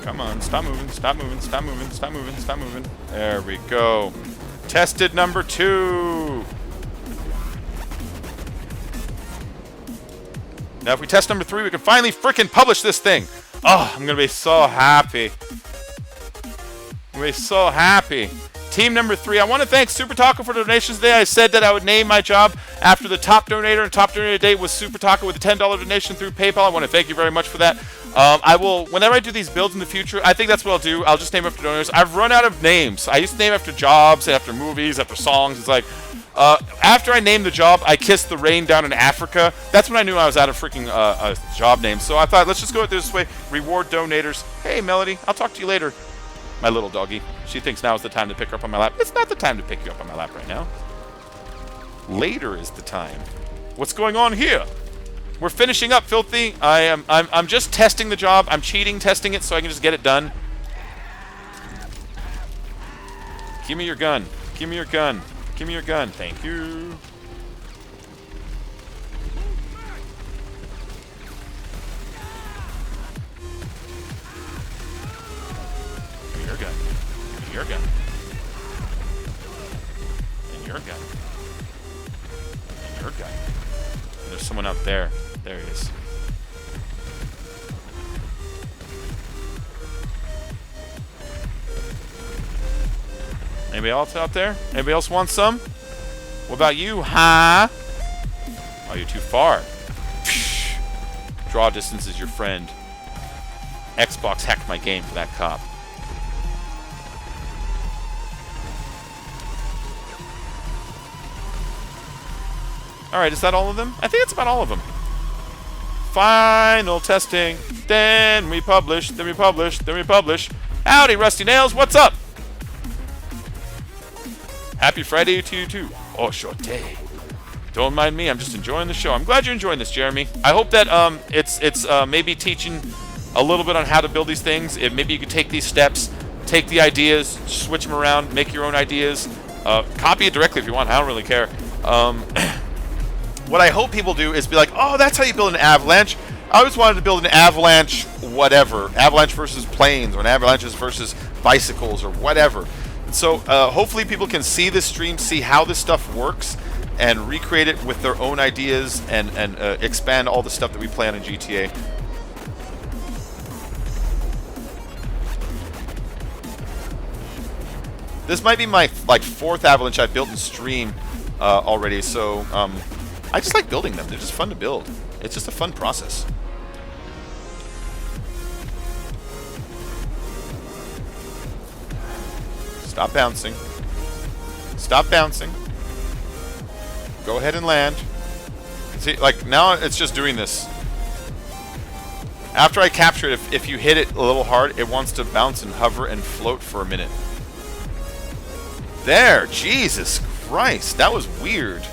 Come on, stop moving, stop moving, stop moving, stop moving, stop moving. There we go. Tested number 2. Now if we test number 3, we can finally frickin' publish this thing. Oh, I'm gonna be so happy. I'm gonna be so happy. Team number 3. I want to thank Super Taco for donations today. I said that I would name my job after the top donator, and top donator today was Super Taco with a $10 donation through PayPal. I want to thank you very much for that. I will, whenever I do these builds in the future, I think that's what I'll do. I'll just name after donors. I've run out of names. I used to name after jobs, after movies, after songs. It's like, after I named the job, I kissed the rain down in Africa. That's when I knew I was out of freaking job names. So I thought, let's just go this way. Reward donators. Hey, Melody, I'll talk to you later. My little doggy. She thinks now is the time to pick her up on my lap. It's not the time to pick you up on my lap right now. Later is the time. What's going on here? We're finishing up, Filthy. I'm just testing the job. I'm cheating, testing it so I can just get it done. Give me your gun. Give me your gun. Give me your gun. Thank you. Give me your gun. Give me your gun. And your gun. And your gun. And there's someone out there. There he is. Anybody else out there? Anybody else want some? What about you, huh? Oh, you're too far. Draw distance is your friend. Xbox hacked my game for that cop. Alright, is that all of them? I think it's about all of them. Final testing. Then we publish. Then we publish. Then we publish. Howdy, Rusty Nails. What's up? Happy Friday to you too. Oh, short day. Don't mind me. I'm just enjoying the show. I'm glad you're enjoying this, Jeremy. I hope that it's maybe teaching a little bit on how to build these things. Maybe you could take these steps, take the ideas, switch them around, make your own ideas. Copy it directly if you want. I don't really care. What I hope people do is be like, oh, that's how you build an avalanche. I always wanted to build an avalanche whatever. Avalanche versus planes, or an avalanches versus bicycles, or whatever. And so hopefully people can see this stream, see how this stuff works, and recreate it with their own ideas, and expand all the stuff that we plan in GTA. This might be my fourth avalanche I've built in stream already, so I just like building them. They're just fun to build. It's just a fun process. Stop bouncing. Stop bouncing. Go ahead and land. See, like, now it's just doing this. After I capture it, if you hit it a little hard, it wants to bounce and hover and float for a minute. There! Jesus Christ! That was weird.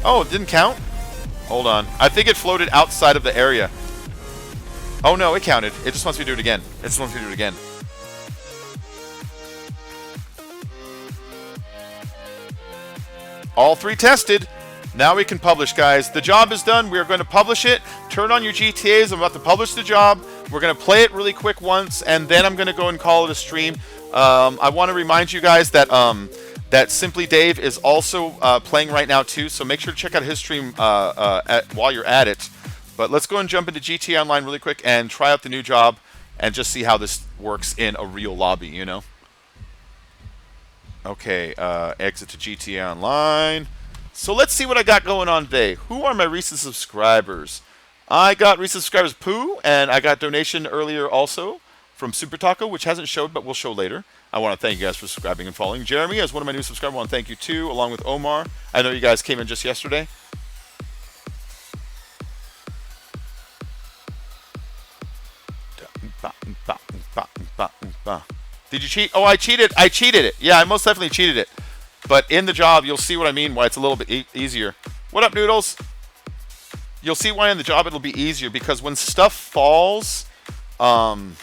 Oh, it didn't count? Hold on. I think it floated outside of the area. Oh no, it counted. It just wants me to do it again. It just wants me to do it again. All three tested. Now we can publish, guys. The job is done. We are going to publish it. Turn on your GTAs. I'm about to publish the job. We're going to play it really quick once, and then I'm going to go and call it a stream. I want to remind you guys that that Simply Dave is also playing right now too, so make sure to check out his stream while you're at it. But let's go and jump into GTA Online really quick and try out the new job and just see how this works in a real lobby, you know? Okay, exit to GTA Online. So let's see what I got going on today. Who are my recent subscribers? I got recent subscribers Pooh, and I got donation earlier also from Super Taco, which hasn't showed, but will show later. I want to thank you guys for subscribing and following. Jeremy, as one of my new subscribers, I want to thank you too, along with Omar. I know you guys came in just yesterday. Did you cheat? Oh, I cheated. I cheated it. Yeah, I most definitely cheated it. But in the job, you'll see what I mean, why it's a little bit easier. What up, Noodles? You'll see why in the job it'll be easier, because when stuff falls, in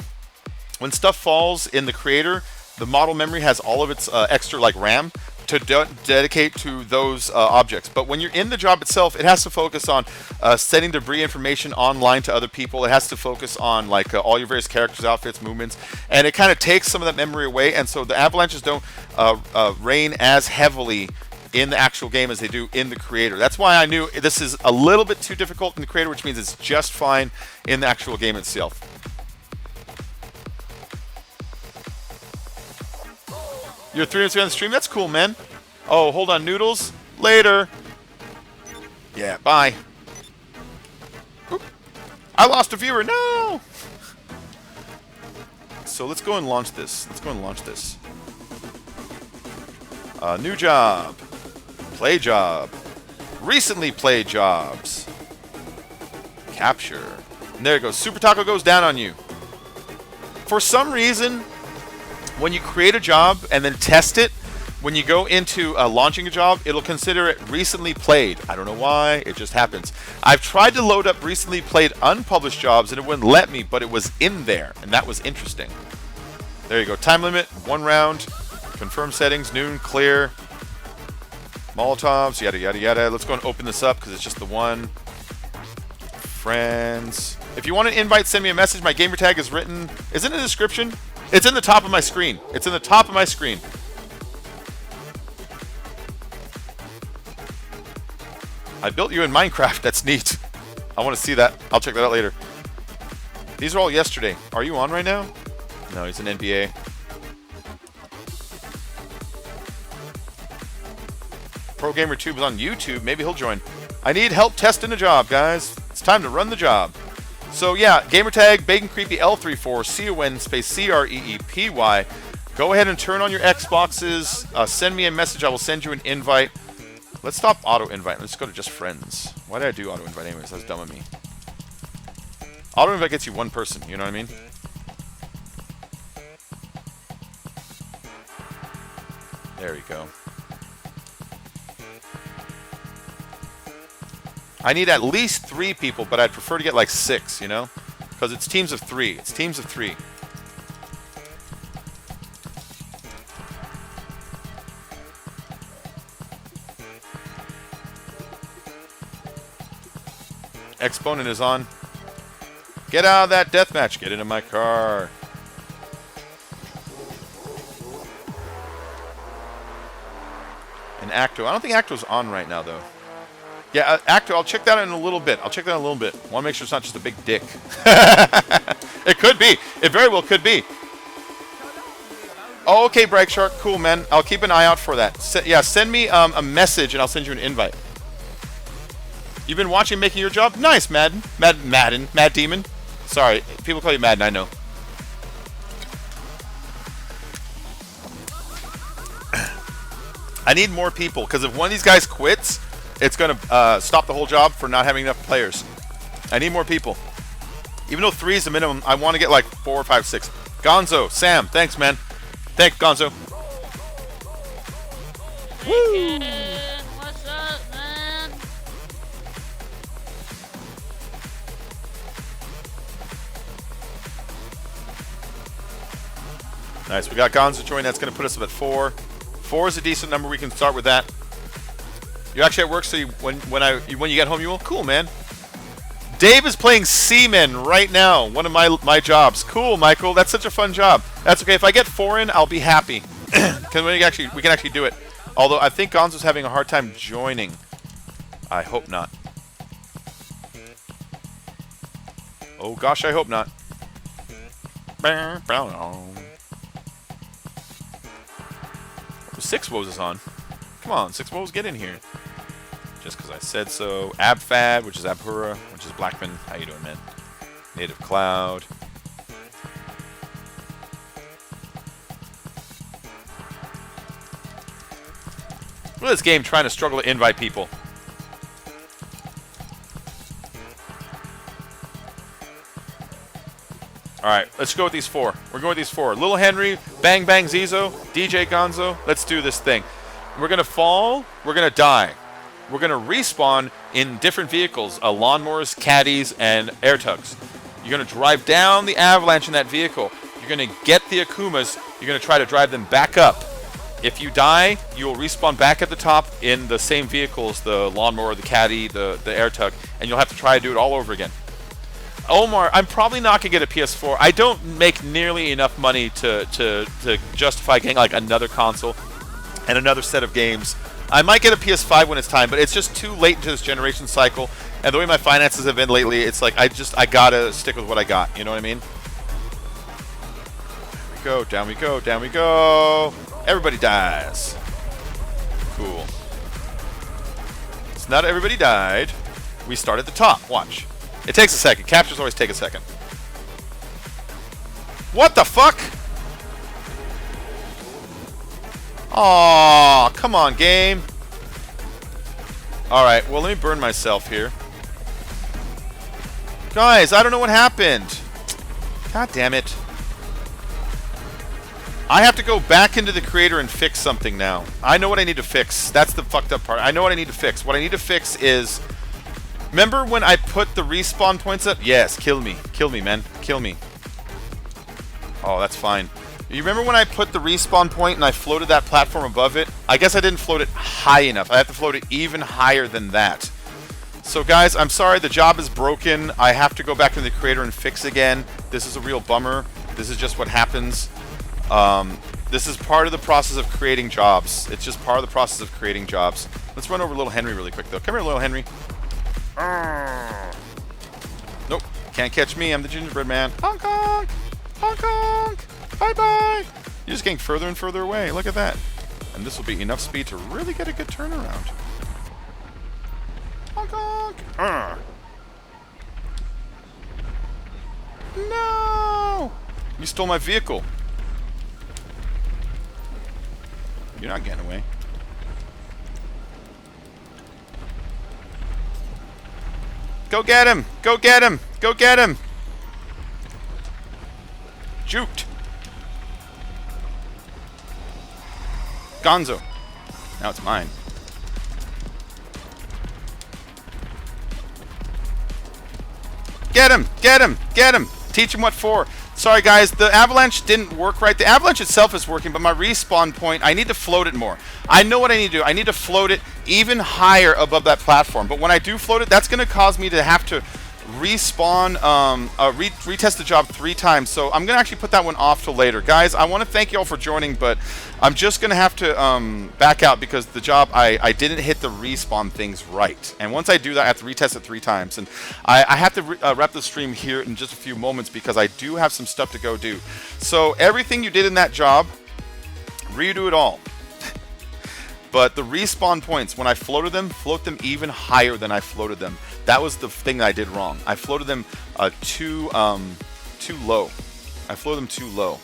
the creator, the model memory has all of its extra like RAM to dedicate to those objects. But when you're in the job itself, it has to focus on sending debris information online to other people. It has to focus on like all your various characters, outfits, movements, and it kind of takes some of that memory away. And so the avalanches don't reign as heavily in the actual game as they do in the creator. That's why I knew this is a little bit too difficult in the creator, which means it's just fine in the actual game itself. You're 300 on the stream? That's cool, man. Oh, hold on, Noodles. Later. Yeah, bye. Oop. I lost a viewer. No! So let's go and launch this. New job. Play job. Recently played jobs. Capture. And there it goes. Super Taco goes down on you. For some reason, when you create a job and then test it, when you go into launching a job, it'll consider it recently played. I don't know why, it just happens. I've tried to load up recently played unpublished jobs and it wouldn't let me, but it was in there, and that was interesting. There you go. Time limit, 1 round. Confirm settings, noon, clear. Molotovs, yada, yada, yada. Let's go and open this up because it's just the one. Friends. If you want an invite, send me a message. My gamer tag is written. Is it in the description? It's in the top of my screen. It's in the top of my screen. I built you in Minecraft. That's neat. I want to see that. I'll check that out later. These are all yesterday. Are you on right now? No, he's an NBA. Pro Gamer Tube is on YouTube. Maybe he'll join. I need help testing a job, guys. It's time to run the job. So yeah, gamertag Bacon Creepy L34 CON space CREEPY. Go ahead and turn on your Xboxes. Send me a message. I will send you an invite. Let's stop auto invite. Let's go to just friends. Why did I do auto invite anyways? That's dumb of me. Auto invite gets you 1 person. You know what I mean? There we go. I need at least 3 people, but I'd prefer to get like 6, you know? Because it's teams of 3. It's teams of 3. Exponent is on. Get out of that deathmatch. Get into my car. And Acto. I don't think Acto's on right now, though. Yeah, Acto, I'll check that in a little bit. Want to make sure it's not just a big dick. It could be. It very well could be. Oh, okay, Bragg Shark. Cool, man. I'll keep an eye out for that. Send me a message and I'll send you an invite. You've been watching Making Your Job? Nice, Mad Demon. Sorry, people call you Madden, I know. I need more people, because if one of these guys quits, it's going to stop the whole job for not having enough players. I need more people. Even though 3 is the minimum, I want to get like 4, 5, 6. Gonzo, Sam, thanks, man. Thanks, Gonzo. Woo! What's up, man? Nice, we got Gonzo join. That's going to put us up at 4. 4 is a decent number. We can start with that. You're actually at work, so when you get home, you will. Cool, man. Dave is playing Seaman right now. One of my jobs. Cool, Michael. That's such a fun job. That's okay. If I get 4 in, I'll be happy. Because we can actually do it. Although I think Gonzo's having a hard time joining. I hope not. Oh gosh, I hope not. 6 woes is on. Come on, 6 woes, get in here. Just because I said so. Abfad, which is Abhura, which is Blackman. How you doing, man? Native Cloud. Look at this game trying to struggle to invite people. Alright, let's go with these 4. We're going with these 4. Little Henry, Bang Bang Zizo, DJ Gonzo. Let's do this thing. We're going to fall. We're going to die. We're going to respawn in different vehicles. Lawnmowers, caddies, and air tugs. You're going to drive down the Avalanche in that vehicle. You're going to get the Akumas. You're going to try to drive them back up. If you die, you will respawn back at the top in the same vehicles, the lawnmower, the caddy, the air tug, and you'll have to try to do it all over again. Omar, I'm probably not going to get a PS4. I don't make nearly enough money to justify getting like another console and another set of games. I might get a PS5 when it's time, but it's just too late into this generation cycle. And the way my finances have been lately, it's like I gotta stick with what I got. You know what I mean? There we go, down we go, down we go. Everybody dies. Cool. So not everybody died. We start at the top. Watch. It takes a second. Captures always take a second. What the fuck? Aw, come on, game. Alright, well, let me burn myself here. Guys, I don't know what happened. God damn it. I have to go back into the creator and fix something now. I know what I need to fix. That's the fucked up part. I know what I need to fix. What I need to fix is... Remember when I put the respawn points up? Yes, kill me. Kill me, man. Kill me. Oh, that's fine. You remember when I put the respawn point and I floated that platform above it? I guess I didn't float it high enough. I have to float it even higher than that. So guys, I'm sorry, the job is broken. I have to go back to the creator and fix again. This is a real bummer. This is just what happens. This is part of the process of creating jobs. It's just part of the process of creating jobs. Let's run over little Henry really quick though. Come here, little Henry. Nope, can't catch me. I'm the gingerbread man. Honk honk! Honk honk! Bye-bye! You're just getting further and further away. Look at that. And this will be enough speed to really get a good turnaround. Honk honk! No! You stole my vehicle. You're not getting away. Go get him! Go get him! Go get him! Juked! Gonzo. Now it's mine. Get him! Get him! Get him! Teach him what for. Sorry guys, the Avalanche didn't work right. The Avalanche itself is working, but my respawn point, I need to float it more. I know what I need to do. I need to float it even higher above that platform. But when I do float it, that's going to cause me to have to respawn, retest the job 3 times. So I'm going to actually put that one off till later. Guys, I want to thank you all for joining, but I'm just going to have to back out because the job, I didn't hit the respawn things right. And once I do that, I have to retest it 3 times. And I have to wrap the stream here in just a few moments because I do have some stuff to go do. So everything you did in that job, redo it all. But the respawn points, when I float them even higher than I floated them. That was the thing that I did wrong. I floated them too low. I floated them too low.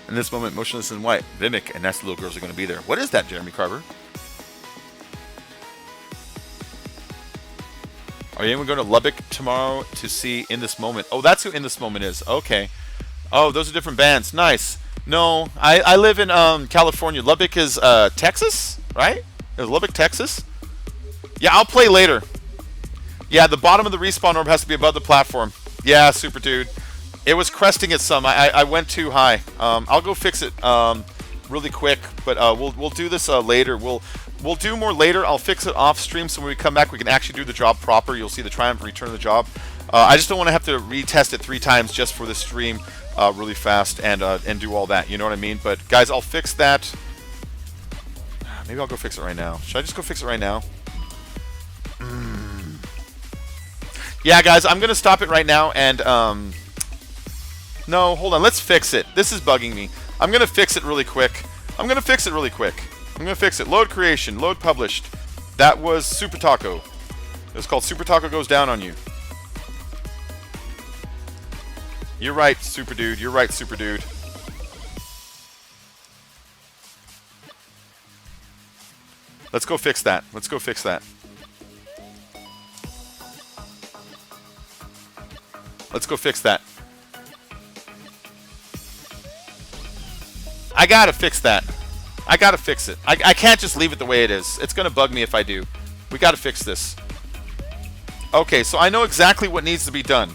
In this moment, motionless in white, Mimic and nasty little girls are going to be there. What is that, Jeremy Carver? Are you even going to Lubbock tomorrow to see In This Moment? Oh, that's who In This Moment is. Okay. Oh, those are different bands. Nice. No, I live in California. Lubbock is Texas, right? Is Lubbock, Texas? Yeah, I'll play later. Yeah, the bottom of the respawn orb has to be above the platform. Yeah, super dude. It was cresting it some. I went too high. I'll go fix it really quick, but we'll do this later. We'll do more later. I'll fix it off stream, so when we come back, we can actually do the job proper. You'll see the triumph return of the job. I just don't want to have to retest it 3 times just for the stream really fast and do all that. You know what I mean? But guys, I'll fix that. Maybe I'll go fix it right now. Should I just go fix it right now? Yeah, guys, I'm gonna stop it right now and no, hold on. Let's fix it. This is bugging me. I'm gonna fix it really quick. I'm gonna fix it. Load creation. Load published. That was Super Taco. It was called Super Taco Goes Down on You. You're right, Super Dude. You're right, Super Dude. Let's go fix that. Let's go fix that. Let's go fix that. I gotta fix that. I gotta fix it. I can't just leave it the way it is. It's gonna bug me if I do. We gotta fix this. Okay, so I know exactly what needs to be done.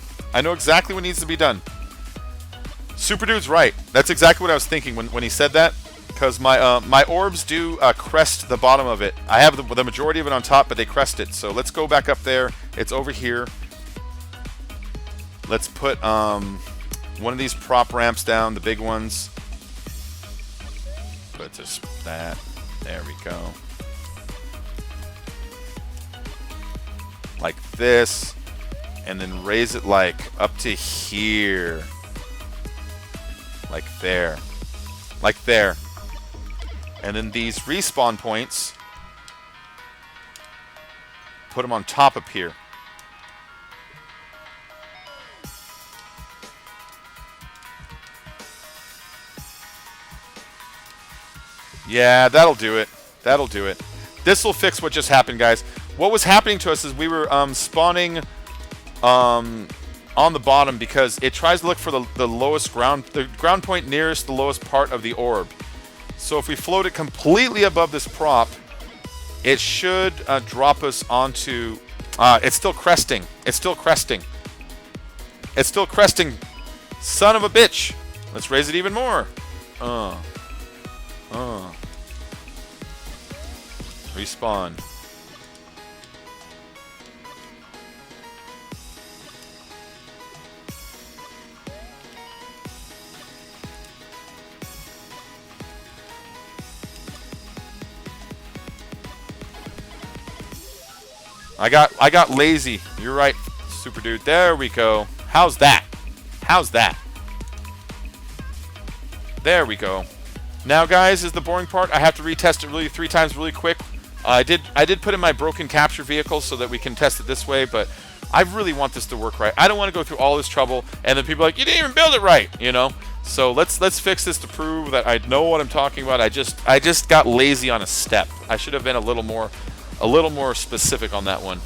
Super Dude's right. That's exactly what I was thinking when he said that. Because my orbs do crest the bottom of it. I have the majority of it on top, but they crest it. So let's go back up there. It's over here. Let's put one of these prop ramps down, the big ones. Put just that. There we go. Like this. And then raise it like up to here. Like there. Like there. And then these respawn points, put them on top up here. Yeah, that'll do it. That'll do it. This will fix what just happened, guys. What was happening to us is we were spawning on the bottom because it tries to look for the lowest ground point nearest the lowest part of the orb. So if we float it completely above this prop, it should drop us onto... it's still cresting. It's still cresting. It's still cresting. Son of a bitch. Let's raise it even more. Respawn. I got lazy. You're right, super dude. There we go. How's that? How's that? There we go. Now, guys, is the boring part. I have to retest it really 3 times really quick. I did put in my broken capture vehicle so that we can test it this way, but I really want this to work right. I don't want to go through all this trouble and then people are like, you didn't even build it right, you know? So let's fix this to prove that I know what I'm talking about. I just got lazy on a step. I should have been a little more specific on that one.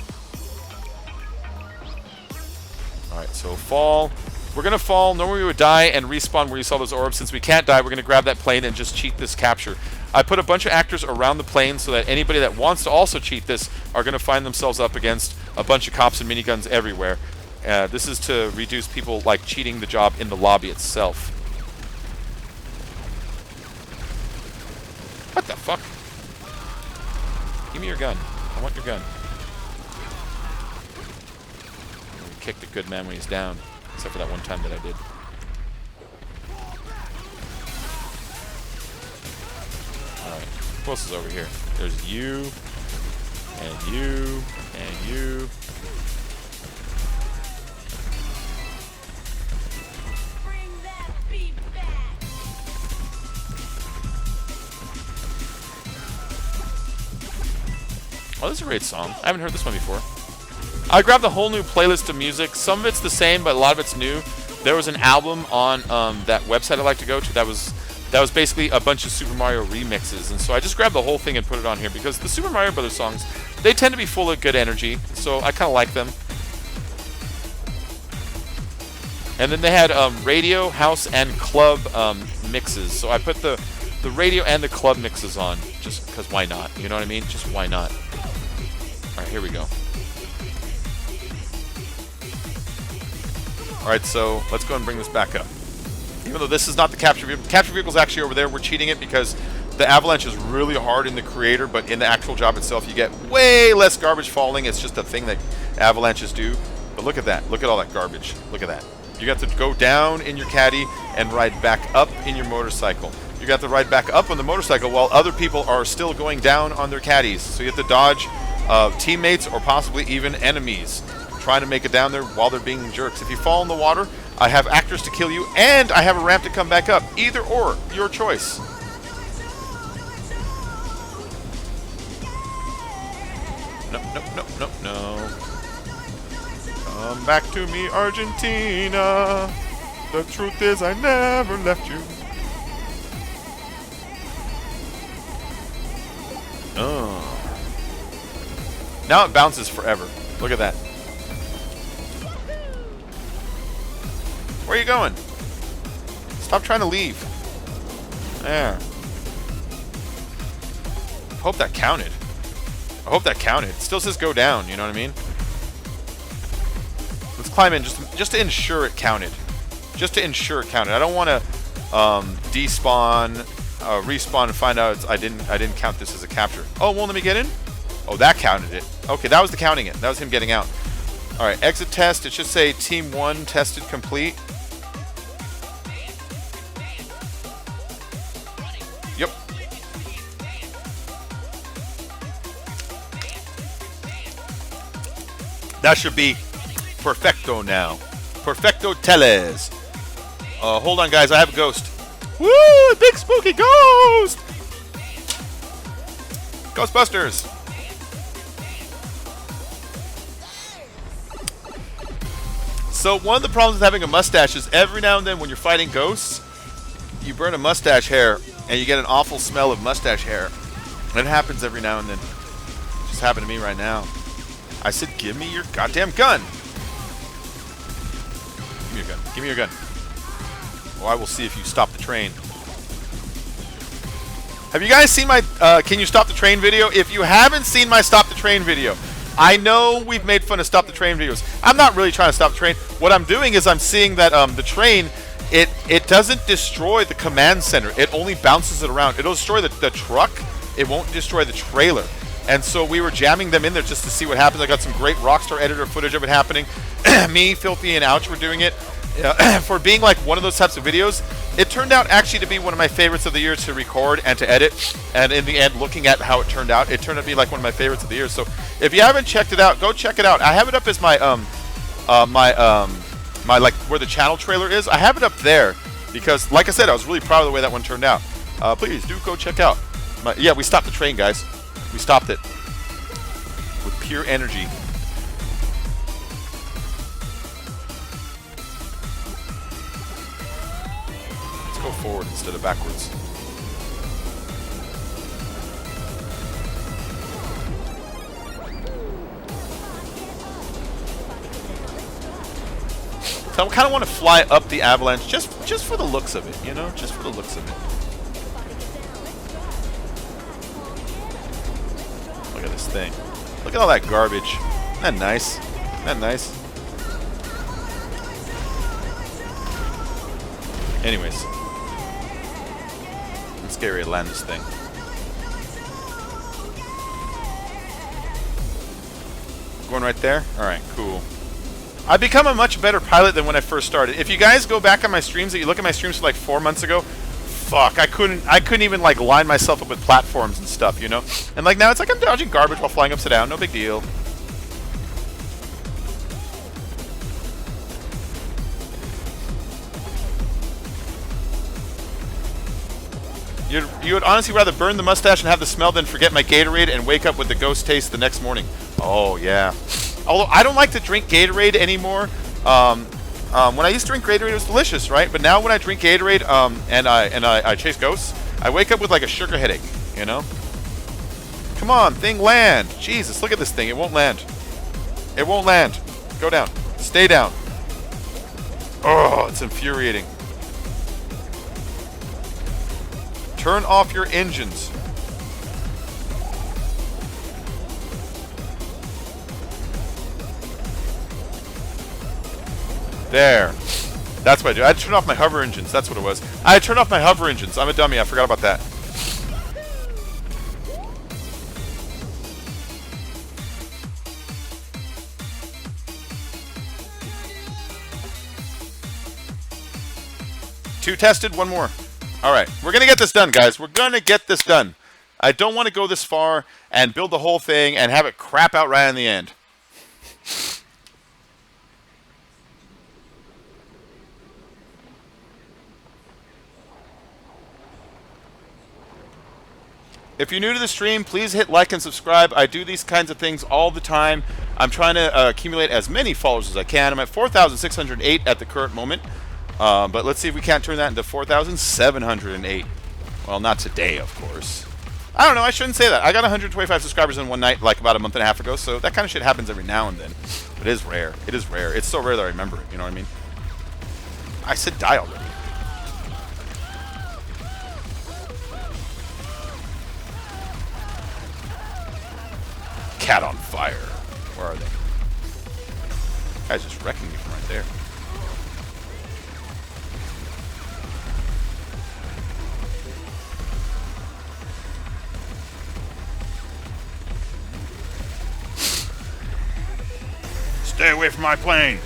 All right, so fall. We're gonna fall. Normally we would die and respawn where you saw those orbs. Since we can't die, we're gonna grab that plane and just cheat this capture. I put a bunch of actors around the plane so that anybody that wants to also cheat this are gonna find themselves up against a bunch of cops and miniguns everywhere. This is to reduce people like cheating the job in the lobby itself. What the fuck? Give me your gun. I want your gun. Kick the good man when he's down. Except for that one time that I did. Alright. Who else is over here? There's you. And you. And you. Bring that beat back. Oh, this is a great song. I haven't heard this one before. I grabbed a whole new playlist of music. Some of it's the same, but a lot of it's new. There was an album on that website I like to go to that was basically a bunch of Super Mario remixes, and so I just grabbed the whole thing and put it on here because the Super Mario Brothers songs, they tend to be full of good energy, so I kind of like them. And then they had radio, house, and club mixes, so I put the radio and the club mixes on just because why not? You know what I mean? Just why not? All right, here we go. Alright, so let's go and bring this back up. Even though this is not the capture vehicle. Capture vehicle is actually over there. We're cheating it because the Avalanche is really hard in the creator, but in the actual job itself, you get way less garbage falling. It's just a thing that Avalanches do. But look at that. Look at all that garbage. Look at that. You got to go down in your caddy and ride back up in your motorcycle. You got to ride back up on the motorcycle while other people are still going down on their caddies. So you have to dodge teammates or possibly even enemies trying to make it down there while they're being jerks. If you fall in the water, I have actors to kill you, and I have a ramp to come back up. Either or, your choice. No, no, no, no, no. Come back to me, Argentina. The truth is I never left you. Oh. Now it bounces forever. Look at that. Where are you going? Stop trying to leave. There. I hope that counted. I hope that counted. It still says go down, you know what I mean? Let's climb in just to ensure it counted. Just to ensure it counted. I don't want to despawn, respawn and find out I didn't count this as a capture. Oh, won't let me get in? Oh, that counted it. Okay, that was the counting it. That was him getting out. Alright, exit test. It should say Team 1 tested complete. Yep. That should be perfecto now. Perfecto teles. Hold on, guys. I have a ghost. Woo! A big spooky ghost! Ghostbusters! So one of the problems with having a mustache is every now and then when you're fighting ghosts, you burn a mustache hair and you get an awful smell of mustache hair. It happens every now and then. It just happened to me right now. I said, give me your goddamn gun. me your gun. Give me your gun. Or I will see if you stop the train. Have you guys seen my Can You Stop the Train video? If you haven't seen my Stop the Train video, I know we've made fun of Stop the Train videos. I'm not really trying to stop the train. What I'm doing is I'm seeing that the train, it doesn't destroy the command center. It only bounces it around. It'll destroy the truck. It won't destroy the trailer. And so we were jamming them in there just to see what happens. I got some great Rockstar editor footage of it happening. Me, Filthy, and Ouch were doing it. For being like one of those types of videos, it turned out actually to be one of my favorites of the year to record and to edit. And in the end, looking at how it turned out to be like one of my favorites of the year. So if you haven't checked it out, go check it out. I have it up as my my like where the channel trailer is. I have it up there because, like I said, I was really proud of the way that one turned out. Please do go check out. Yeah, we stopped the train, guys. We stopped it with pure energy. Go forward instead of backwards. So I kind of want to fly up the Avalanche just for the looks of it, you know, just for the looks of it. Look at this thing. Look at all that garbage. Isn't that nice? Isn't that nice? Anyways. Let's get ready to land this thing. Going right there? Alright, cool. I've become a much better pilot than when I first started. If you guys go back on my streams, if you look at my streams for like 4 months ago, fuck, I couldn't even like line myself up with platforms and stuff, you know? And like now it's like I'm dodging garbage while flying upside down, no big deal. You would honestly rather burn the mustache and have the smell than forget my Gatorade and wake up with the ghost taste the next morning. Oh, yeah. Although I don't like to drink Gatorade anymore. When I used to drink Gatorade, it was delicious, right? But now when I drink Gatorade and I chase ghosts, I wake up with like a sugar headache, you know? Come on, thing, land. Jesus, look at this thing. It won't land. It won't land. Go down. Stay down. Oh, it's infuriating. Turn off your engines. There. That's what I do. I turned off my hover engines. That's what it was. I turned off my hover engines. I'm a dummy. I forgot about that. Two tested, one more. All right, we're going to get this done, guys. We're going to get this done. I don't want to go this far and build the whole thing and have it crap out right in the end. If you're new to the stream, please hit like and subscribe. I do these kinds of things all the time. I'm trying to accumulate as many followers as I can. I'm at 4,608 at the current moment. But let's see if we can't turn that into 4,708. Well, not today, of course. I don't know. I shouldn't say that. I got 125 subscribers in one night, like about a month and a half ago. So that kind of shit happens every now and then. But it is rare. It is rare. It's so rare that I remember it. You know what I mean? I said die already. Cat on fire. Where are they? Guy's just wrecking me from right there. Stay away from my plane.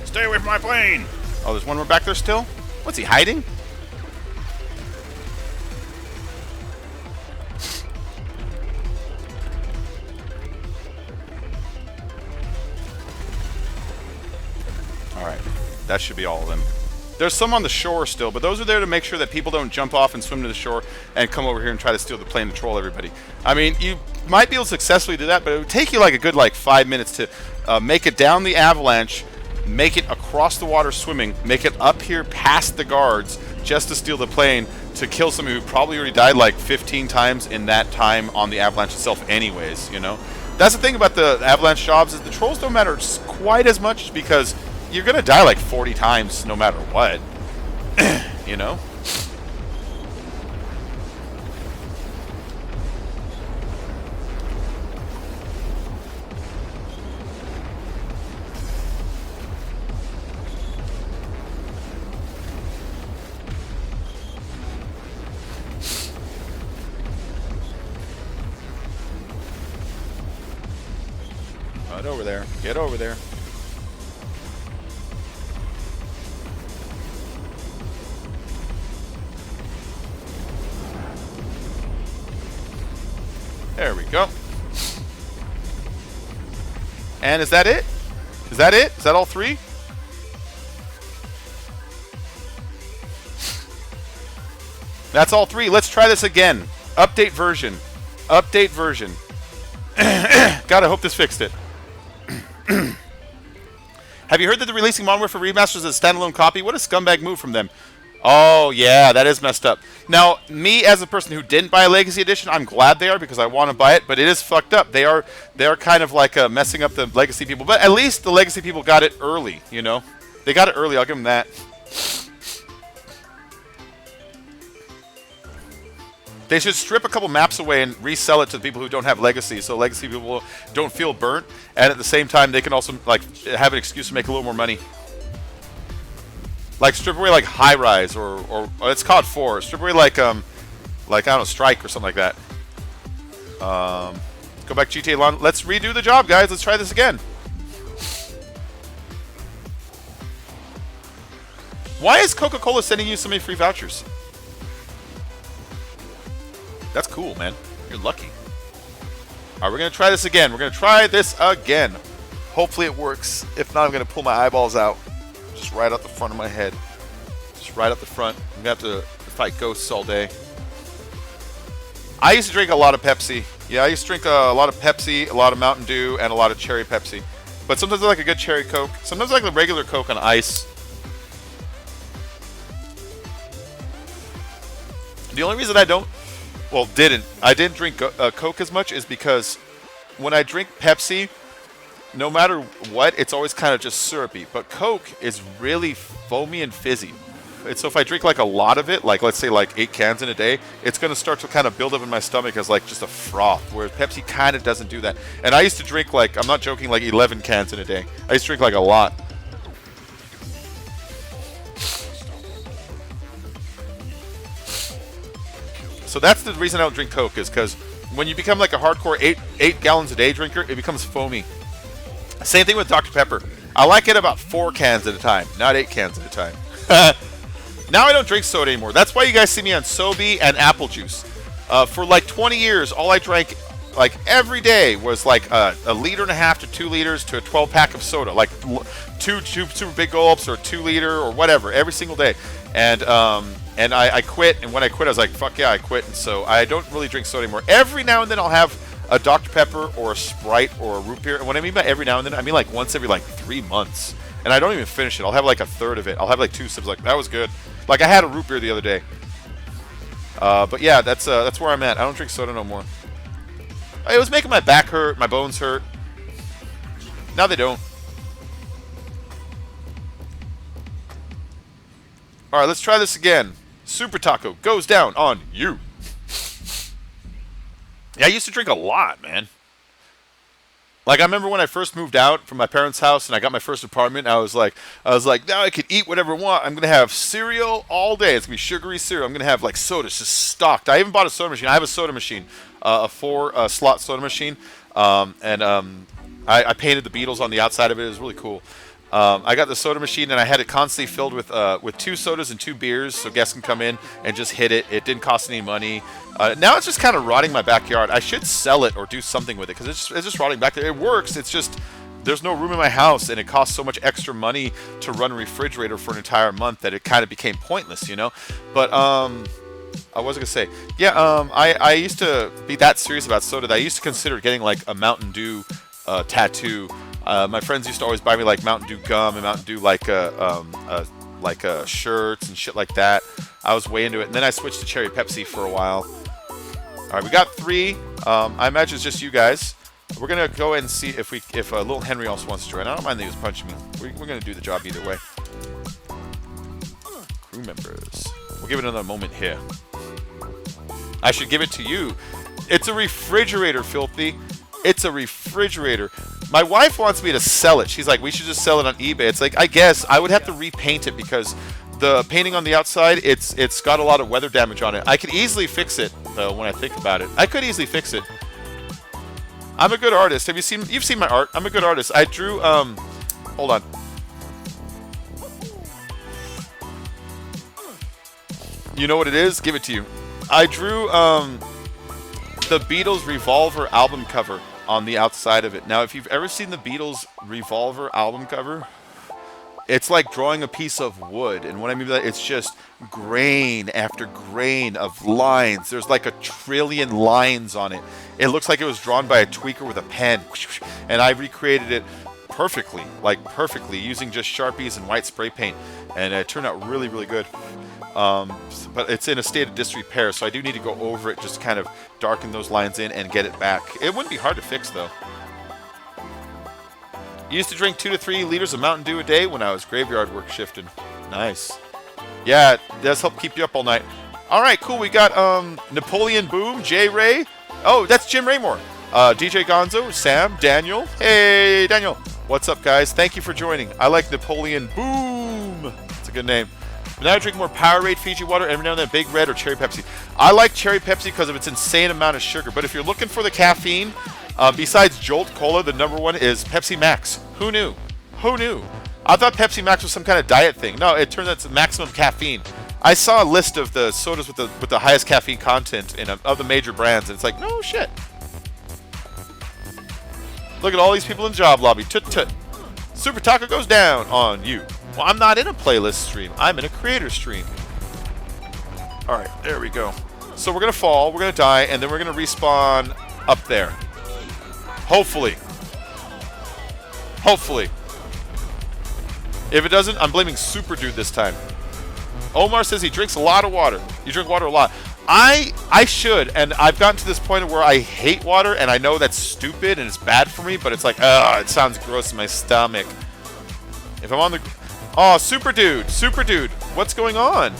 Stay away from my plane. Oh, there's one more back there still? What's he hiding? All right, that should be all of them. There's some on the shore still, but those are there to make sure that people don't jump off and swim to the shore and come over here and try to steal the plane to troll everybody. I mean, you might be able to successfully do that, but it would take you like a good 5 minutes to make it down the Avalanche, make it across the water swimming, make it up here past the guards just to steal the plane, to kill somebody who probably already died like 15 times in that time on the Avalanche itself anyways, you know? That's the thing about the Avalanche jobs is the trolls don't matter quite as much because you're going to die like 40 times no matter what, you know? Get over there. Get over there. There we go. And is that it? Is that it? Is that all three? That's all three. Let's try this again. Update version. Update version. God, I hope this fixed it. Have you heard that they're releasing Modern Warfare Remasters as a standalone copy? What a scumbag move from them. Oh, yeah, that is messed up. Now, me as a person who didn't buy a Legacy Edition, I'm glad they are because I want to buy it, but it is fucked up. They're kind of like messing up the Legacy people, but at least the Legacy people got it early, you know? They got it early, I'll give them that. They should strip a couple maps away and resell it to the people who don't have Legacy, so Legacy people don't feel burnt, and at the same time they can also like have an excuse to make a little more money. Like strip away like High Rise or it's called 4. Strip away like I don't know, Strike or something like that. Let's go back to GTA Lawn. Let's redo the job, guys. Let's try this again. Why is Coca-Cola sending you so many free vouchers? That's cool, man. You're lucky. All right, we're going to try this again. We're going to try this again. Hopefully it works. If not, I'm going to pull my eyeballs out. Just right out the front of my head. Just right out the front. I'm going to have to fight ghosts all day. I used to drink a lot of Pepsi. Yeah, I used to drink a lot of Pepsi, a lot of Mountain Dew, and a lot of cherry Pepsi. But sometimes I like a good cherry Coke. Sometimes I like the regular Coke on ice. The only reason I don't... Well, I didn't drink Coke as much is because when I drink Pepsi, no matter what, it's always kind of just syrupy. But Coke is really foamy and fizzy. So if I drink like a lot of it, like let's say like 8 cans in a day, it's going to start to kind of build up in my stomach as like just a froth, whereas Pepsi kind of doesn't do that. And I used to drink like, I'm not joking, like 11 cans in a day. I used to drink like a lot. So that's the reason I don't drink Coke, is because when you become like a hardcore 8 gallons a day drinker, it becomes foamy. Same thing with Dr. Pepper. I like it about 4 cans at a time, not 8 cans at a time. Now I don't drink soda anymore. That's why you guys see me on Sobe and apple juice. For like 20 years, all I drank like every day was like a 1.5 liters to 2 liters to a 12-pack of soda, like two super big gulps or 2 liter or whatever every single day. And I quit, and when I quit, I was like, fuck yeah, I quit. And so I don't really drink soda anymore. Every now and then I'll have a Dr. Pepper or a Sprite or a root beer. And what I mean by every now and then, I mean like once every like 3 months. And I don't even finish it. I'll have like a third of it. I'll have like 2 sips. Like, that was good. Like, I had a root beer the other day. But yeah, that's where I'm at. I don't drink soda no more. It was making my back hurt, my bones hurt. Now they don't. All right, let's try this again. Super Taco goes down on you. Yeah, I used to drink a lot, man. Like, I remember when I first moved out from my parents' house and I got my first apartment, I was like, now I can eat whatever I want. I'm going to have cereal all day. It's going to be sugary cereal. I'm going to have, like, sodas just stocked. I even bought a soda machine. I have a soda machine, a 4-slot soda machine. I painted the Beatles on the outside of it. It was really cool. I got the soda machine, and I had it constantly filled with 2 sodas and 2 beers, so guests can come in and just hit it. It didn't cost any money. Now it's just kind of rotting my backyard. I should sell it or do something with it, because it's just rotting back there. It works. It's just there's no room in my house, and it costs so much extra money to run a refrigerator for an entire month that it kind of became pointless, you know? But I was going to say, yeah, I used to be that serious about soda that I used to consider getting like a Mountain Dew tattoo. My friends used to always buy me like Mountain Dew gum and Mountain Dew like like shirts and shit like that. I was way into it, and then I switched to Cherry Pepsi for a while. All right, we got 3. I imagine it's just you guys. We're gonna go ahead and see if little Henry also wants to join. I don't mind that he was punching me. We're gonna do the job either way. Crew members. We'll give it another moment here. I should give it to you. It's a refrigerator, Filthy. It's a refrigerator. My wife wants me to sell it. She's like, we should just sell it on eBay. It's like, I guess I would have to repaint it because the painting on the outside, it's got a lot of weather damage on it. I could easily fix it, though, when I think about it. I could easily fix it. I'm a good artist. You've seen my art. I'm a good artist. I drew, hold on. You know what it is? Give it to you. I drew, the Beatles Revolver album cover on the outside of it. Now, if you've ever seen the Beatles Revolver album cover, it's like drawing a piece of wood. And what I mean by that, it's just grain after grain of lines. There's like 1 trillion lines on it. It looks like it was drawn by a tweaker with a pen. And I recreated it perfectly, using just Sharpies and white spray paint. And it turned out really, really good. But it's in a state of disrepair, so I do need to go over it, just kind of darken those lines in and get it back. It wouldn't be hard to fix, though. Used to drink 2 to 3 liters of Mountain Dew a day when I was graveyard work shifting. Nice. Yeah, it does help keep you up all night. All right, cool. We got Napoleon Boom, J Ray. Oh, that's Jim Raymore. DJ Gonzo, Sam, Daniel. Hey, Daniel. What's up, guys? Thank you for joining. I like Napoleon Boom. It's a good name. But now I drink more Powerade, Fiji water, every now and then Big Red or Cherry Pepsi. I like Cherry Pepsi because of its insane amount of sugar. But if you're looking for the caffeine, besides Jolt Cola, the #1 is Pepsi Max. Who knew? Who knew? I thought Pepsi Max was some kind of diet thing. No, it turns out it's maximum caffeine. I saw a list of the sodas with the highest caffeine content of the major brands, and it's like, no shit. Look at all these people in the job lobby. Tut tut. Super Taco goes down on you. Well, I'm not in a playlist stream. I'm in a creator stream. All right, there we go. So we're going to fall, we're going to die, and then we're going to respawn up there. Hopefully. Hopefully. If it doesn't, I'm blaming Super Dude this time. Omar says he drinks a lot of water. You drink water a lot. I should, and I've gotten to this point where I hate water, and I know that's stupid and it's bad for me, but it's like, it sounds gross in my stomach. If I'm on the... Oh, Super Dude, what's going on?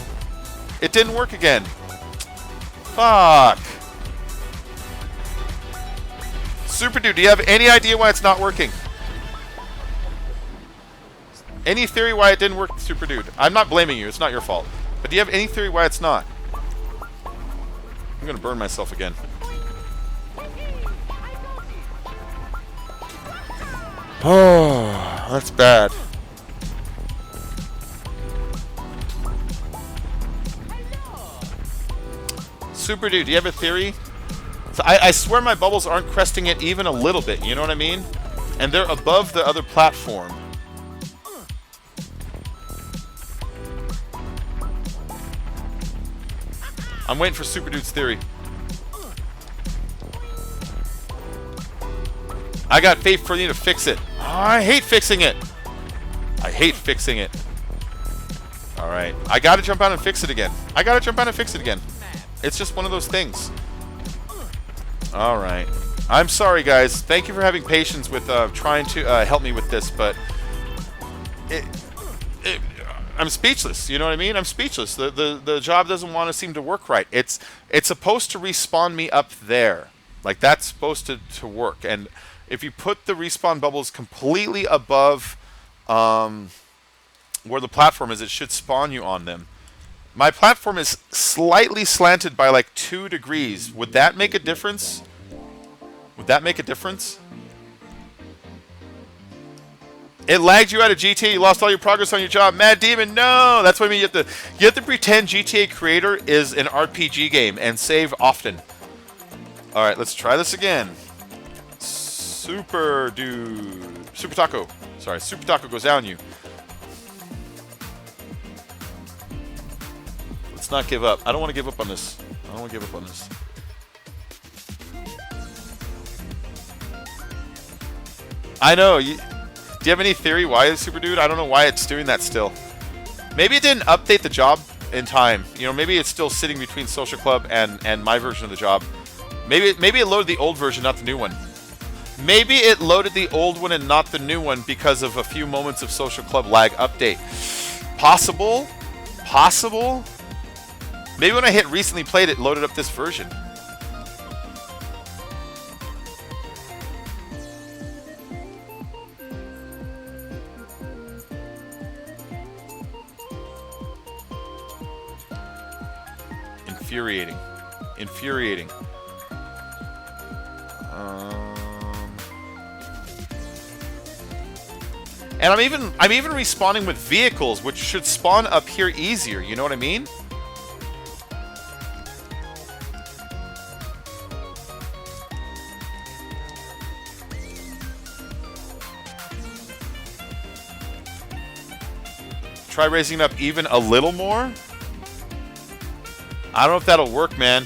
It didn't work again. Fuck. Super Dude, do you have any idea why it's not working? Any theory why it didn't work, Super Dude? I'm not blaming you, it's not your fault. But do you have any theory why it's not? I'm gonna burn myself again. Oh, that's bad. Super Dude, do you have a theory? So I swear my bubbles aren't cresting it even a little bit, you know what I mean? And they're above the other platform. I'm waiting for Super Dude's theory. I got faith for you to fix it. Oh, I hate fixing it. I hate fixing it. Alright. I gotta jump out and fix it again. It's just one of those things. Alright. I'm sorry, guys. Thank you for having patience with trying to help me with this, but... I'm speechless, you know what I mean? I'm speechless. The job doesn't want to seem to work right. It's supposed to respawn me up there. Like, that's supposed to work. And if you put the respawn bubbles completely above where the platform is, it should spawn you on them. My platform is slightly slanted by like 2 degrees. Would that make a difference? Would that make a difference? It lagged you out of GTA. You lost all your progress on your job. Mad Demon, no! That's what I mean. You have to pretend GTA Creator is an RPG game and save often. All right, let's try this again. Super Taco. Sorry, Super Taco goes down you. Let's not give up. I don't want to give up on this. I know. Do you have any theory why it's Super Dude? I don't know why it's doing that still. Maybe it didn't update the job in time. You know, maybe it's still sitting between Social Club and my version of the job. Maybe it loaded the old version, not the new one. Maybe it loaded the old one and not the new one because of a few moments of Social Club lag update. Possible? Possible? Maybe when I hit recently played, it loaded up this version. Infuriating. Infuriating. And I'm even respawning with vehicles, which should spawn up here easier. You know what I mean? Try raising it up even a little more. I don't know if that'll work, man.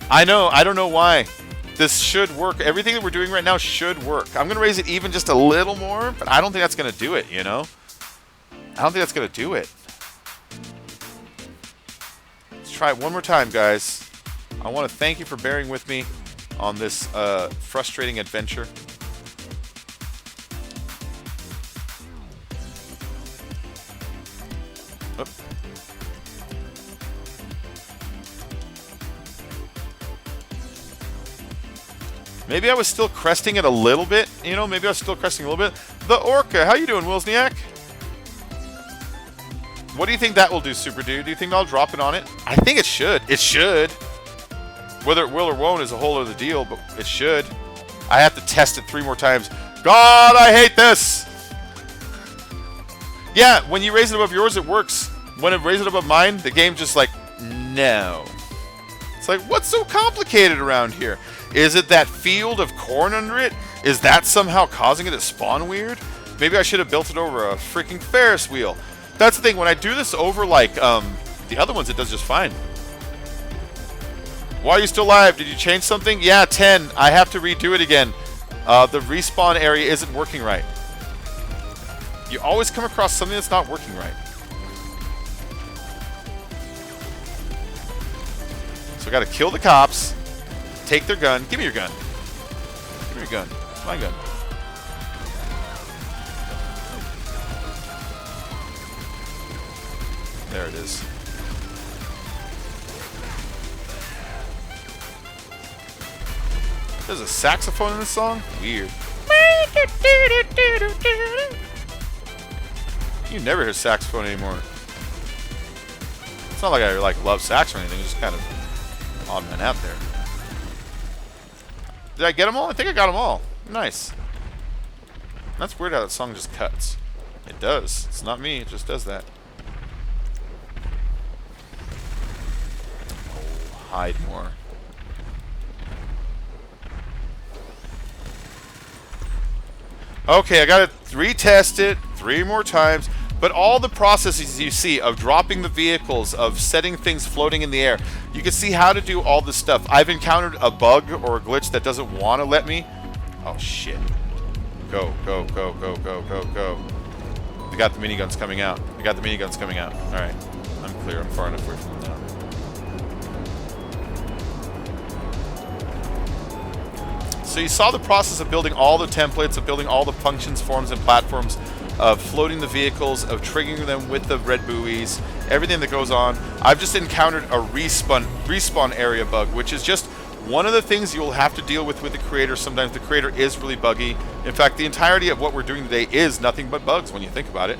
I don't know why. This should work. Everything that we're doing right now should work. I'm going to raise it even just a little more, but I don't think that's going to do it, you know? I don't think that's going to do it. Let's try it one more time, guys. I want to thank you for bearing with me on this frustrating adventure. Oop. Maybe I was still cresting it a little bit. You know, maybe I was still cresting a little bit. The Orca. How you doing, Wilsniak? What do you think that will do, Super Dude? Do you think I'll drop it on it? I think it should. It should. Whether it will or won't is a whole other deal, but it should. I have to test it 3 more times. God, I hate this! Yeah, when you raise it above yours, it works. When I raise it above mine, the game just like, no. It's like, what's so complicated around here? Is it that field of corn under it? Is that somehow causing it to spawn weird? Maybe I should have built it over a freaking Ferris wheel. That's the thing, when I do this over like the other ones, it does just fine. Why are you still live? Did you change something? Yeah, 10. I have to redo it again. The respawn area isn't working right. You always come across something that's not working right. So I gotta kill the cops. Take their gun. Give me your gun. Give me your gun. It's my gun. There it is. There's a saxophone in this song? Weird. You never hear saxophone anymore. It's not like I love sax or anything. It's just kind of odd man out there. Did I get them all? I think I got them all. Nice. That's weird how that song just cuts. It does. It's not me. It just does that. Oh, hide more. Okay, I gotta retest it 3 more times. But all the processes you see of dropping the vehicles, of setting things floating in the air, you can see how to do all this stuff. I've encountered a bug or a glitch that doesn't want to let me. Oh, shit. Go, go, go, go, go, go, go. They got the miniguns coming out. They got the miniguns coming out. Alright. I'm clear. I'm far enough away from them now. So you saw the process of building all the templates, of building all the functions, forms, and platforms, of floating the vehicles, of triggering them with the red buoys, everything that goes on. I've just encountered a respawn area bug, which is just one of the things you'll have to deal with the creator. Sometimes the creator is really buggy. In fact, the entirety of what we're doing today is nothing but bugs when you think about it.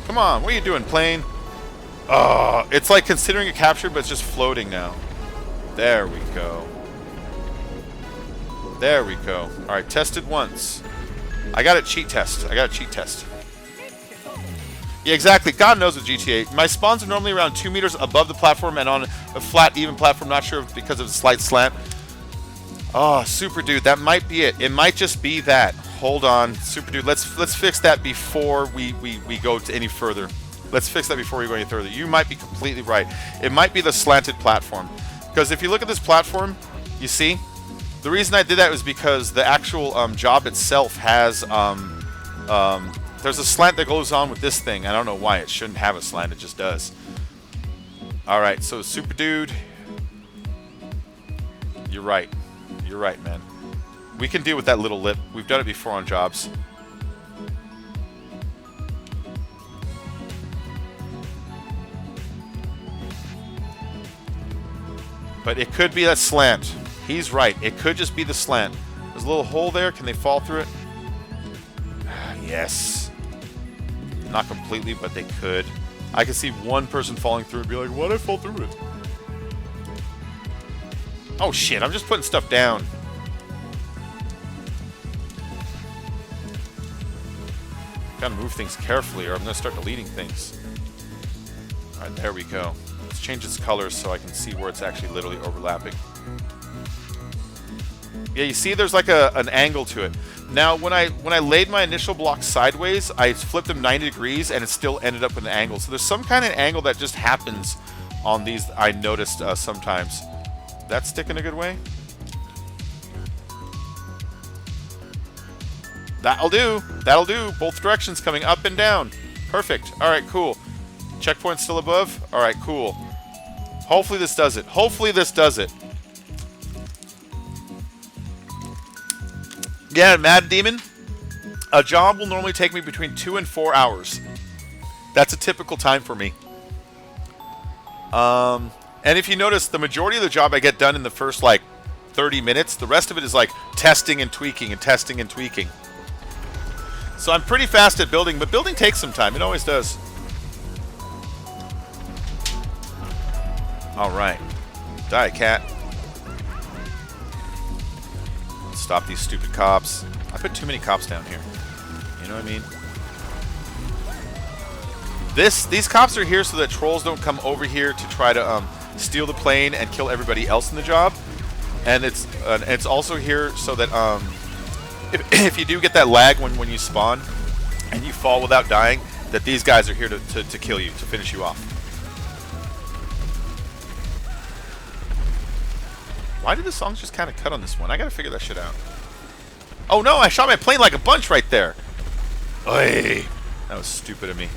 Come on, what are you doing, plane? It's like considering it captured, but it's just floating now. There we go. There we go. Alright, tested once. I got a cheat test. I got a cheat test. Yeah, exactly. God knows with GTA. My spawns are normally around 2 meters above the platform and on a flat, even platform. Not sure if because of the slight slant. Oh, Super Dude, that might be it. It might just be that. Hold on, Super Dude. Let's fix that before we go to any further. Let's fix that before we go any further. You might be completely right. It might be the slanted platform. Because if you look at this platform, you see, the reason I did that was because the actual job itself has there's a slant that goes on with this thing. I don't know why it shouldn't have a slant. It just does. All right, so Super Dude, you're right. You're right, man. We can deal with that little lip. We've done it before on jobs. But it could be that slant. He's right. It could just be the slant. There's a little hole there. Can they fall through it? Yes. Not completely, but they could. I could see one person falling through and be like, why'd I fall through it? Oh shit, I'm just putting stuff down. Gotta move things carefully or I'm gonna start deleting things. Alright, there we go. Let's change its colors so I can see where it's actually literally overlapping. Yeah, you see there's like an angle to it. Now, when I laid my initial block sideways, I flipped them 90 degrees and it still ended up with an angle. So there's some kind of angle that just happens on these, I noticed sometimes. That's sticking a good way. That'll do. That'll do. Both directions coming up and down. Perfect. All right, cool. Checkpoint still above? All right, cool. Hopefully this does it. Hopefully this does it. Yeah, Mad Demon. A job will normally take me between 2 and 4 hours. That's a typical time for me. And if you notice, the majority of the job I get done in the first, like, 30 minutes. The rest of it is, like, testing and tweaking and testing and tweaking. So I'm pretty fast at building, but building takes some time. It always does. All right. Die, cat. Stop these stupid cops. I put too many cops down here. You know what I mean? These cops are here so that trolls don't come over here to try to steal the plane and kill everybody else in the job. And it's also here so that if you do get that lag when you spawn and you fall without dying, that these guys are here to kill you, to finish you off. Why did the songs just kind of cut on this one? I gotta figure that shit out. Oh no, I shot my plane like a bunch right there. Oy, that was stupid of me.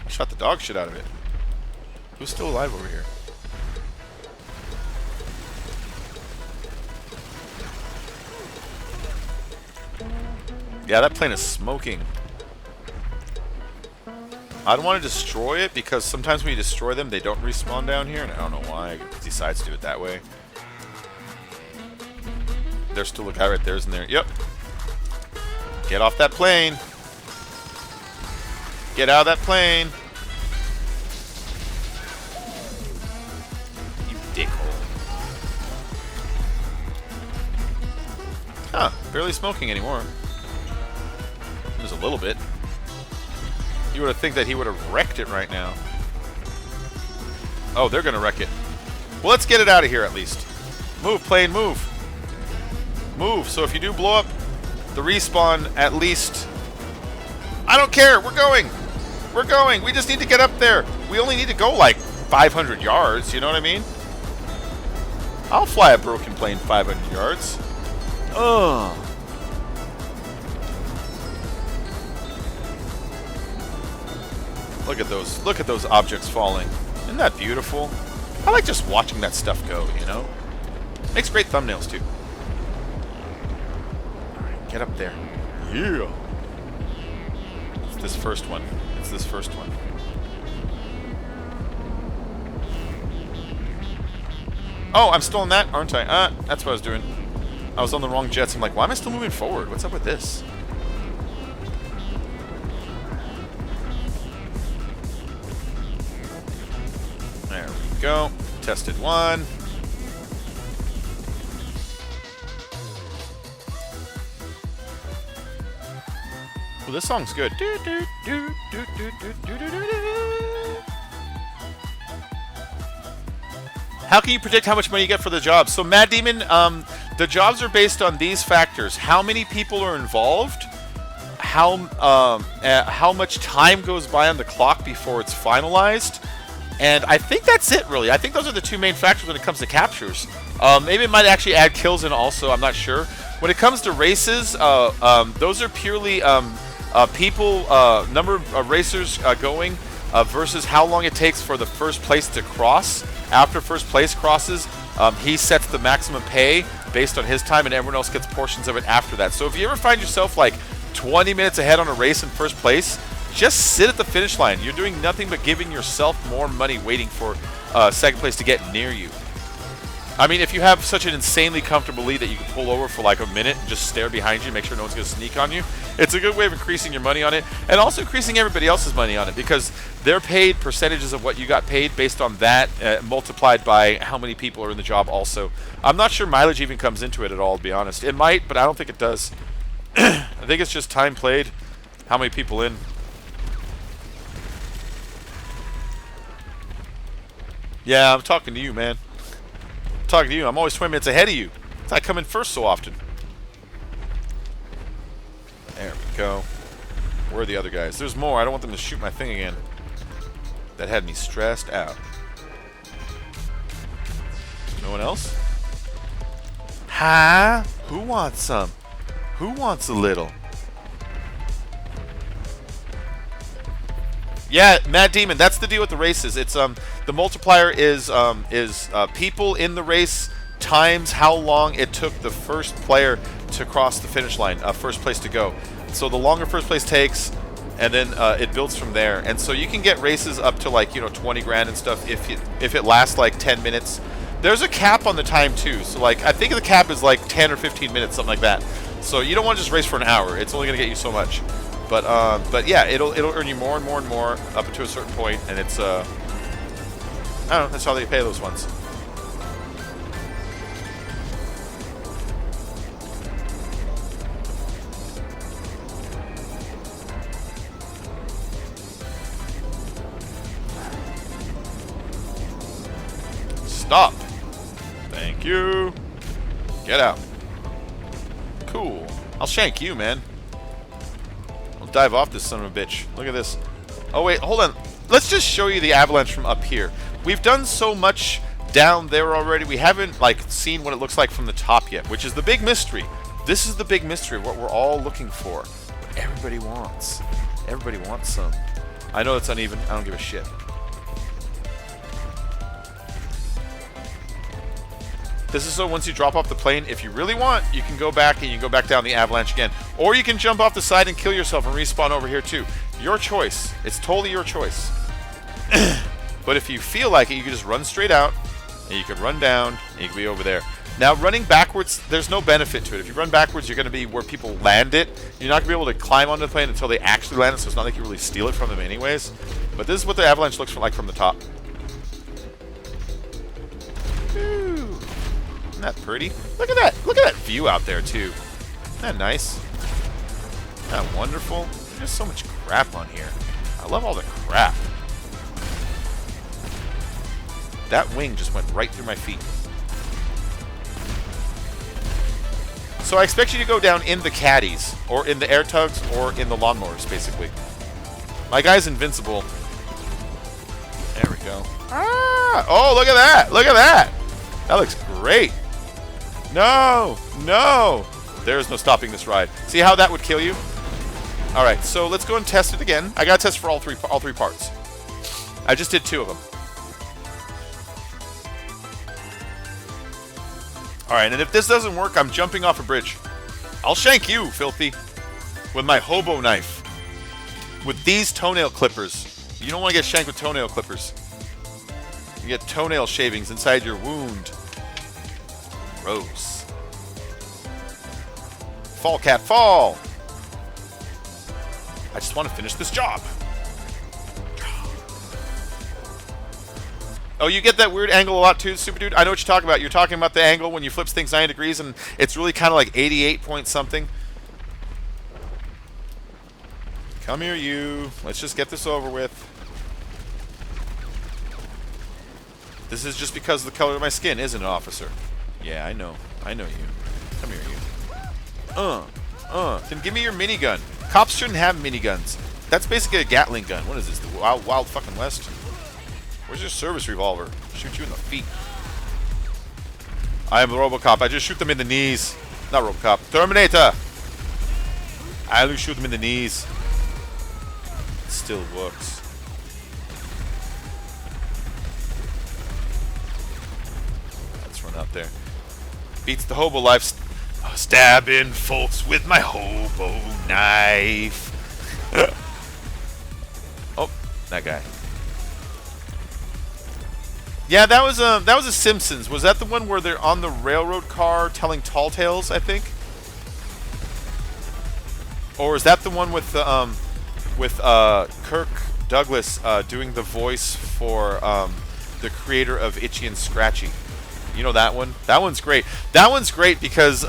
I shot the dog shit out of it. Who's still alive over here? Yeah, that plane is smoking. I don't want to destroy it because sometimes when you destroy them, they don't respawn down here, and I don't know why. It decides to do it that way. There's still a guy right there, isn't there? Yep. Get off that plane. Get out of that plane. You dickhole. Huh. Barely smoking anymore. There's a little bit. You would have think that he would have wrecked it right now. Oh, they're going to wreck it. Well, let's get it out of here at least. Move, plane, move. Move. So if you do blow up the respawn, at least... I don't care. We're going. We're going. We just need to get up there. We only need to go like 500 yards. You know what I mean? I'll fly a broken plane 500 yards. Ugh. Look at those objects falling. Isn't that beautiful? I like just watching that stuff go, you know? Makes great thumbnails too. Alright, get up there. Yeah. It's this first one. It's this first one. Oh, I'm still on that, aren't I? That's what I was doing. I was on the wrong jets. I'm like, why am I still moving forward? What's up with this? There we go. Tested one. Well, this song's good. How can you predict how much money you get for the jobs? So, Mad Demon, the jobs are based on these factors: how many people are involved, how much time goes by on the clock before it's finalized, and I think that's it, really. I think those are the two main factors when it comes to captures. Maybe it might actually add kills in also. I'm not sure. When it comes to races, those are purely people, number of racers going versus how long it takes for the first place to cross. After first place crosses, he sets the maximum pay based on his time, and everyone else gets portions of it after that. So if you ever find yourself like 20 minutes ahead on a race in first place, just sit at the finish line. You're doing nothing but giving yourself more money waiting for second place to get near you. I mean, if you have such an insanely comfortable lead that you can pull over for like a minute and just stare behind you, make sure no one's going to sneak on you, it's a good way of increasing your money on it, and also increasing everybody else's money on it, because they're paid percentages of what you got paid based on that, multiplied by how many people are in the job also. I'm not sure mileage even comes into it at all, to be honest. It might, but I don't think it does. I think it's just time played, how many people in. Yeah, I'm talking to you, man. I'm talking to you. I'm always 20 minutes ahead of you. I come in first so often. There we go. Where are the other guys? There's more. I don't want them to shoot my thing again. That had me stressed out. No one else? Huh? Who wants some? Who wants a little? Yeah, Mad Demon. That's the deal with the races. It's the multiplier is people in the race times how long it took the first player to cross the finish line, first place to go. So the longer first place takes, and then it builds from there. And so you can get races up to like 20 grand and stuff if it lasts like 10 minutes. There's a cap on the time too. So like I think the cap is like 10 or 15 minutes, something like that. So you don't want to just race for an hour. It's only going to get you so much. But yeah, it'll earn you more and more and more up to a certain point, and it's I don't know, that's how they pay those ones. Stop. Thank you. Get out. Cool. I'll shank you, man. I'll dive off this son of a bitch. Look at this. Oh, wait. Hold on. Let's just show you the Avalanche from up here. We've done so much down there already. We haven't, like, seen what it looks like from the top yet, which is the big mystery. This is the big mystery, what we're all looking for. What everybody wants. Everybody wants some. I know it's uneven. I don't give a shit. This is so once you drop off the plane, if you really want, you can go back and you can go back down the Avalanche again. Or you can jump off the side and kill yourself and respawn over here too. Your choice. It's totally your choice. But if you feel like it, you can just run straight out, and you can run down, and you can be over there. Now, running backwards, there's no benefit to it. If you run backwards, you're going to be where people land it. You're not going to be able to climb onto the plane until they actually land it, so it's not like you really steal it from them anyways. But this is what the Avalanche looks like from the top. Ooh. Isn't that pretty? Look at that. Look at that view out there, too. Isn't that nice? Isn't that wonderful? There's so much crap on here. I love all the crap. That wing just went right through my feet. So I expect you to go down in the caddies, or in the air tugs, or in the lawnmowers, basically. My guy's invincible. There we go. Ah! Oh, look at that! Look at that! That looks great. No! No! There's no stopping this ride. See how that would kill you? Alright, so let's go and test it again. I gotta test for all three parts. I just did 2 of them. Alright, and if this doesn't work, I'm jumping off a bridge. I'll shank you, filthy. With my hobo knife. With these toenail clippers. You don't want to get shanked with toenail clippers. You get toenail shavings inside your wound. Gross. Fall, cat, fall! I just want to finish this job. Oh, you get that weird angle a lot too, Super Dude? I know what you're talking about. You're talking about the angle when you flips things 90 degrees and it's really kind of like 88 point something. Come here, you. Let's just get this over with. This is just because of the color of my skin, isn't it, officer? Yeah, I know. I know you. Come here, you. Then give me your minigun. Cops shouldn't have miniguns. That's basically a Gatling gun. What is this? The Wild fucking West? Where's your service revolver? Shoot you in the feet. I am the Robocop. I just shoot them in the knees. Not Robocop. Terminator! I only shoot them in the knees. It still works. Let's run out there. Beats the hobo life. Stabbing folks with my hobo knife. Oh, that guy. Yeah, that was a Simpsons. Was that the one where they're on the railroad car telling tall tales, I think? Or is that the one with Kirk Douglas doing the voice for the creator of Itchy and Scratchy? You know that one? That one's great. That one's great because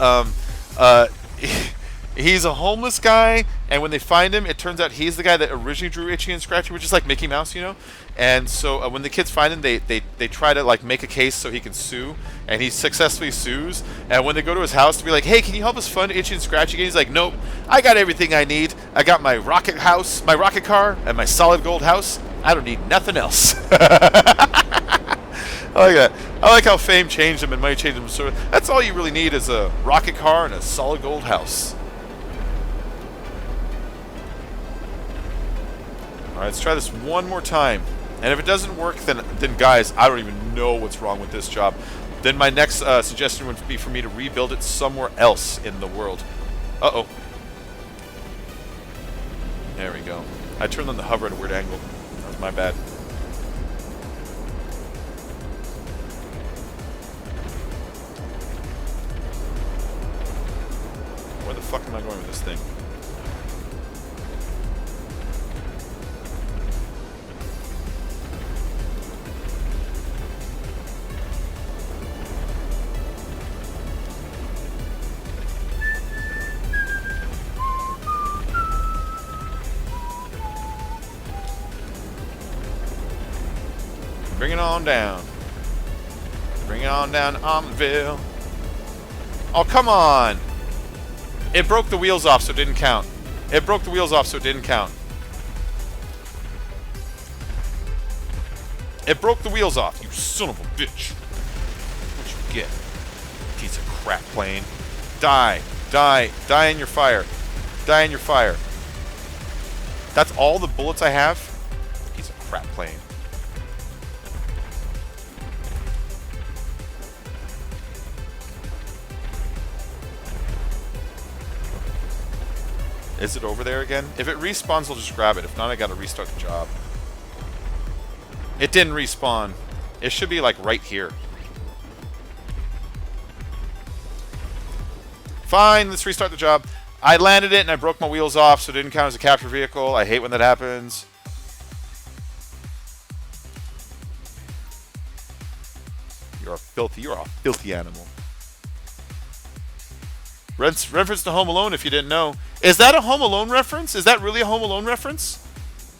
he's a homeless guy, and when they find him, it turns out he's the guy that originally drew Itchy and Scratchy, which is like Mickey Mouse, you know? And so when the kids find him, they try to like make a case so he can sue, and he successfully sues. And when they go to his house to be like, hey, can you help us fund Itchy and Scratchy again? He's like, nope, I got everything I need. I got my rocket house, my rocket car, and my solid gold house. I don't need nothing else. I like that. I like how fame changed him and money changed him. So that's all you really need is a rocket car and a solid gold house. All right, let's try this one more time. And if it doesn't work, then guys, I don't even know what's wrong with this job. Then my next suggestion would be for me to rebuild it somewhere else in the world. Uh-oh. There we go. I turned on the hover at a weird angle. That was my bad. Where the fuck am I going with this thing? Bring it on down. Bring it on down to Almontville. Oh, come on. It broke the wheels off, so it didn't count. It broke the wheels off, so it didn't count. It broke the wheels off, you son of a bitch. What you get? Piece of crap plane. Die. Die. Die in your fire. Die in your fire. That's all the bullets I have? Piece of crap plane. Is it over there again? If it respawns, I'll just grab it. If not, I gotta restart the job. It didn't respawn. It should be like right here. Fine, let's restart the job. I landed it and I broke my wheels off, so it didn't count as a capture vehicle. I hate when that happens. You're a filthy animal. Reference to Home Alone, if you didn't know. Is that a Home Alone reference? Is that really a Home Alone reference?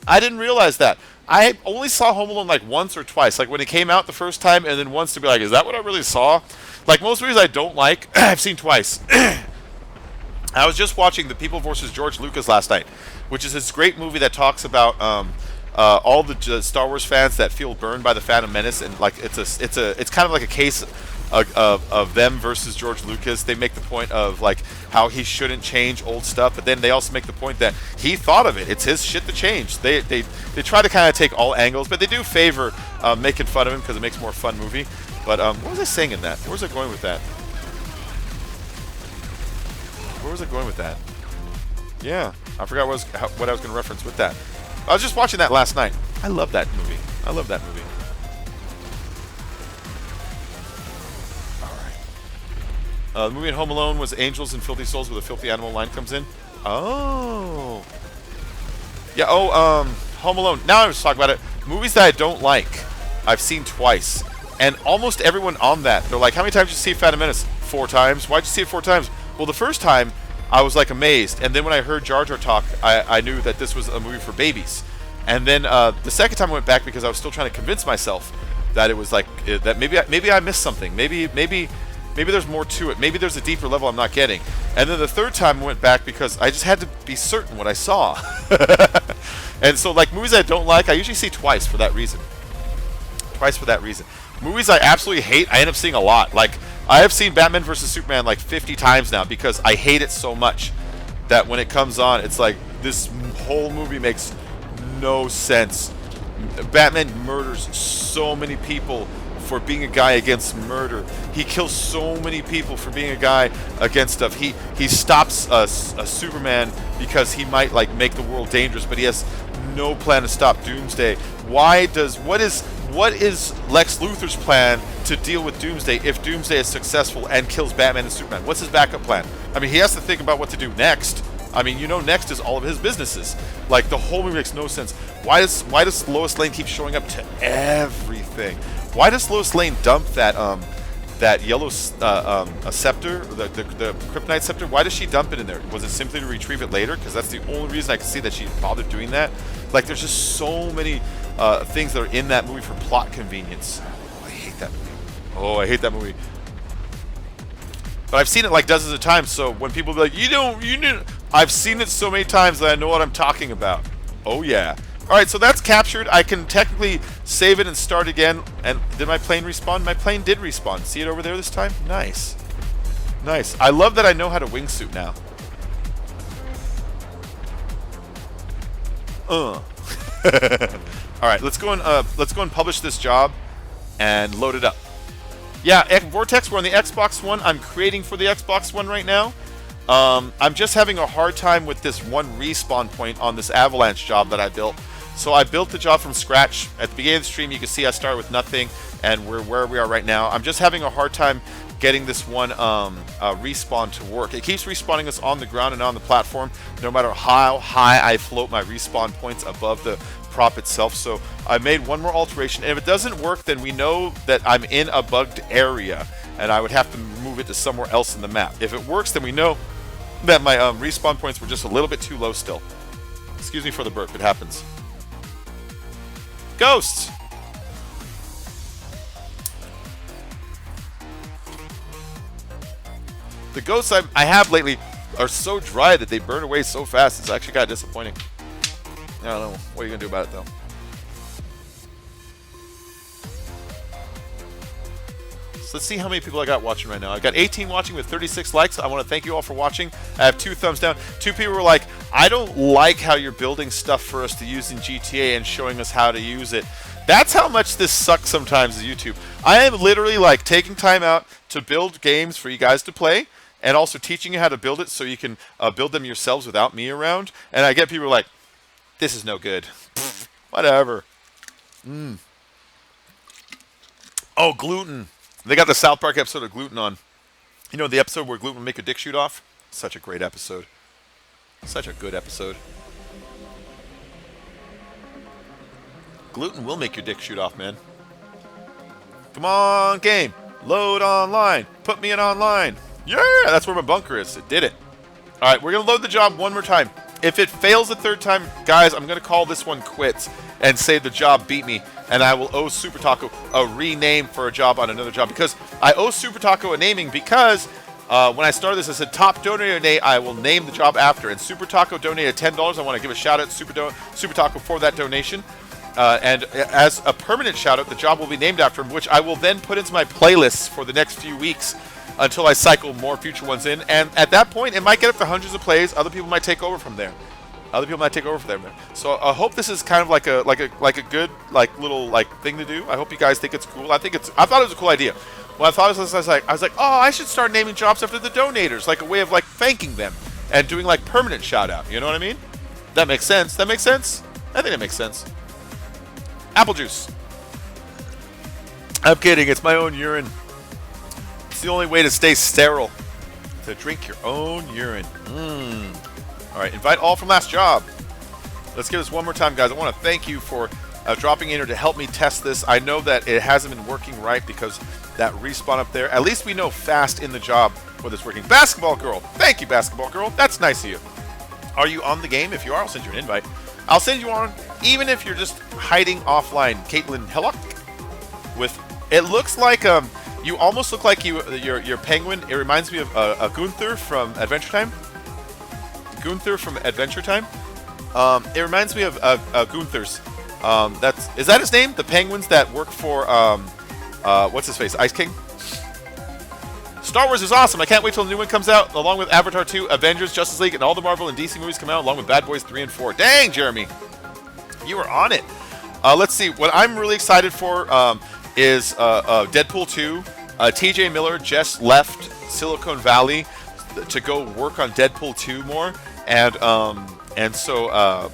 I didn't realize that. I only saw Home Alone like once or twice. Like when it came out the first time, and then once to be like, is that what I really saw? Like most movies I don't like, I've seen twice. I was just watching The People vs. George Lucas last night, which is this great movie that talks about all the Star Wars fans that feel burned by the Phantom Menace, and like it's kind of like a case of them versus George Lucas. They make the point of like how he shouldn't change old stuff, but then they also make the point that he thought of it. It's his shit to change. They try to kind of take all angles, but they do favor making fun of him because it makes a more fun movie. But what was I saying in that? Where was I going with that? Where was I going with that? Yeah, I forgot what I was going to reference with that. I was just watching that last night. I love that movie. I love that movie. The movie in Home Alone was Angels and Filthy Souls, where the filthy animal line comes in. Oh. Yeah, Home Alone. Now I'm just talking about it. Movies that I don't like, I've seen twice. And almost everyone on that, they're like, how many times did you see Phantom Menace? 4 times. Why'd you see it 4 times? Well, the first time, I was like amazed. And then when I heard Jar Jar talk, I knew that this was a movie for babies. And then the second time I went back because I was still trying to convince myself that it was like that maybe I missed something. Maybe there's more to it. Maybe there's a deeper level I'm not getting. And then the third time I went back because I just had to be certain what I saw. And so like movies I don't like, I usually see twice for that reason. Movies I absolutely hate, I end up seeing a lot. Like I have seen Batman vs Superman like 50 times now because I hate it so much that when it comes on, it's like this whole movie makes no sense. Batman murders so many people for being a guy against murder. He kills so many people for being a guy against stuff. He stops a Superman because he might like make the world dangerous, but he has no plan to stop Doomsday. What is Lex Luthor's plan to deal with Doomsday if Doomsday is successful and kills Batman and Superman? What's his backup plan? I mean, he has to think about what to do next. I mean, you know, next is all of his businesses. Like, the whole movie makes no sense. Why does Lois Lane keep showing up to everything? Why does Lois Lane dump that yellow scepter, the kryptonite scepter? Why does she dump it in there? Was it simply to retrieve it later? Because that's the only reason I can see that she bothered doing that. Like, there's just so many things that are in that movie for plot convenience. Oh, I hate that movie. Oh, I hate that movie. But I've seen it like dozens of times, so when people be like, I've seen it so many times that I know what I'm talking about. Oh yeah. Alright, so that's captured. I can technically save it and start again. And did my plane respawn? My plane did respawn. See it over there this time? Nice. Nice. I love that I know how to wingsuit now. Alright, let's go and publish this job and load it up. Yeah, Vortex, we're on the Xbox One. I'm creating for the Xbox One right now. I'm just having a hard time with this one respawn point on this Avalanche job that I built. So I built the job from scratch. At the beginning of the stream, you can see I started with nothing, and we're where we are right now. I'm just having a hard time getting this one respawn to work. It keeps respawning us on the ground and on the platform, no matter how high I float my respawn points above the prop itself. So I made one more alteration, and if it doesn't work, then we know that I'm in a bugged area, and I would have to move it to somewhere else in the map. If it works, then we know that my respawn points were just a little bit too low still. Excuse me for the burp, it happens. Ghosts! The ghosts I have lately are so dry that they burn away so fast. It's actually kind of disappointing. I don't know. What are you going to do about it, though? So let's see how many people I got watching right now. I've got 18 watching with 36 likes. I want to thank you all for watching. I have 2 thumbs down. 2 people were like, I don't like how you're building stuff for us to use in GTA and showing us how to use it. That's how much this sucks sometimes as YouTube. I am literally like taking time out to build games for you guys to play, and also teaching you how to build it so you can build them yourselves without me around. And I get people like, this is no good. Pfft, whatever. Oh, gluten. They got the South Park episode of Gluten on. You know the episode where gluten would make a dick shoot off? Such a great episode. Such a good episode. Gluten will make your dick shoot off, man. Come on, game. Load online. Put me in online. Yeah, that's where my bunker is. It did it. All right, we're going to load the job one more time. If it fails the 3rd time, guys, I'm going to call this one quits and say the job beat me, and I will owe Super Taco a rename for a job on another job, because I owe Super Taco a naming because when I started this, I said top donator today, I will name the job after, and Super Taco donated $10. I want to give a shout out to Super Taco for that donation. And as a permanent shout out, the job will be named after him, which I will then put into my playlists for the next few weeks until I cycle more future ones in. And at that point, it might get up to hundreds of plays. Other people might take over from there. So I hope this is kind of like a good little thing to do. I hope you guys think it's cool. I thought it was a cool idea. When I thought of this, I was like, oh, I should start naming jobs after the donators, like a way of thanking them and doing permanent shout out. You know what I mean? That makes sense. I think that makes sense. Apple juice. I'm kidding. It's my own urine. It's the only way to stay sterile. To drink your own urine. All right, invite all from last job. Let's give this one more time, guys. I want to thank you for dropping in here to help me test this. I know that it hasn't been working right because that respawn up there. At least we know fast in the job whether it's working. Basketball Girl. Thank you, Basketball Girl. That's nice of you. Are you on the game? If you are, I'll send you an invite. I'll send you on, even if you're just hiding offline. Caitlin Hellock. with. It looks like you almost look like your penguin. It reminds me of a Gunther from Adventure Time. Gunther from Adventure Time. It reminds me of Gunther's. Is that his name? The penguins that work for what's his face? Ice King. Star Wars is awesome. I can't wait till the new one comes out, along with Avatar 2, Avengers, Justice League, and all the Marvel and DC movies come out, along with Bad Boys 3 and 4. Dang, Jeremy, you were on it. Let's see. What I'm really excited for is Deadpool 2. TJ Miller just left Silicon Valley to go work on Deadpool 2 more, and so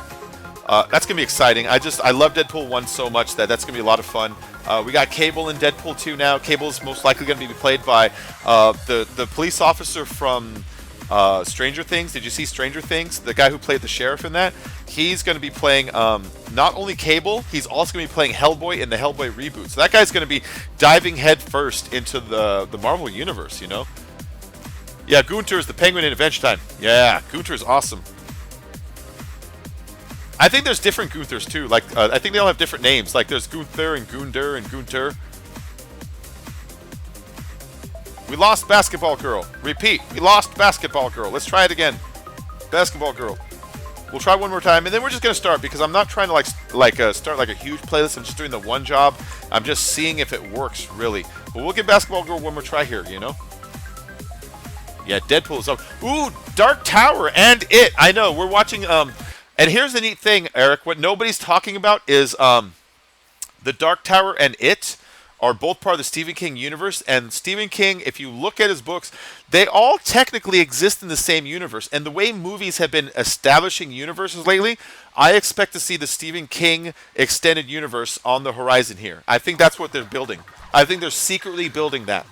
that's gonna be exciting. I love Deadpool 1 so much that's gonna be a lot of fun. We got Cable in Deadpool 2 now. Cable is most likely going to be played by the police officer from Stranger Things. Did you see Stranger Things? The guy who played the sheriff in that. He's going to be playing not only Cable, he's also going to be playing Hellboy in the Hellboy reboot. So that guy's going to be diving headfirst into the Marvel universe, you know? Yeah, Gunther is the Penguin in Adventure Time. Yeah, Gunther is awesome. I think there's different Gunthers too. Like I think they all have different names. Like there's Gunther and Gunder and Gunter. We lost Basketball Girl. Repeat. We lost Basketball Girl. Let's try it again. Basketball Girl. We'll try one more time, and then we're just gonna start because I'm not trying to start like a huge playlist. I'm just doing the one job. I'm just seeing if it works really. But we'll give Basketball Girl one more try here. You know. Yeah, Deadpool is up. Ooh, Dark Tower and It. I know. We're watching. And here's the neat thing, Eric. What nobody's talking about is the Dark Tower and It are both part of the Stephen King universe. And Stephen King, if you look at his books, they all technically exist in the same universe. And the way movies have been establishing universes lately, I expect to see the Stephen King extended universe on the horizon here. I think that's what they're building. I think they're secretly building that.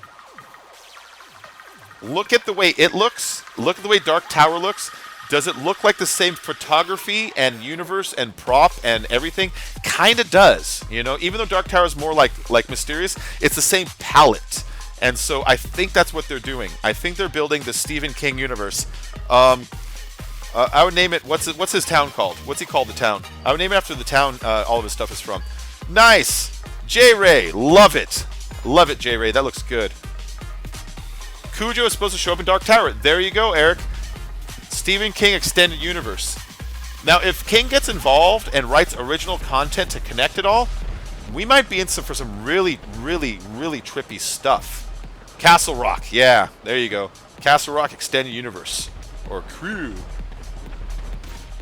Look at the way it looks. Look at the way Dark Tower looks. Does it look like the same photography and universe and prop and everything? Kind of does, you know. Even though Dark Tower is more like mysterious, it's the same palette, and so I think that's what they're doing. I think they're building the Stephen King universe. I would name it. What's his town called? What's he called the town? I would name it after the town all of his stuff is from. Nice, J Ray, love it, J Ray. That looks good. Cujo is supposed to show up in Dark Tower. There you go, Eric. Stephen King extended universe. Now, if King gets involved and writes original content to connect it all, we might be in for some really, really, really trippy stuff. Castle Rock, yeah, there you go. Castle Rock extended universe or crew.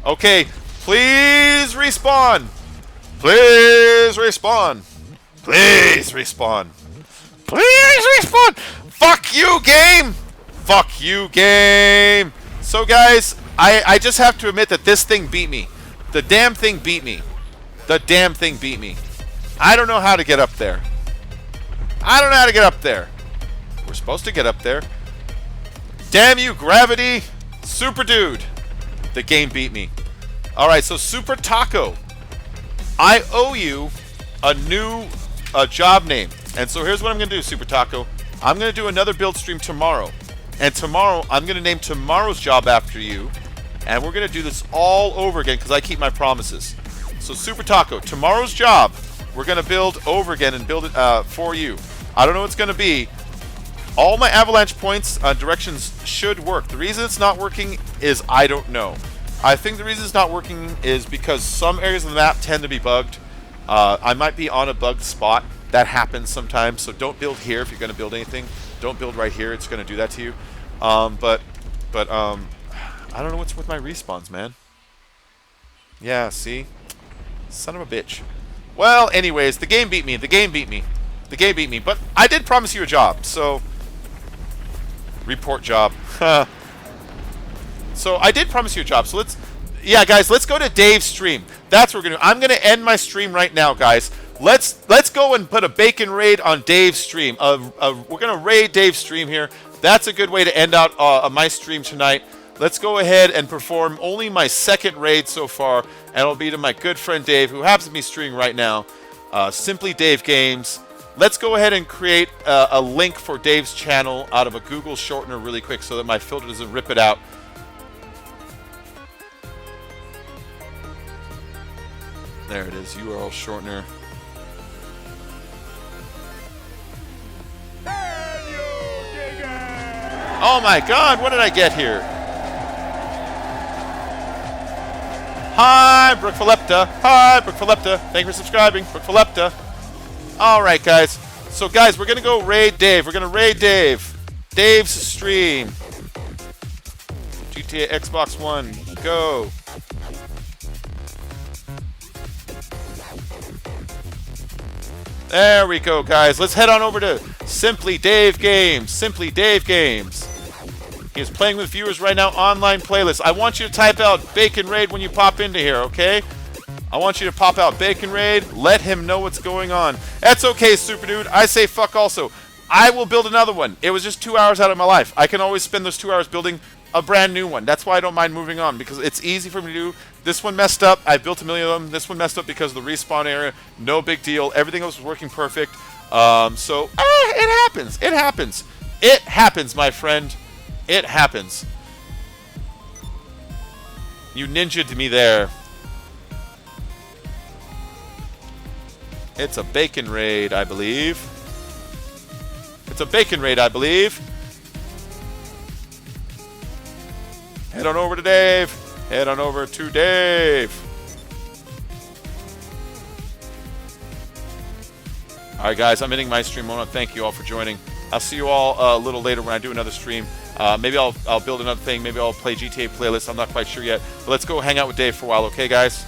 Okay, please respawn. Please respawn. Please respawn. Please respawn. Fuck you, game. Fuck you, game. So guys, I just have to admit that this thing beat me. The damn thing beat me. The damn thing beat me. I don't know how to get up there. I don't know how to get up there. We're supposed to get up there. Damn you, gravity. Super dude. The game beat me. Alright, so Super Taco. I owe you a new job name. And so here's what I'm going to do, Super Taco. I'm going to do another build stream tomorrow. And tomorrow, I'm going to name tomorrow's job after you. And we're going to do this all over again because I keep my promises. So Super Taco, tomorrow's job, we're going to build over again and build it for you. I don't know what it's going to be. All my Avalanche points directions should work. The reason it's not working is I don't know. I think the reason it's not working is because some areas of the map tend to be bugged. I might be on a bugged spot. That happens sometimes. So don't build here if you're going to build anything. Don't build right here. It's going to do that to you. But I don't know what's with my respawns, man. Yeah, see? Son of a bitch. Well, anyways, the game beat me. The game beat me. The game beat me. But I did promise you a job, so... Report job. So I did promise you a job, so let's... Yeah, guys, let's go to Dave's stream. That's what we're going to do. I'm going to end my stream right now, guys. Let's go and put a bacon raid on Dave's stream. We're going to raid Dave's stream here. That's a good way to end out my stream tonight. Let's go ahead and perform only my second raid so far, and it'll be to my good friend Dave, who happens to be streaming right now. Simply Dave Games. Let's go ahead and create a link for Dave's channel out of a Google shortener really quick so that my filter doesn't rip it out. There it is, URL shortener. Oh my god, what did I get here? Hi, Brooke Philipta. Hi, Brooke Philipta. Thank you for subscribing, Brooke Philipta. Alright, guys. So, guys, we're going to go raid Dave. We're going to raid Dave. Dave's stream. GTA Xbox One. Go. There we go, guys. Let's head on over to Simply Dave Games. Simply Dave Games. He is playing with viewers right now, online playlist. I want you to type out Bacon Raid when you pop into here, okay? I want you to pop out Bacon Raid. Let him know what's going on. That's okay, Super Dude. I say fuck also. I will build another one. It was just 2 hours out of my life. I can always spend those 2 hours building a brand new one. That's why I don't mind moving on, because it's easy for me to do. This one messed up. I built a million of them. This one messed up because of the respawn area. No big deal. Everything else was working perfect. It happens. It happens. It happens, my friend. It happens. You ninja'd me there. It's a bacon raid, I believe. It's a bacon raid, I believe. Head on over to Dave. Head on over to Dave. Alright, guys, I'm ending my stream. I want to thank you all for joining. I'll see you all a little later when I do another stream. Maybe I'll build another thing. Maybe I'll play GTA playlist. I'm not quite sure yet. But let's go hang out with Dave for a while, okay, guys?